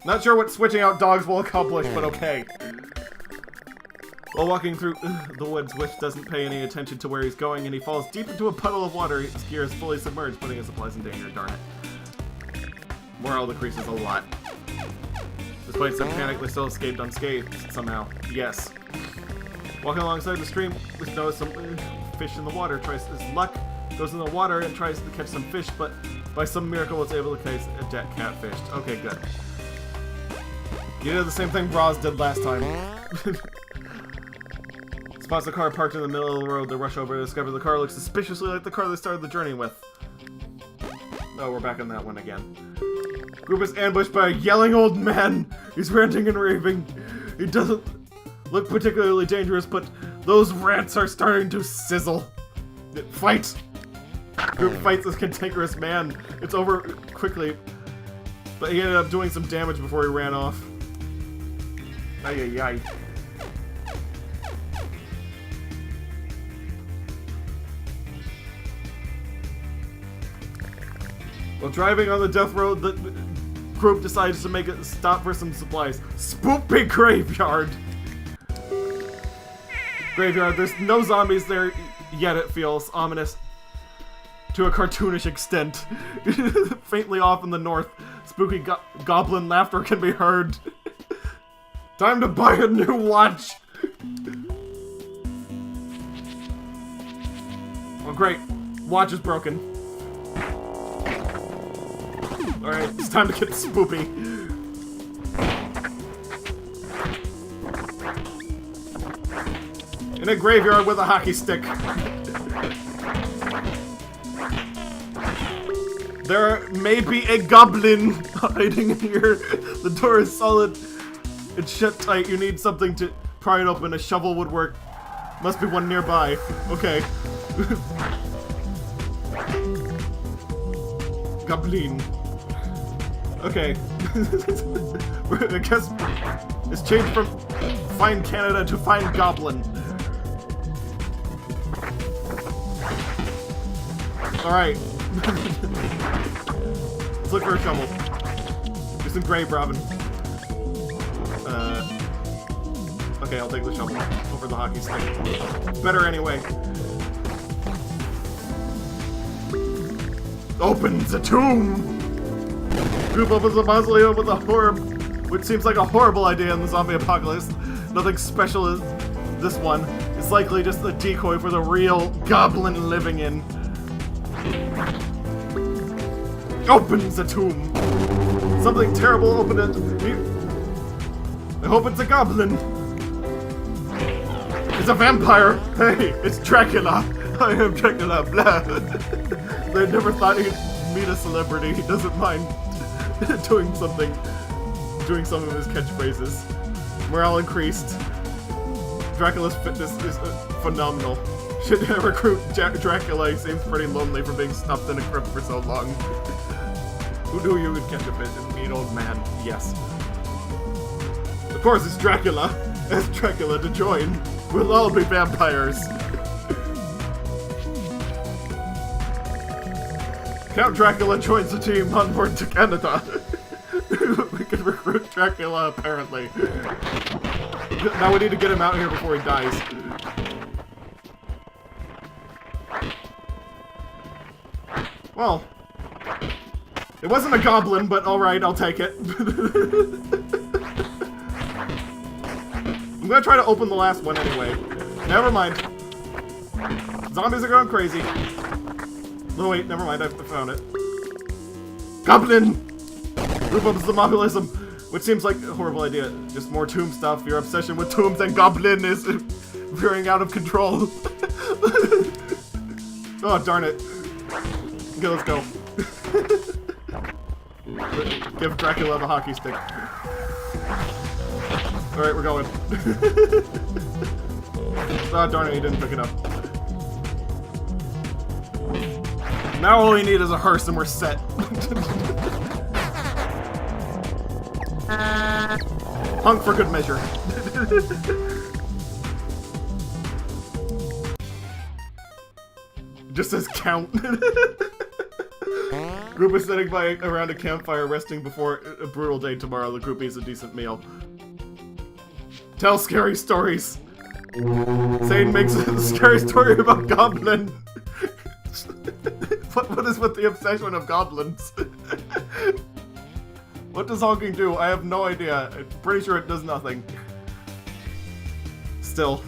[SPEAKER 1] Not sure what switching out dogs will accomplish, but okay. While walking through the woods, Wish doesn't pay any attention to where he's going, and he falls deep into a puddle of water. His gear is fully submerged, putting his supplies in danger. Darn it. Morale decreases a lot. Despite some panic, they still escaped unscathed somehow. Yes. Walking alongside the stream, Wish noticed some fish in the water. Tries his luck, goes in the water and tries to catch some fish, but by some miracle was able to catch a jet catfish. Okay, good. You did the same thing Roz did last time. Spots a car parked in the middle of the road. They rush over to discover the car looks suspiciously like the car they started the journey with. Oh, we're back on that one again. Group is ambushed by a yelling old man. He's ranting and raving. He doesn't look particularly dangerous, but those rants are starting to sizzle. Fight! Group fights this cantankerous man. It's over quickly, but he ended up doing some damage before he ran off. Ay ay ay. While driving on the death road, the group decides to make a stop for some supplies. Spoopy Graveyard! Graveyard, there's no zombies there yet, it feels ominous to a cartoonish extent. Faintly off in the north, spooky goblin laughter can be heard. Time to buy a new watch! Oh great, watch is broken. Alright, it's time to get spoopy. In a graveyard with a hockey stick. There may be a goblin hiding in here. The door is solid. It's shut tight. You need something to pry it open. A shovel would work. Must be one nearby. Okay. Goblin. Okay. I guess it's changed from Find Canada to Find Goblin. Alright. Let's look for a shovel. Do some grave robbing. Okay, I'll take the shovel over the hockey stick. Better anyway. Opens a tomb! Group opens a mausoleum with a which seems like a horrible idea in the zombie apocalypse. Nothing special is this one. It's likely just a decoy for the real goblin living in. Opens a tomb. Something terrible opened it. I hope it's a goblin. It's a vampire. Hey, it's Dracula. I am Dracula. Blah. They never thought he'd meet a celebrity. He doesn't mind doing some of his catchphrases. Morale increased. Dracula's fitness is phenomenal. Should recruit Dracula. He seems pretty lonely for being stuffed in a crypt for so long. Who knew you would catch a fit and mean old man? Yes. Of course, it's Dracula. Ask Dracula to join. We'll all be vampires. Count Dracula joins the team on board to Canada. We can recruit Dracula, apparently. Now we need to get him out here before he dies. Well, it wasn't a goblin, but alright, I'll take it. I'm gonna try to open the last one anyway. Never mind. Zombies are going crazy. No, wait, never mind, I found it. Goblin! Group up Zomobilism, which seems like a horrible idea. Just more tomb stuff. Your obsession with tombs and goblin is veering out of control. Oh, darn it. Okay, let's go. Give Dracula the hockey stick. Alright, we're going. Oh, darn it, he didn't pick it up. Now all we need is a hearse and we're set. Hunk for good measure. Just says count. Group is sitting by around a campfire resting before a brutal day tomorrow. The group eats a decent meal. Tell scary stories. Zane makes a scary story about goblin. What is with the obsession of goblins? What does honking do? I have no idea. I'm pretty sure it does nothing. Still,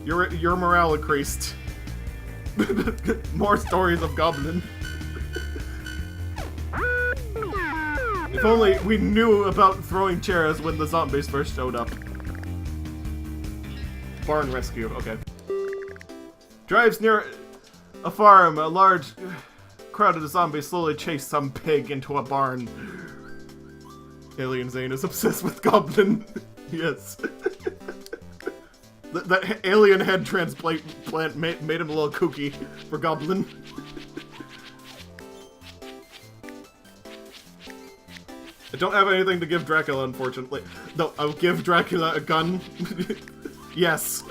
[SPEAKER 1] your morale increased. More stories of goblin. If only we knew about throwing chairs when the zombies first showed up. Barn rescue, okay. Drives near a farm. A large crowd of zombies slowly chase some pig into a barn. Alien Zane is obsessed with goblin. Yes. That alien head transplant made him a little kooky for goblin. I don't have anything to give Dracula, unfortunately. No, I'll give Dracula a gun. Yes.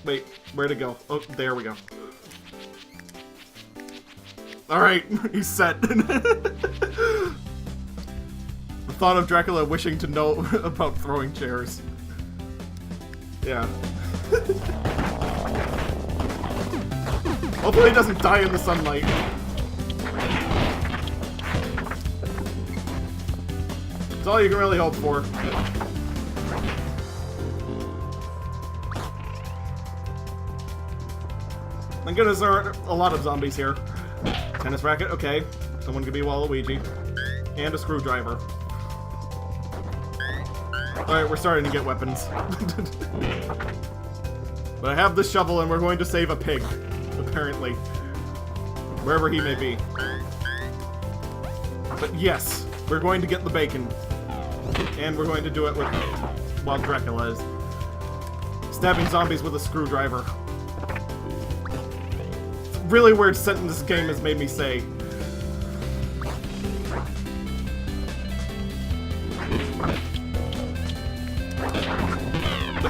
[SPEAKER 1] Wait, where'd it go? Oh, there we go. Alright, he's set. The thought of Dracula wishing to know about throwing chairs. Yeah. Hopefully he doesn't die in the sunlight. That's all you can really hope for. Thank goodness there are a lot of zombies here. Tennis racket, okay. Someone could be Waluigi. And a screwdriver. Alright, we're starting to get weapons. But I have the shovel and we're going to save a pig. Apparently. Wherever he may be. But yes, we're going to get the bacon. And we're going to do it with while Dracula is stabbing zombies with a screwdriver. Really weird sentence this game has made me say.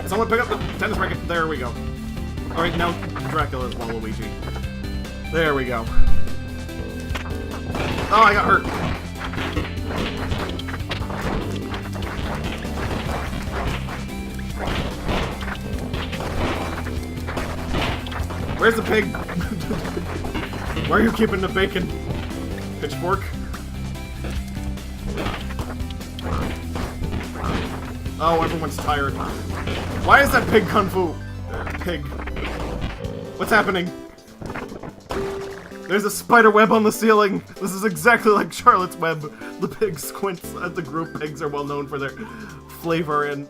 [SPEAKER 1] Someone pick up the tennis racket. There we go. Alright, now Dracula's Waluigi. There we go. Oh, I got hurt. Where's the pig? Where are you keeping the bacon? Pitchfork? Oh, everyone's tired. Why is that pig kung fu? Pig. What's happening? There's a spider web on the ceiling! This is exactly like Charlotte's Web. The pig squints at the group. Pigs are well known for their flavor and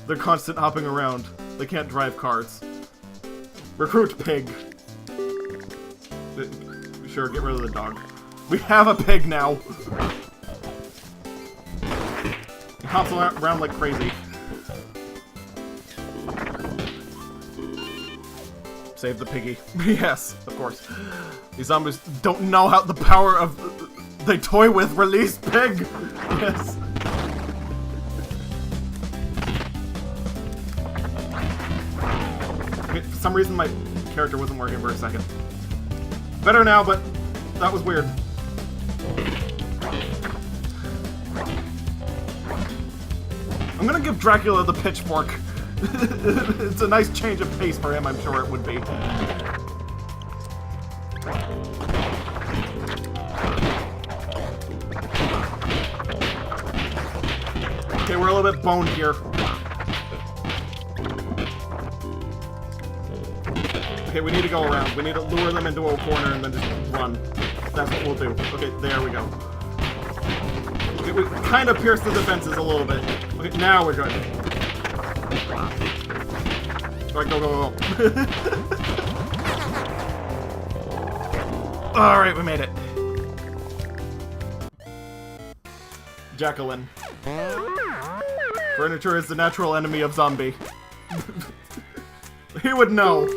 [SPEAKER 1] their constant hopping around. They can't drive cars. Recruit pig. Sure, get rid of the dog. We have a pig now! He hops around like crazy. Save the piggy. Yes, of course. These zombies don't know how the power of they toy with. Release pig. Yes. Okay, for some reason my character wasn't working for a second. Better now, but that was weird. I'm gonna give Dracula the pitchfork. It's a nice change of pace for him, I'm sure it would be. Okay, we're a little bit boned here. Okay, we need to go around. We need to lure them into a corner and then just run. That's what we'll do. Okay, there we go. Okay, we kind of pierced the defenses a little bit. Okay, now we're good. Alright, go, go, go. Alright, we made it. Jacqueline. Furniture is the natural enemy of zombie. He would know.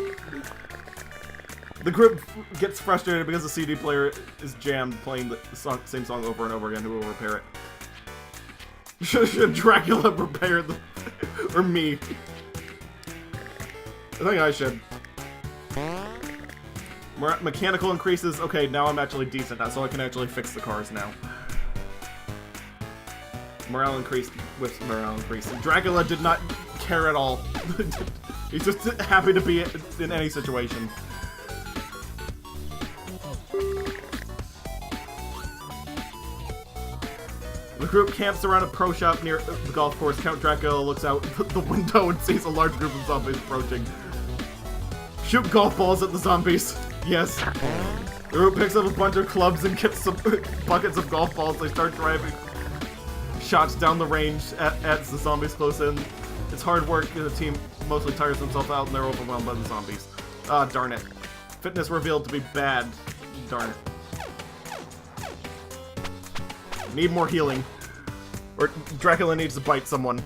[SPEAKER 1] The group gets frustrated because the CD player is jammed playing the same song over and over again. Who will repair it? Should Dracula repair the... or me? I think I should. Mechanical increases. Okay, now I'm actually decent now, so I can actually fix the cars now. Morale increased with morale increase. Dracula did not care at all. He's just happy to be in any situation. The group camps around a pro shop near the golf course. Count Dracula looks out the window and sees a large group of zombies approaching. Shoot golf balls at the zombies. Yes. The group picks up a bunch of clubs and gets some buckets of golf balls. They start driving shots down the range as the zombies close in. It's hard work. The team mostly tires themselves out and they're overwhelmed by the zombies. Ah, darn it. Fitness revealed to be bad. Darn it. Need more healing. Or Dracula needs to bite someone.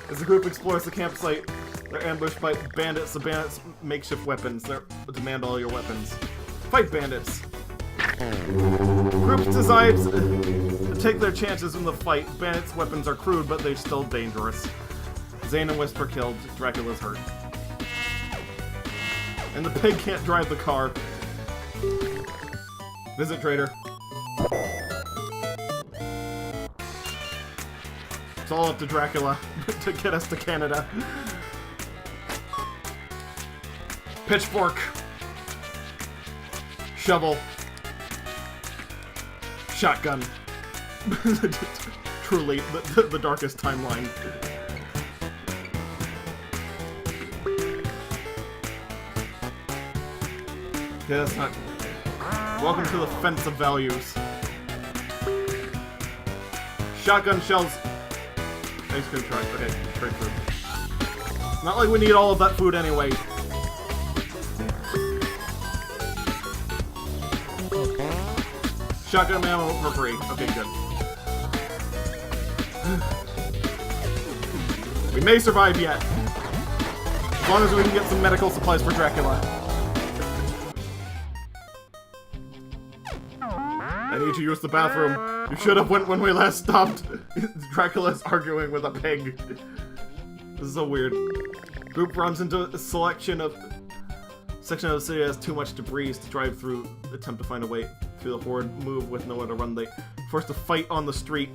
[SPEAKER 1] As the group explores the campsite, they're ambushed by bandits. The bandits' makeshift weapons. They demand all your weapons. Fight bandits! Groups decide to take their chances in the fight. Bandits' weapons are crude, but they're still dangerous. Zane and Wisp are killed. Dracula's hurt. And the pig can't drive the car. Visit Trader. It's all up to Dracula to get us to Canada. Pitchfork. Shovel. Shotgun. Truly, the darkest timeline. Okay, that's not... Welcome to the fence of values. Shotgun shells. Ice cream truck. Okay, trade food. Not like we need all of that food anyway. Shotgun ammo for free. Okay, good. We may survive yet. As long as we can get some medical supplies for Dracula. I need to use the bathroom. You should have went when we last stopped. Dracula's arguing with a pig. This is so weird. Group runs into a section of the city that has too much debris to drive through. Attempt to find a way through the horde. Move with nowhere to run. They forced to fight on the street.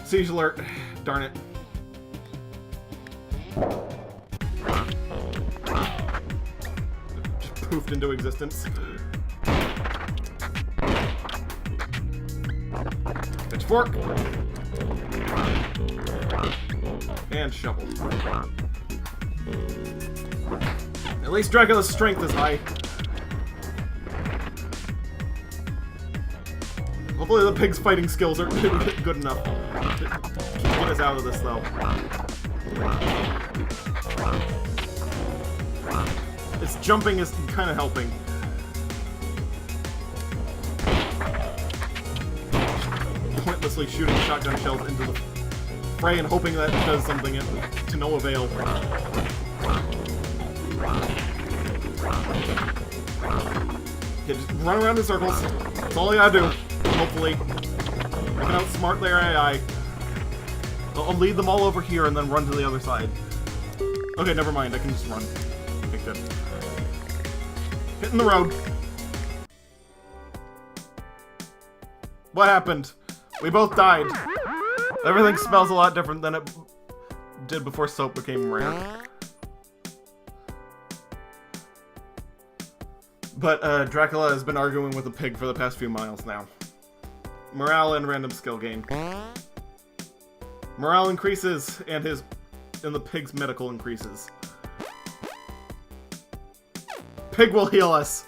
[SPEAKER 1] Siege alert. Darn it. Just poofed into existence. Pitchfork. And shovel. At least Dracula's strength is high. Hopefully the pig's fighting skills are good enough to get us out of this, though. Its jumping is kind of helping. Pointlessly shooting shotgun shells into the fray and hoping that it does something to no avail. Okay, just run around in circles. That's all you gotta do. Hopefully. I can outsmart their AI. I'll lead them all over here and then run to the other side. Okay, never mind. I can just run. Okay, good. Hitting the road. What happened? We both died. Everything smells a lot different than it did before soap became rare. But Dracula has been arguing with a pig for the past few miles now. Morale and random skill gain. Morale increases, and the pig's medical increases. Pig will heal us.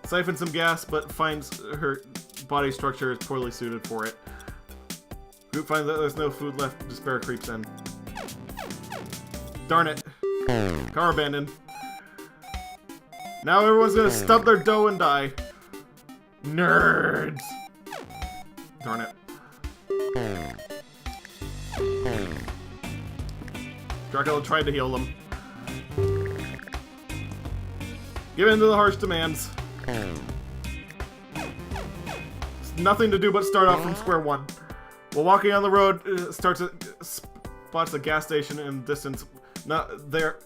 [SPEAKER 1] Siphon some gas, but finds her body structure is poorly suited for it. Group finds that there's no food left. Despair creeps in. Darn it. Car abandoned. Now everyone's gonna stub their dough and die. Nerds! Darn it. Dracula tried to heal them. Give in to the harsh demands. It's nothing to do but start off from square one. While walking on the road, spots a gas station in the distance. Not there.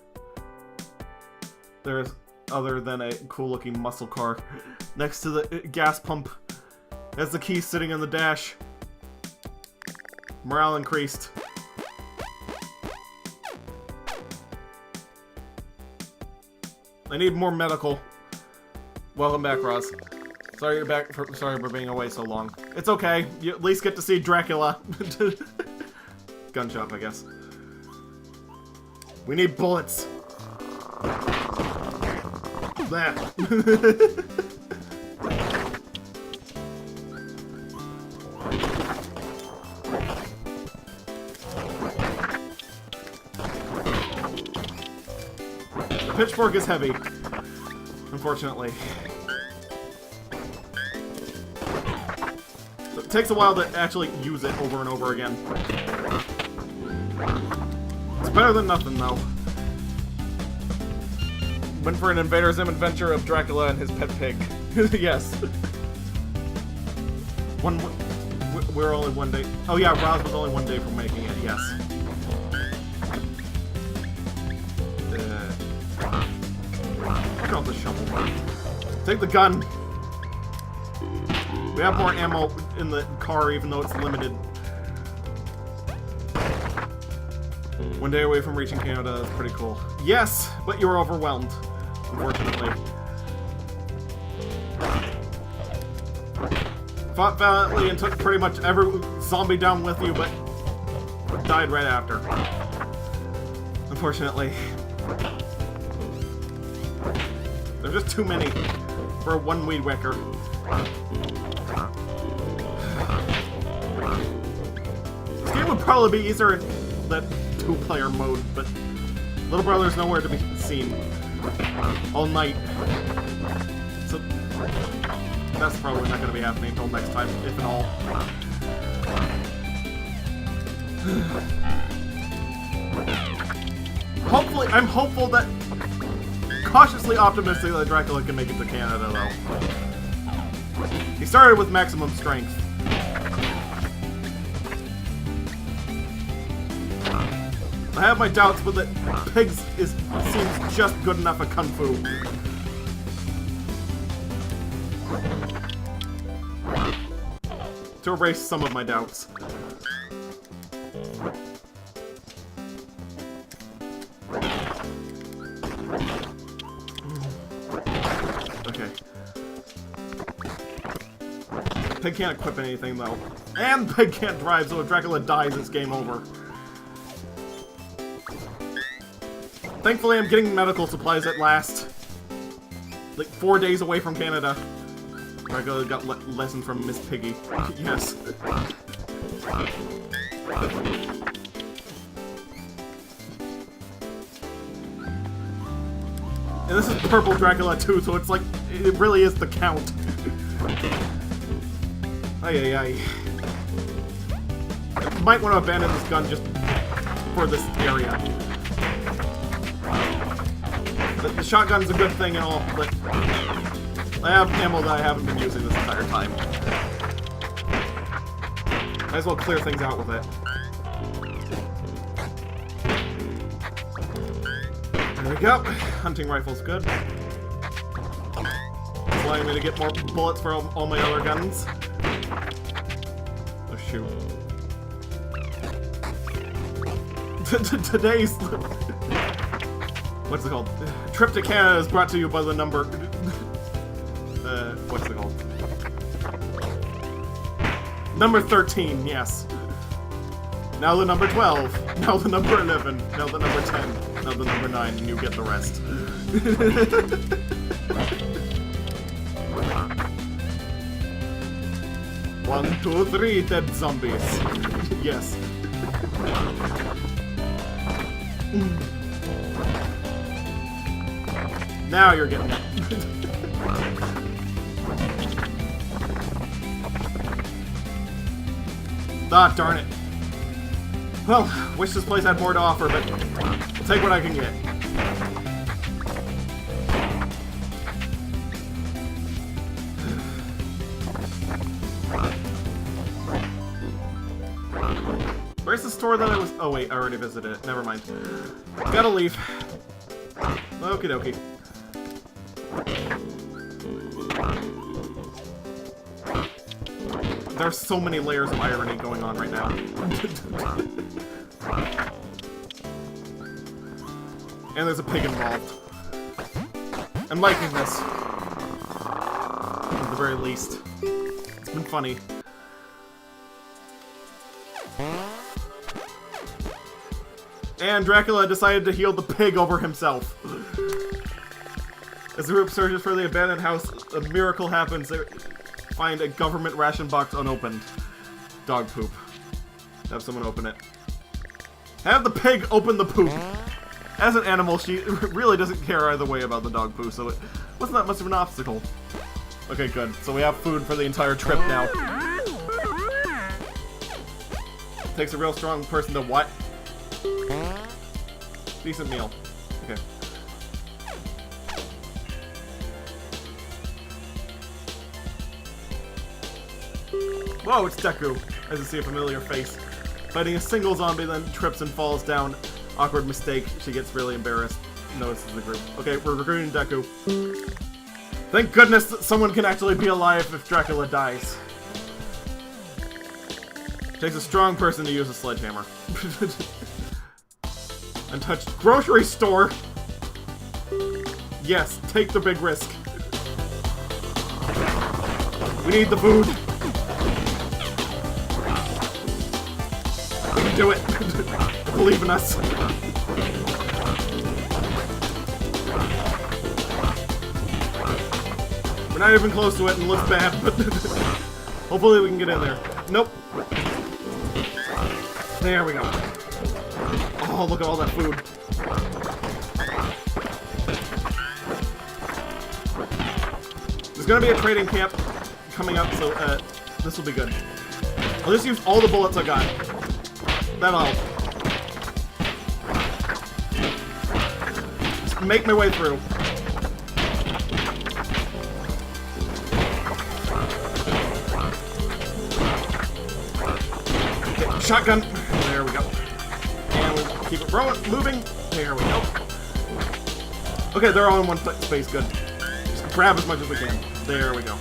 [SPEAKER 1] There's other than a cool-looking muscle car next to the gas pump. Has the key sitting in the dash. Morale increased. I need more medical. Welcome back, Roz. Sorry you're back. Sorry for being away so long. It's okay. You at least get to see Dracula. Gun shop, I guess. We need bullets. That. The pitchfork is heavy, unfortunately. So it takes a while to actually use it over and over again. It's better than nothing, though. Went for an Invader Zim adventure of Dracula and his pet pig. Yes. We're only one day. Oh yeah, Roz was only one day from making it. Yes. Drop the shovel. Take the gun. We have more ammo in the car, even though it's limited. One day away from reaching Canada is pretty cool. Yes, but you were overwhelmed, unfortunately. Fought valiantly and took pretty much every zombie down with you, but died right after. Unfortunately. There's just too many for one weed whacker. This game would probably be easier in that two-player mode, but Little Brother's nowhere to be seen all night. So that's probably not going to be happening until next time, if at all. Hopefully, I'm hopeful that, cautiously optimistic that Dracula can make it to Canada, though. He started with maximum strength. I have my doubts, but that Pigs seems just good enough at Kung Fu. To erase some of my doubts. Okay. Pig can't equip anything, though. And Pig can't drive, so if Dracula dies, it's game over. Thankfully, I'm getting medical supplies at last. Like 4 days away from Canada. Dracula got lesson from Miss Piggy. Yes. And this is Purple Dracula too, so it's like, it really is the Count. Ay ay ay. Might want to abandon this gun just for this area. The shotgun's a good thing and all, but I have ammo that I haven't been using this entire time. Might as well clear things out with it. There we go. Hunting rifle's good. It's allowing me to get more bullets for all my other guns. Oh shoot. Today's... What's it called? Trip to Canada is brought to you by the number... what's it called? Number 13, yes. Now the number 12. Now the number 11. Now the number 10. Now the number 9, and you get the rest. 1, 2, 3 dead zombies. Yes. Now you're getting it. Ah, darn it. Well, wish this place had more to offer, but I'll take what I can get. Where's the store that I was... Oh wait, I already visited it. Never mind. Gotta leave. Okie dokie. There's so many layers of irony going on right now. And there's a pig involved. I'm liking this. At the very least. It's been funny. And Dracula decided to heal the pig over himself. As the group searches for the abandoned house, a miracle happens. They find a government ration box unopened. Dog poop. Have someone open it. Have the pig open the poop. As an animal, she really doesn't care either way about the dog poo, so it wasn't that much of an obstacle. Okay, good. So we have food for the entire trip now. Takes a real strong person to what? Decent meal. Okay. Whoa, it's Deku. As you see a familiar face. Fighting a single zombie, then trips and falls down. Awkward mistake. She gets really embarrassed. Notices the group. Okay, we're recruiting Deku. Thank goodness that someone can actually be alive if Dracula dies. Takes a strong person to use a sledgehammer. Untouched grocery store! Yes, take the big risk. We need the food. We can do it. Believe in us. We're not even close to it and it looks bad, but hopefully we can get in there. Nope. There we go. Oh, look at all that food. There's gonna be a trading camp coming up, so this will be good. I'll just use all the bullets I got. That'll help. Just make my way through. Okay, shotgun. There we go. And we'll keep it moving. There we go. Okay, they're all in one space. Good. Just grab as much as we can. There we go.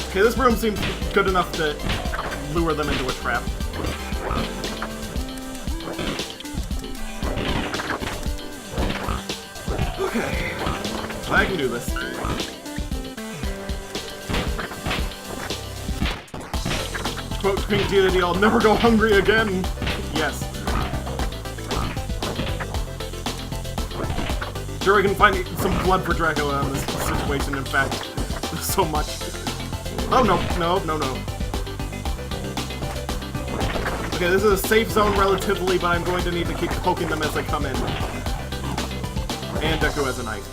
[SPEAKER 1] Okay, this room seems good enough to lure them into a trap. Okay. I can do this. Quote King Deity, I'll never go hungry again! Yes. Sure, we can find some blood for Dracula in this situation, in fact. So much. Oh, no, no, no, no. Okay, this is a safe zone relatively, but I'm going to need to keep poking them as they come in. And Deku has a knife.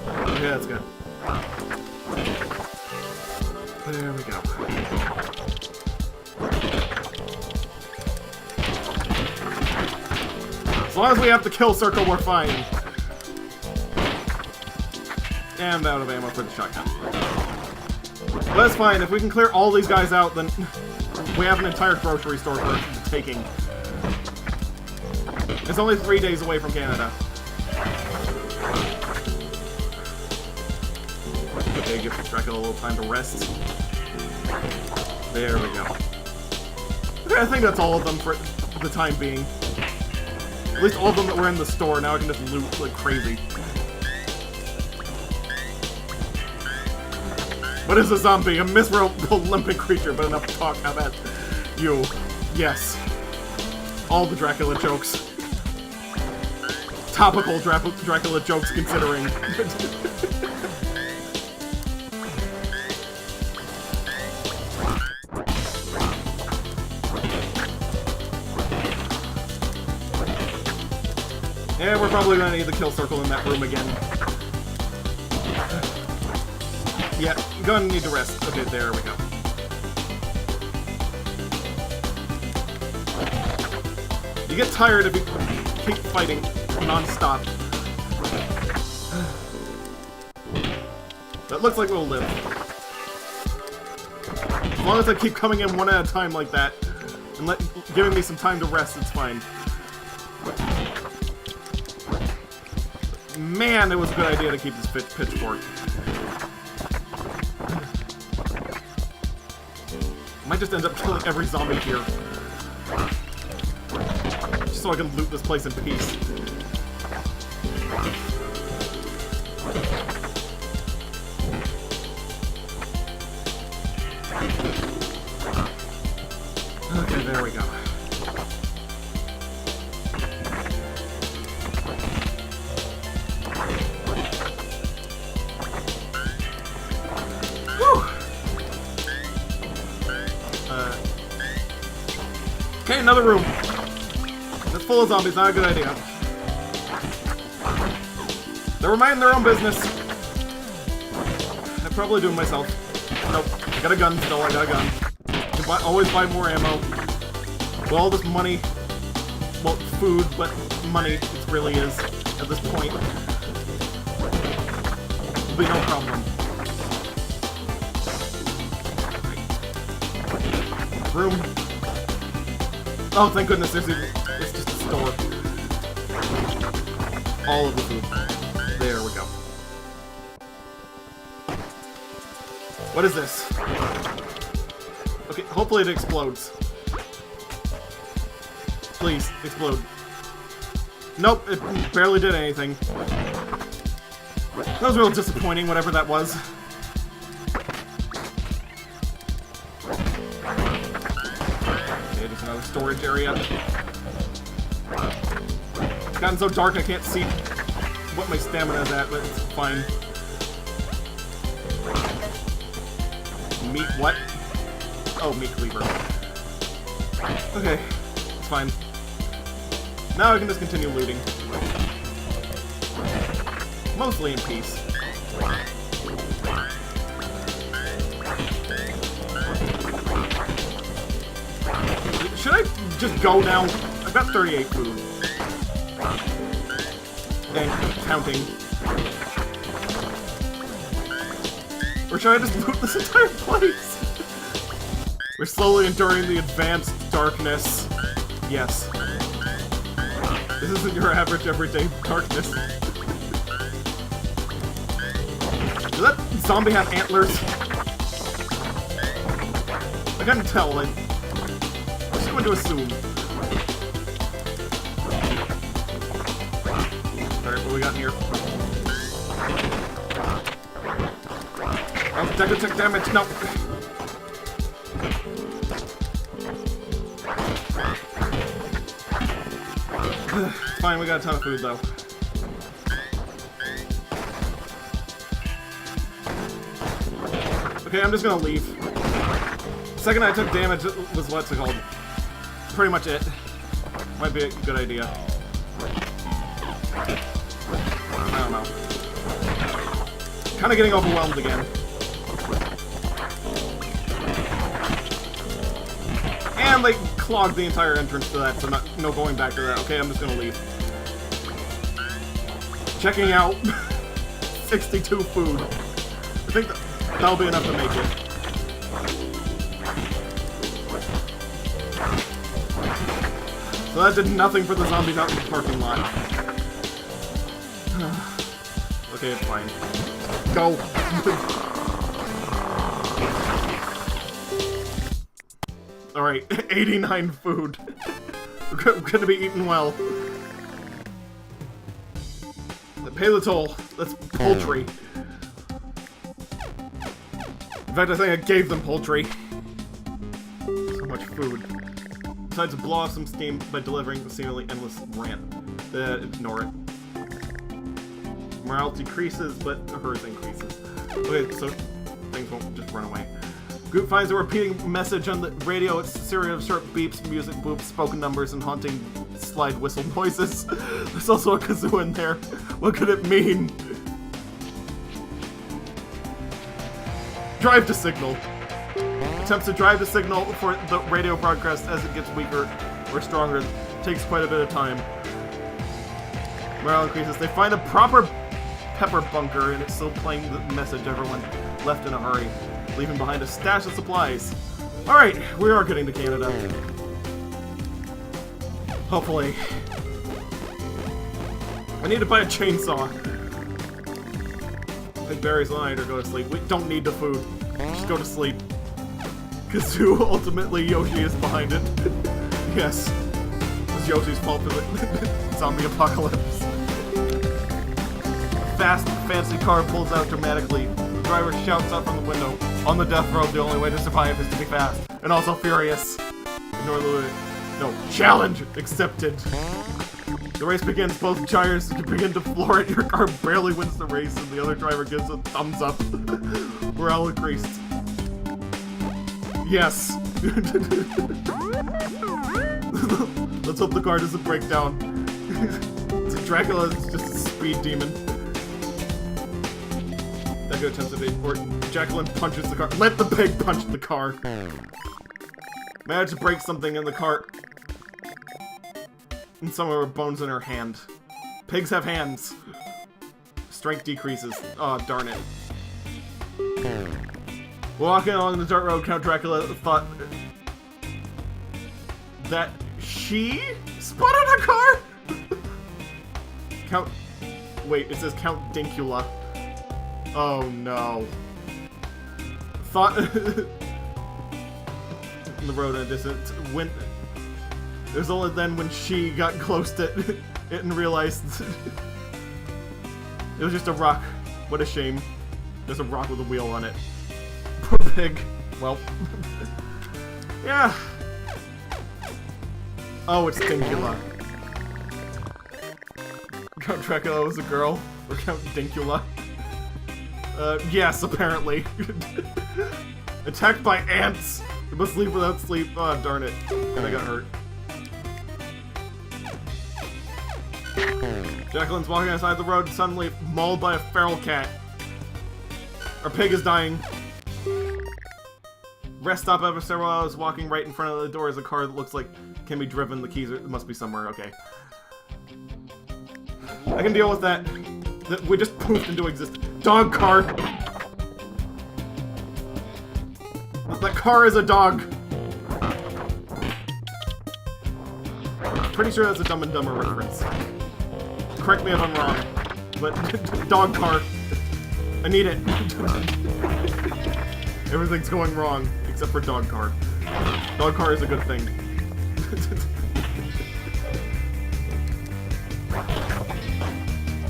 [SPEAKER 1] Okay, that's good. There we go. As long as we have the kill circle, we're fine. And out of ammo for the shotgun. But that's fine. If we can clear all these guys out, then we have an entire grocery store for the taking. It's only 3 days away from Canada. Okay, give Dracula a little time to rest. There we go. Okay, I think that's all of them for the time being. At least all of them that were in the store. Now I can just loot like crazy. What is a zombie? A miserable limping creature, but enough talk. How about you? Yes. All the Dracula jokes. Topical Dracula jokes, considering. Yeah, we're probably gonna need the kill circle in that room again. Yeah, gonna need to rest. Okay, there we go. You get tired if you keep fighting non-stop. That looks like we'll live. As long as I keep coming in one at a time like that, and giving me some time to rest, it's fine. Man, it was a good idea to keep this pitchfork. Might just end up killing every zombie here. Just so I can loot this place in peace. Okay, there we go. Okay, another room. That's full of zombies, not a good idea. They're minding their own business. I'm probably doing myself. Nope. I got a gun still, I got a gun. You can always buy more ammo. With all this money. Well, food, but money it really is at this point. It'll be no problem. Room. Oh, thank goodness, it's just a store. All of the food. There we go. What is this? Okay, hopefully it explodes. Please, explode. Nope, it barely did anything. That was real disappointing, whatever that was. Another storage area. It's gotten so dark I can't see what my stamina is at, but it's fine. Meat what? Oh, meat cleaver. Okay, it's fine. Now I can just continue looting. Mostly in peace. Should I just go now? I've got 38 food. And counting. Or should I just loot this entire place? We're slowly enduring the advanced darkness. Yes. This isn't your average everyday darkness. Does that zombie have antlers? I couldn't tell, like... I'm just going to assume. Alright, what do we got here? Oh, take damage, no! Fine, we got a ton of food, though. Okay, I'm just gonna leave. The second I took damage was what's it called? Pretty much it. Might be a good idea. I don't know. Kinda getting overwhelmed again. And they clogged the entire entrance to that, so no going back to that. Okay, I'm just gonna leave. Checking out 62 food. I think that'll be enough to make it. So that did nothing for the zombies out in the parking lot. Okay, it's fine. Go! Alright, 89 food. We're gonna be eating well. Pay the toll. That's poultry. In fact, I think I gave them poultry. So much food. Decides to blow off some steam by delivering a seemingly endless rant. Ignore it. Morale decreases, but hers increases. Okay, so things won't just run away. Group finds a repeating message on the radio. It's a series of short beeps, music boops, spoken numbers, and haunting slide whistle noises. There's also a kazoo in there. What could it mean? Drive to signal. Attempts to drive the signal for the radio broadcast as it gets weaker or stronger takes quite a bit of time. Morale increases. They find a proper pepper bunker and it's still playing the message everyone left in a hurry, leaving behind a stash of supplies. Alright, we are getting to Canada. Hopefully. I need to buy a chainsaw. Take berries all night or go to sleep. We don't need the food. Just go to sleep. Kazoo, ultimately Yoshi is behind it. Yes. It's Yoshi's fault for the zombie apocalypse. A fast, fancy car pulls out dramatically. The driver shouts out from the window. On the death road, the only way to survive is to be fast. And also furious. Ignore the... No. Challenge accepted. The race begins. Both gyres begin to floor it. Your car barely wins the race, and the other driver gives a thumbs up. Morale increased. Yes. Let's hope the car doesn't break down. Dracula is just a speed demon. Deku attempts to evade, or Jacqueline punches the car. Let the pig punch the car. Managed to break something in the cart. And some of her bones in her hand. Pigs have hands. Strength decreases. Oh, darn it. Walking along the dirt road, Count Dracula thought that she spotted a car? Count... Wait, it says Count Dinkula. Oh no. Thought... in the road in a distance. When... It was only then when she got close to it and realized it was just a rock. What a shame. There's a rock with a wheel on it. Poor pig. Well. Yeah. Oh, it's Dinkula. Count Dracula was a girl. Or Count Dinkula. Yes, apparently. Attacked by ants. You must leave without sleep. Oh, darn it. And I got hurt. Jacqueline's walking outside the road, suddenly mauled by a feral cat. Our pig is dying. Rest stop after several hours, walking right in front of the door is a car that looks like can be driven. The keys must be somewhere. Okay. I can deal with that. We just poofed into existence. Dog car! That car is a dog! Pretty sure that's a Dumb and Dumber reference. Correct me if I'm wrong, but dog car. I need it. Everything's going wrong, except for dog car. Dog car is a good thing.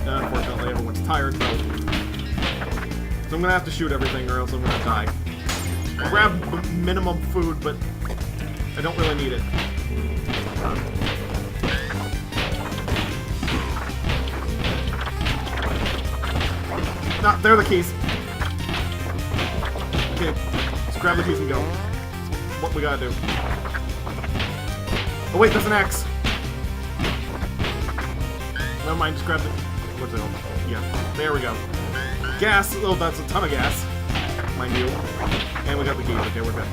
[SPEAKER 1] Unfortunately, everyone's tired, though. So I'm gonna have to shoot everything, or else I'm gonna die. I'll grab minimum food, but I don't really need it. Nah, there are the keys. Okay, let's grab the keys and go. That's what we gotta do. Oh wait, there's an axe. Never mind, just grab the... What's it? Yeah, there we go. Gas. Oh, that's a ton of gas. Mind you. And we got the keys. Okay, we're good.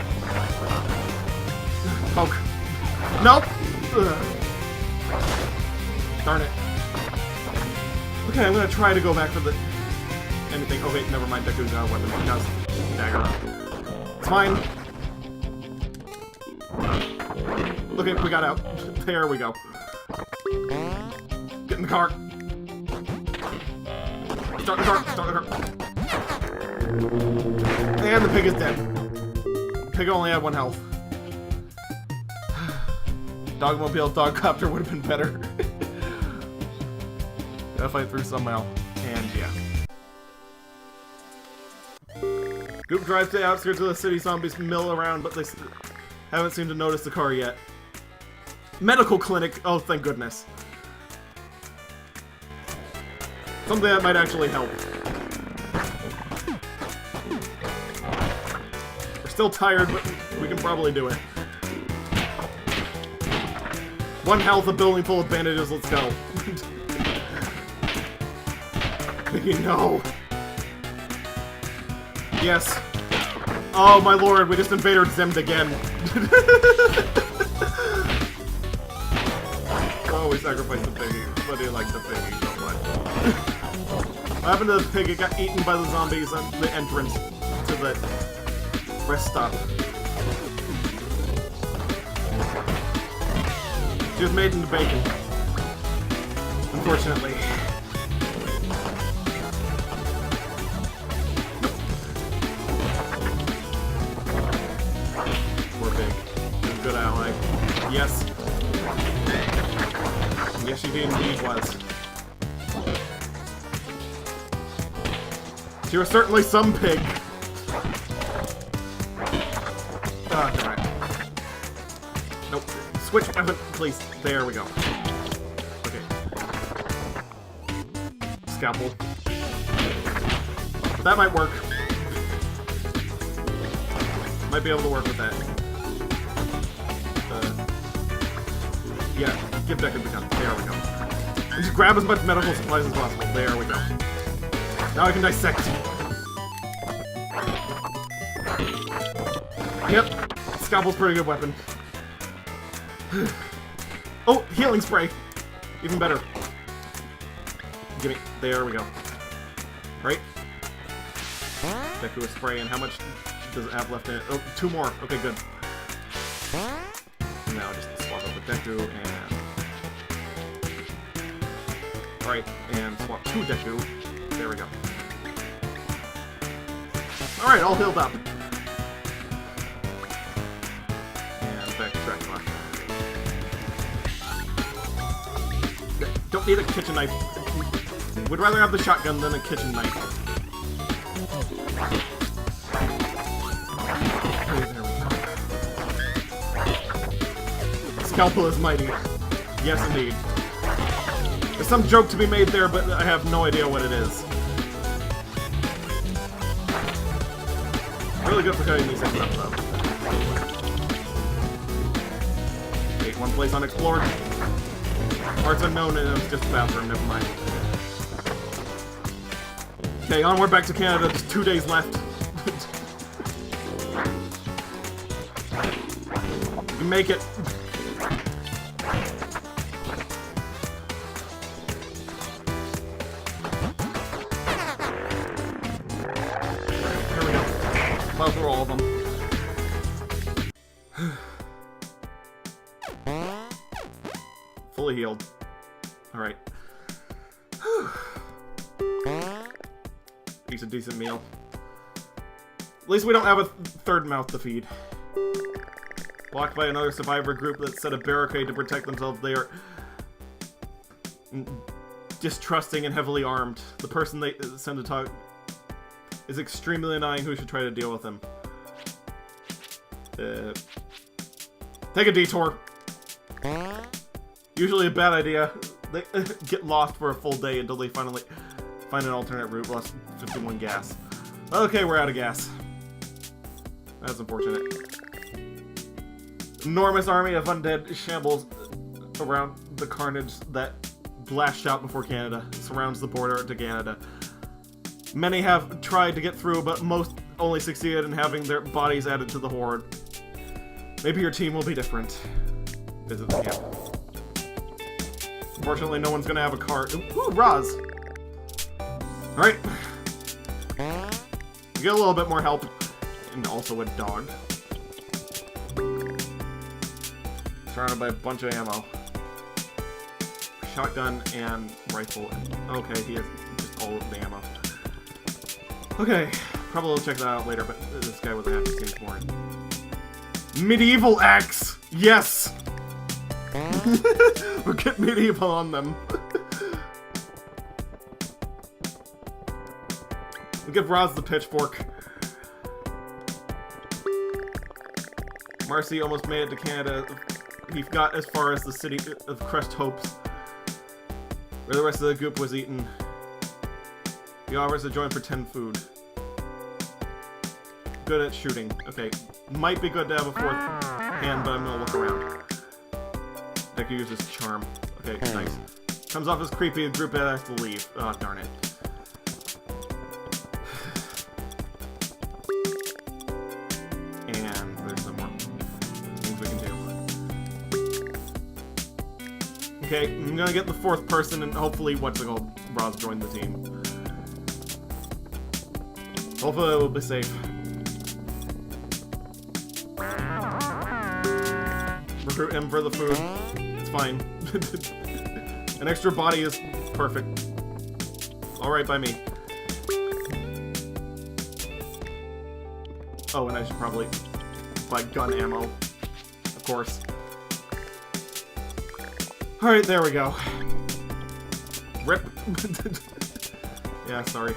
[SPEAKER 1] Poke. Nope! Ugh. Darn it. Okay, I'm gonna try to go back for the... anything. Oh wait, never mind. Deku's got a weapon. He has dagger. It's fine. Okay, we got out. There we go. Get in the car. Start the car. Start the car. And the pig is dead. Pig only had 1 health. Dogmobile, Dogcopter would have been better. Gotta fight through somehow. And yeah. Goop drives to the outskirts of the city. Zombies mill around, but they haven't seemed to notice the car yet. Medical clinic. Oh, thank goodness. Something that might actually help. We're still tired, but we can probably do it. 1 health, a building full of bandages. Let's go. No. Yes. Oh my lord, we just invaded Zemd again. Oh, we sacrificed the piggy. But he liked the piggy so much. What happened to the pig? It got eaten by the zombies at the entrance to the rest stop. She was made into bacon. Unfortunately. Poor pig. She's a good ally. Yes. Yes, she indeed was. She was certainly some pig. Alright. Nope. Switch weapon, please. There we go. Okay. Scalpel. That might work. Might be able to work with that. Yeah, give Deku the gun. There we go. And just grab as much medical supplies as possible. There we go. Now I can dissect. Yep. Scalpel's pretty good weapon. Oh, healing spray! Even better. Gimme. There we go. Right? Deku a spray, and how much does it have left in it? Oh, 2 more. Okay, good. Now just swap up with Deku, and... Alright, and swap to Deku. There we go. Alright, all healed up. And back to Dracula. Don't need a kitchen knife. Would rather have the shotgun than a kitchen knife. Okay, there we go. Scalpel is mighty. Yes, indeed. There's some joke to be made there, but I have no idea what it is. Really good for cutting these things up, though. Okay, 1 place unexplored. Parts unknown, and it was just a bathroom, never mind. Okay, onward back to Canada, just 2 days left. You can make it. Here we go. Plow through all of them. Fully healed. Alright. Eats a decent meal. At least we don't have a 3rd mouth to feed. Blocked by another survivor group that set a barricade to protect themselves. They are distrusting and heavily armed. The person they send to talk is extremely annoying. Who should try to deal with him? Take a detour. Usually a bad idea. They get lost for a full day until they finally find an alternate route. Lost 51 gas. Okay, we're out of gas. That's unfortunate. Enormous army of undead shambles around the carnage that blasts out before Canada. Surrounds the border to Canada. Many have tried to get through, but most only succeeded in having their bodies added to the horde. Maybe your team will be different. Visit the camp. Unfortunately, no one's gonna have a car. Ooh, Roz! Alright. We get a little bit more help. And also a dog. Surrounded by a bunch of ammo. Shotgun and rifle. Okay, he has just all of the ammo. Okay, probably will check that out later, but this guy was actually seems boring. Medieval axe! Yes! We'll get medieval on them. We'll give Roz the pitchfork. Marcy almost made it to Canada. He got as far as the city of Crushed Hopes, where the rest of the group was eaten. He offers to join for 10 food. Good at shooting. Okay. Might be good to have a fourth hand, but I'm gonna look around. I could use this charm. Okay, nice. Comes off as creepy, the group has to leave. Oh, darn it. And there's some more things we can do. Okay, I'm gonna get the fourth person, and hopefully, Roz join the team. Hopefully it will be safe. Recruit him for the food. It's fine. An extra body is perfect. Alright by me. Oh, and I should probably buy gun ammo. Of course. Alright, there we go. Rip. Yeah, sorry.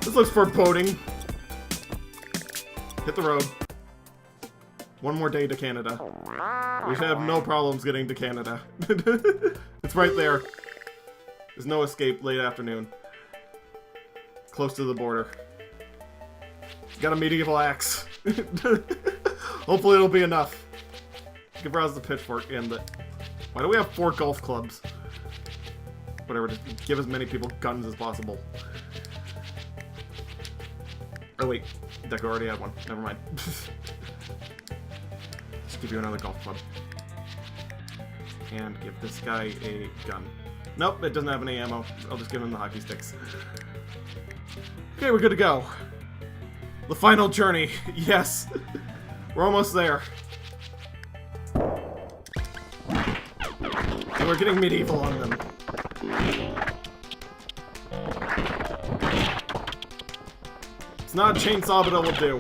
[SPEAKER 1] This looks foreboding. Hit the road. One more day to Canada. We should have no problems getting to Canada. It's right there. There's no escape late afternoon. Close to the border. Got a medieval axe. Hopefully it'll be enough. Give Roz the pitchfork and the... Why do we have 4 golf clubs? Whatever, just give as many people guns as possible. Oh wait, Deku already had one. Never mind. Just give you another golf club. And give this guy a gun. Nope, it doesn't have any ammo. I'll just give him the hockey sticks. Okay, we're good to go. The final journey. Yes. We're almost there. And we're getting medieval on them. It's not a chainsaw, but it will do.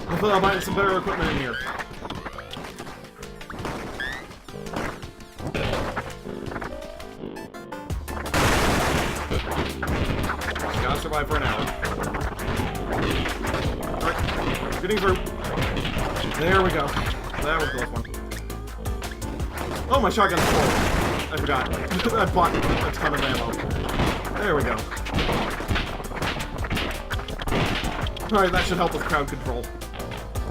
[SPEAKER 1] Hopefully I'll find some better equipment in here. Just gotta survive for an hour. Alright, getting through. There we go. That was the last one. Oh, my shotgun's full. I forgot. I bought a ton of ammo. There we go. Alright, that should help with crowd control.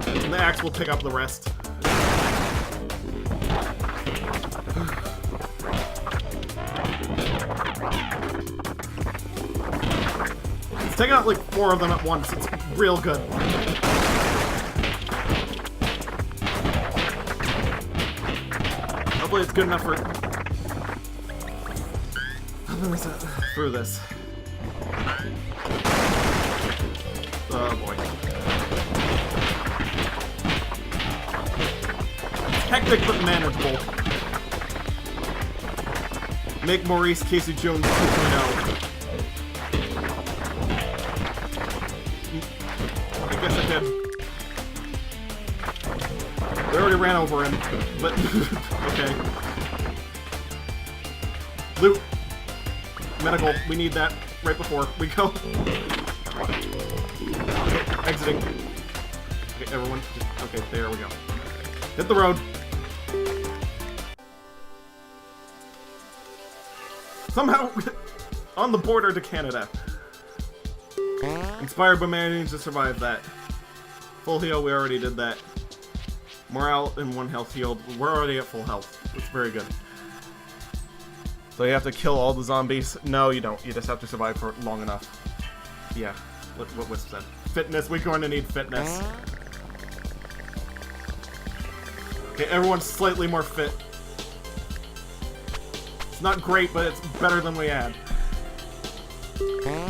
[SPEAKER 1] And the axe will pick up the rest. It's taking out like 4 of them at once. It's real good. Hopefully it's good enough for... through this. Oh boy. Hectic but manageable. Make Maurice Casey Jones 2.0. I guess I could. They already ran over him, but okay. Loot. Medical, we need that right before we go. Okay, exiting. Okay, everyone. Okay, there we go. Hit the road. Somehow, on the border to Canada. Inspired by managing to survive that. Full heal, we already did that. Morale and 1 health healed. We're already at full health. It's very good. So you have to kill all the zombies? No, you don't. You just have to survive for long enough. Yeah, what Wisp said. Fitness, we're going to need fitness. Okay, everyone's slightly more fit. It's not great, but it's better than we had.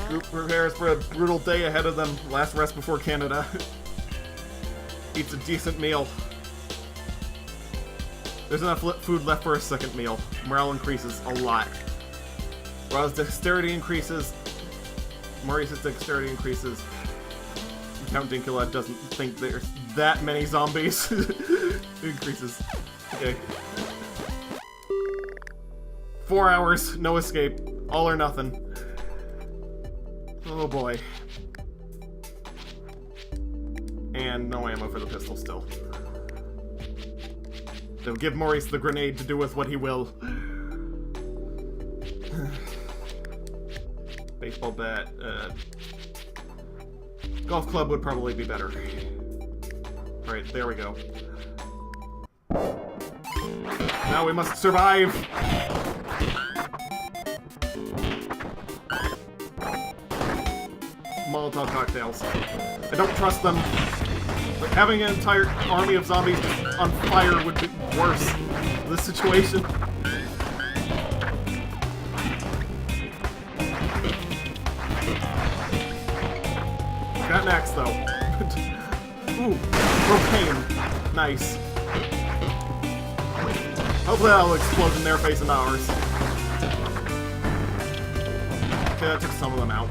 [SPEAKER 1] Group prepares for a brutal day ahead of them. Last rest before Canada. Eats a decent meal. There's enough food left for a second meal. Morale increases a lot. While his dexterity increases, Maurice's dexterity increases. Count Dinkula doesn't think there's that many zombies. It increases. Okay. 4 hours, no escape. All or nothing. Oh boy. And no ammo for the pistol still. They'll give Maurice the grenade to do with what he will. Baseball bat, golf club would probably be better. Alright, there we go. Now we must survive! Molotov cocktails. I don't trust them. But having an entire army of zombies on fire would be worse in this situation. Got next, though. Ooh, propane. Nice. Hopefully that'll explode in their face and ours. Okay, that took some of them out.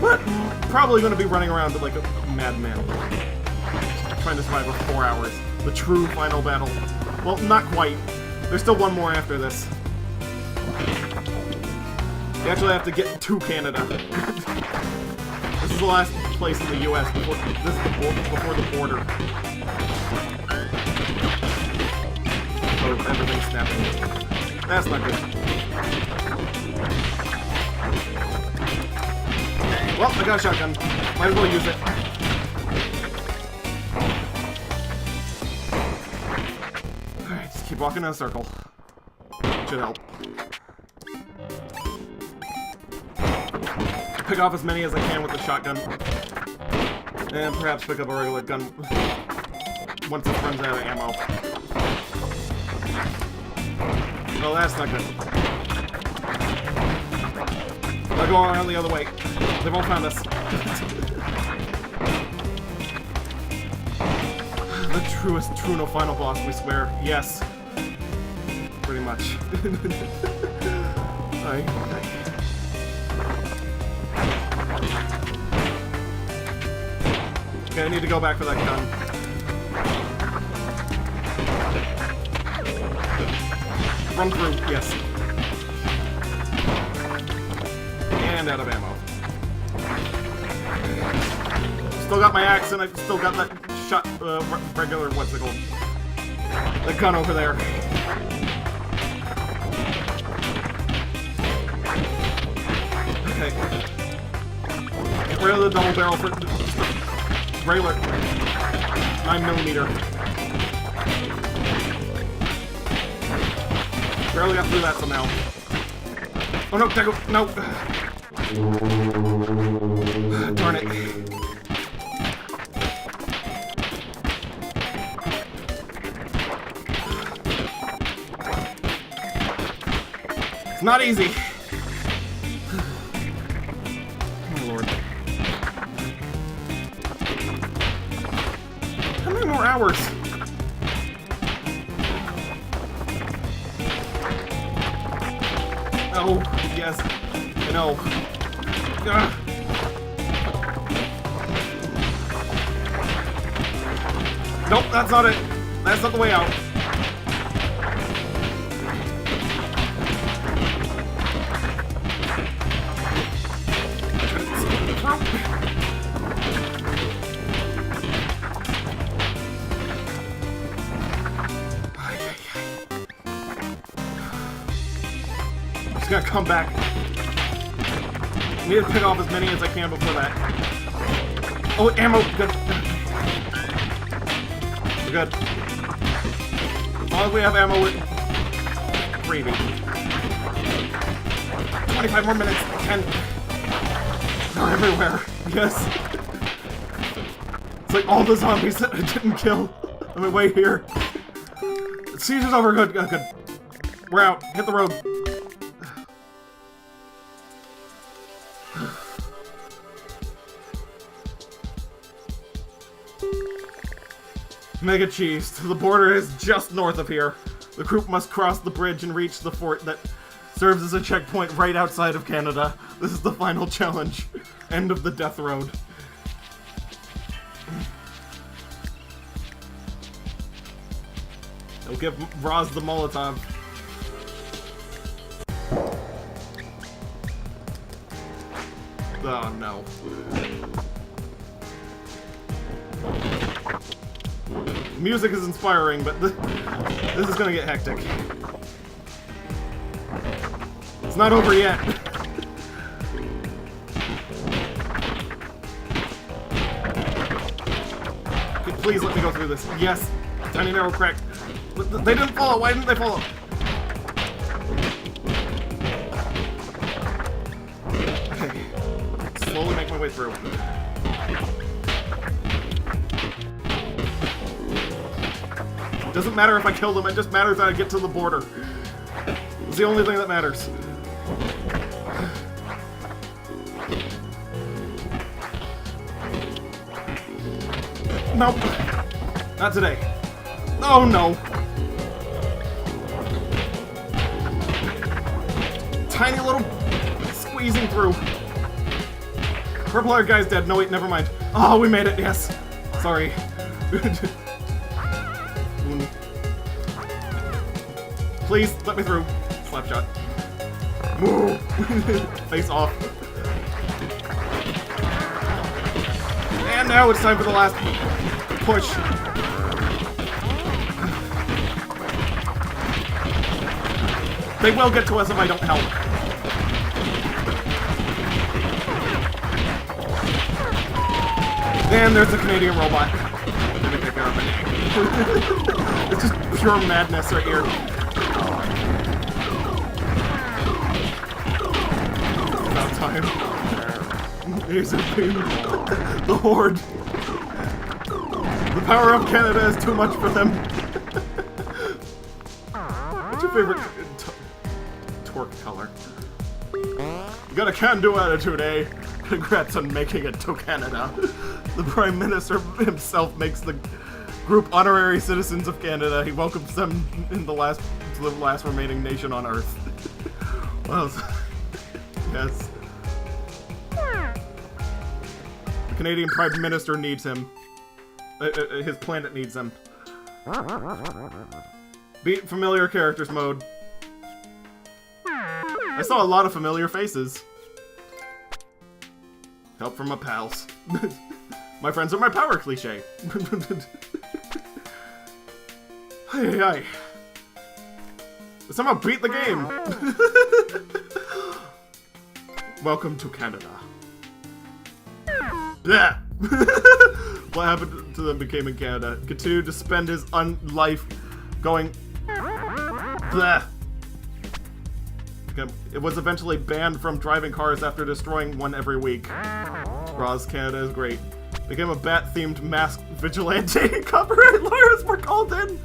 [SPEAKER 1] But probably going to be running around like a madman. Trying to survive for 4 hours. The true final battle. Well, not quite. There's still one more after this. You actually have to get to Canada. This is the last place in the U.S. before this is before the border. Oh, everything's snapping. That's not good. Well, I got a shotgun. Might as well use it. Alright, just keep walking in a circle. Should help. Pick off as many as I can with the shotgun. And perhaps pick up a regular gun once it runs out of ammo. Oh, that's not good. I'll go around the other way. They won't find us. The truest Truno final boss, we swear. Yes. Pretty much. Okay, I need to go back for that gun. Run through, yes. And out of ammo. Still got my axe, and I still got that shot, regular, what's it called? The gun over there. Okay. Get rid of the double barrel for regular 9mm. Barely got through that somehow. Oh no, Deku, no! Darn it. It's not easy. Oh lord. How many more hours? Oh, yes. I know. Ugh. Nope, that's not it. That's not the way out. I'm just gonna come back. I need to pick off as many as I can before that. Oh, ammo! Good. We're good. As long as we have ammo, we're breathing. 25 more minutes. 10. They're everywhere. Yes. It's like all the zombies that I didn't kill on my way here. Siege is over. Good, good, good. We're out. Hit the road. Mega Cheese. The border is just north of here. The group must cross the bridge and reach the fort that serves as a checkpoint right outside of Canada. This is the final challenge. End of the death road. They'll give Roz the Molotov. Oh no. Music is inspiring, but this is gonna get hectic. It's not over yet. Okay, please let me go through this. Yes! Tiny narrow crack. They didn't follow! Why didn't they follow? Okay. Slowly make my way through. Doesn't matter if I kill them, it just matters that I get to the border. It's the only thing that matters. Nope. Not today. Oh no. Tiny little squeezing through. Purple-haired guy's dead. No wait, never mind. Oh, we made it, yes. Sorry. Please, let me through. Slapshot. Move! Face off. And now it's time for the last push. They will get to us if I don't help. And there's the Canadian robot. It's just pure madness right here. About time. Here's a thing. The Horde. The power of Canada is too much for them. What's your favorite torque color? You got a can-do attitude, eh? Congrats on making it to Canada. The Prime Minister himself makes the group honorary citizens of Canada. He welcomes them in the last remaining nation on Earth. Well, yes. The Canadian Prime Minister needs him. His planet needs him. Beat familiar characters mode. I saw a lot of familiar faces. Help from my pals. My friends are my power cliche. Hey, hey. Somehow beat the game. Welcome to Canada. Yeah. What happened to them became in Canada. Continued to spend his life going. Blah. It was eventually banned from driving cars after destroying one every week. Roz, Canada is great. Became a bat-themed masked vigilante. Copyright lawyers were called in.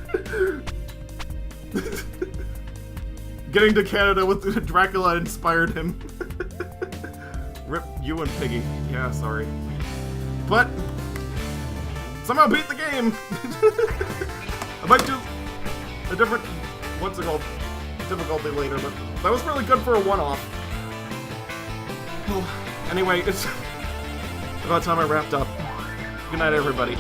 [SPEAKER 1] Getting to Canada with Dracula inspired him. Rip you and Piggy. Yeah, sorry. But somehow beat the game. I might do a different, what's it called, difficulty later, but that was really good for a one-off. Well, anyway, it's about time I wrapped up. Good night, everybody.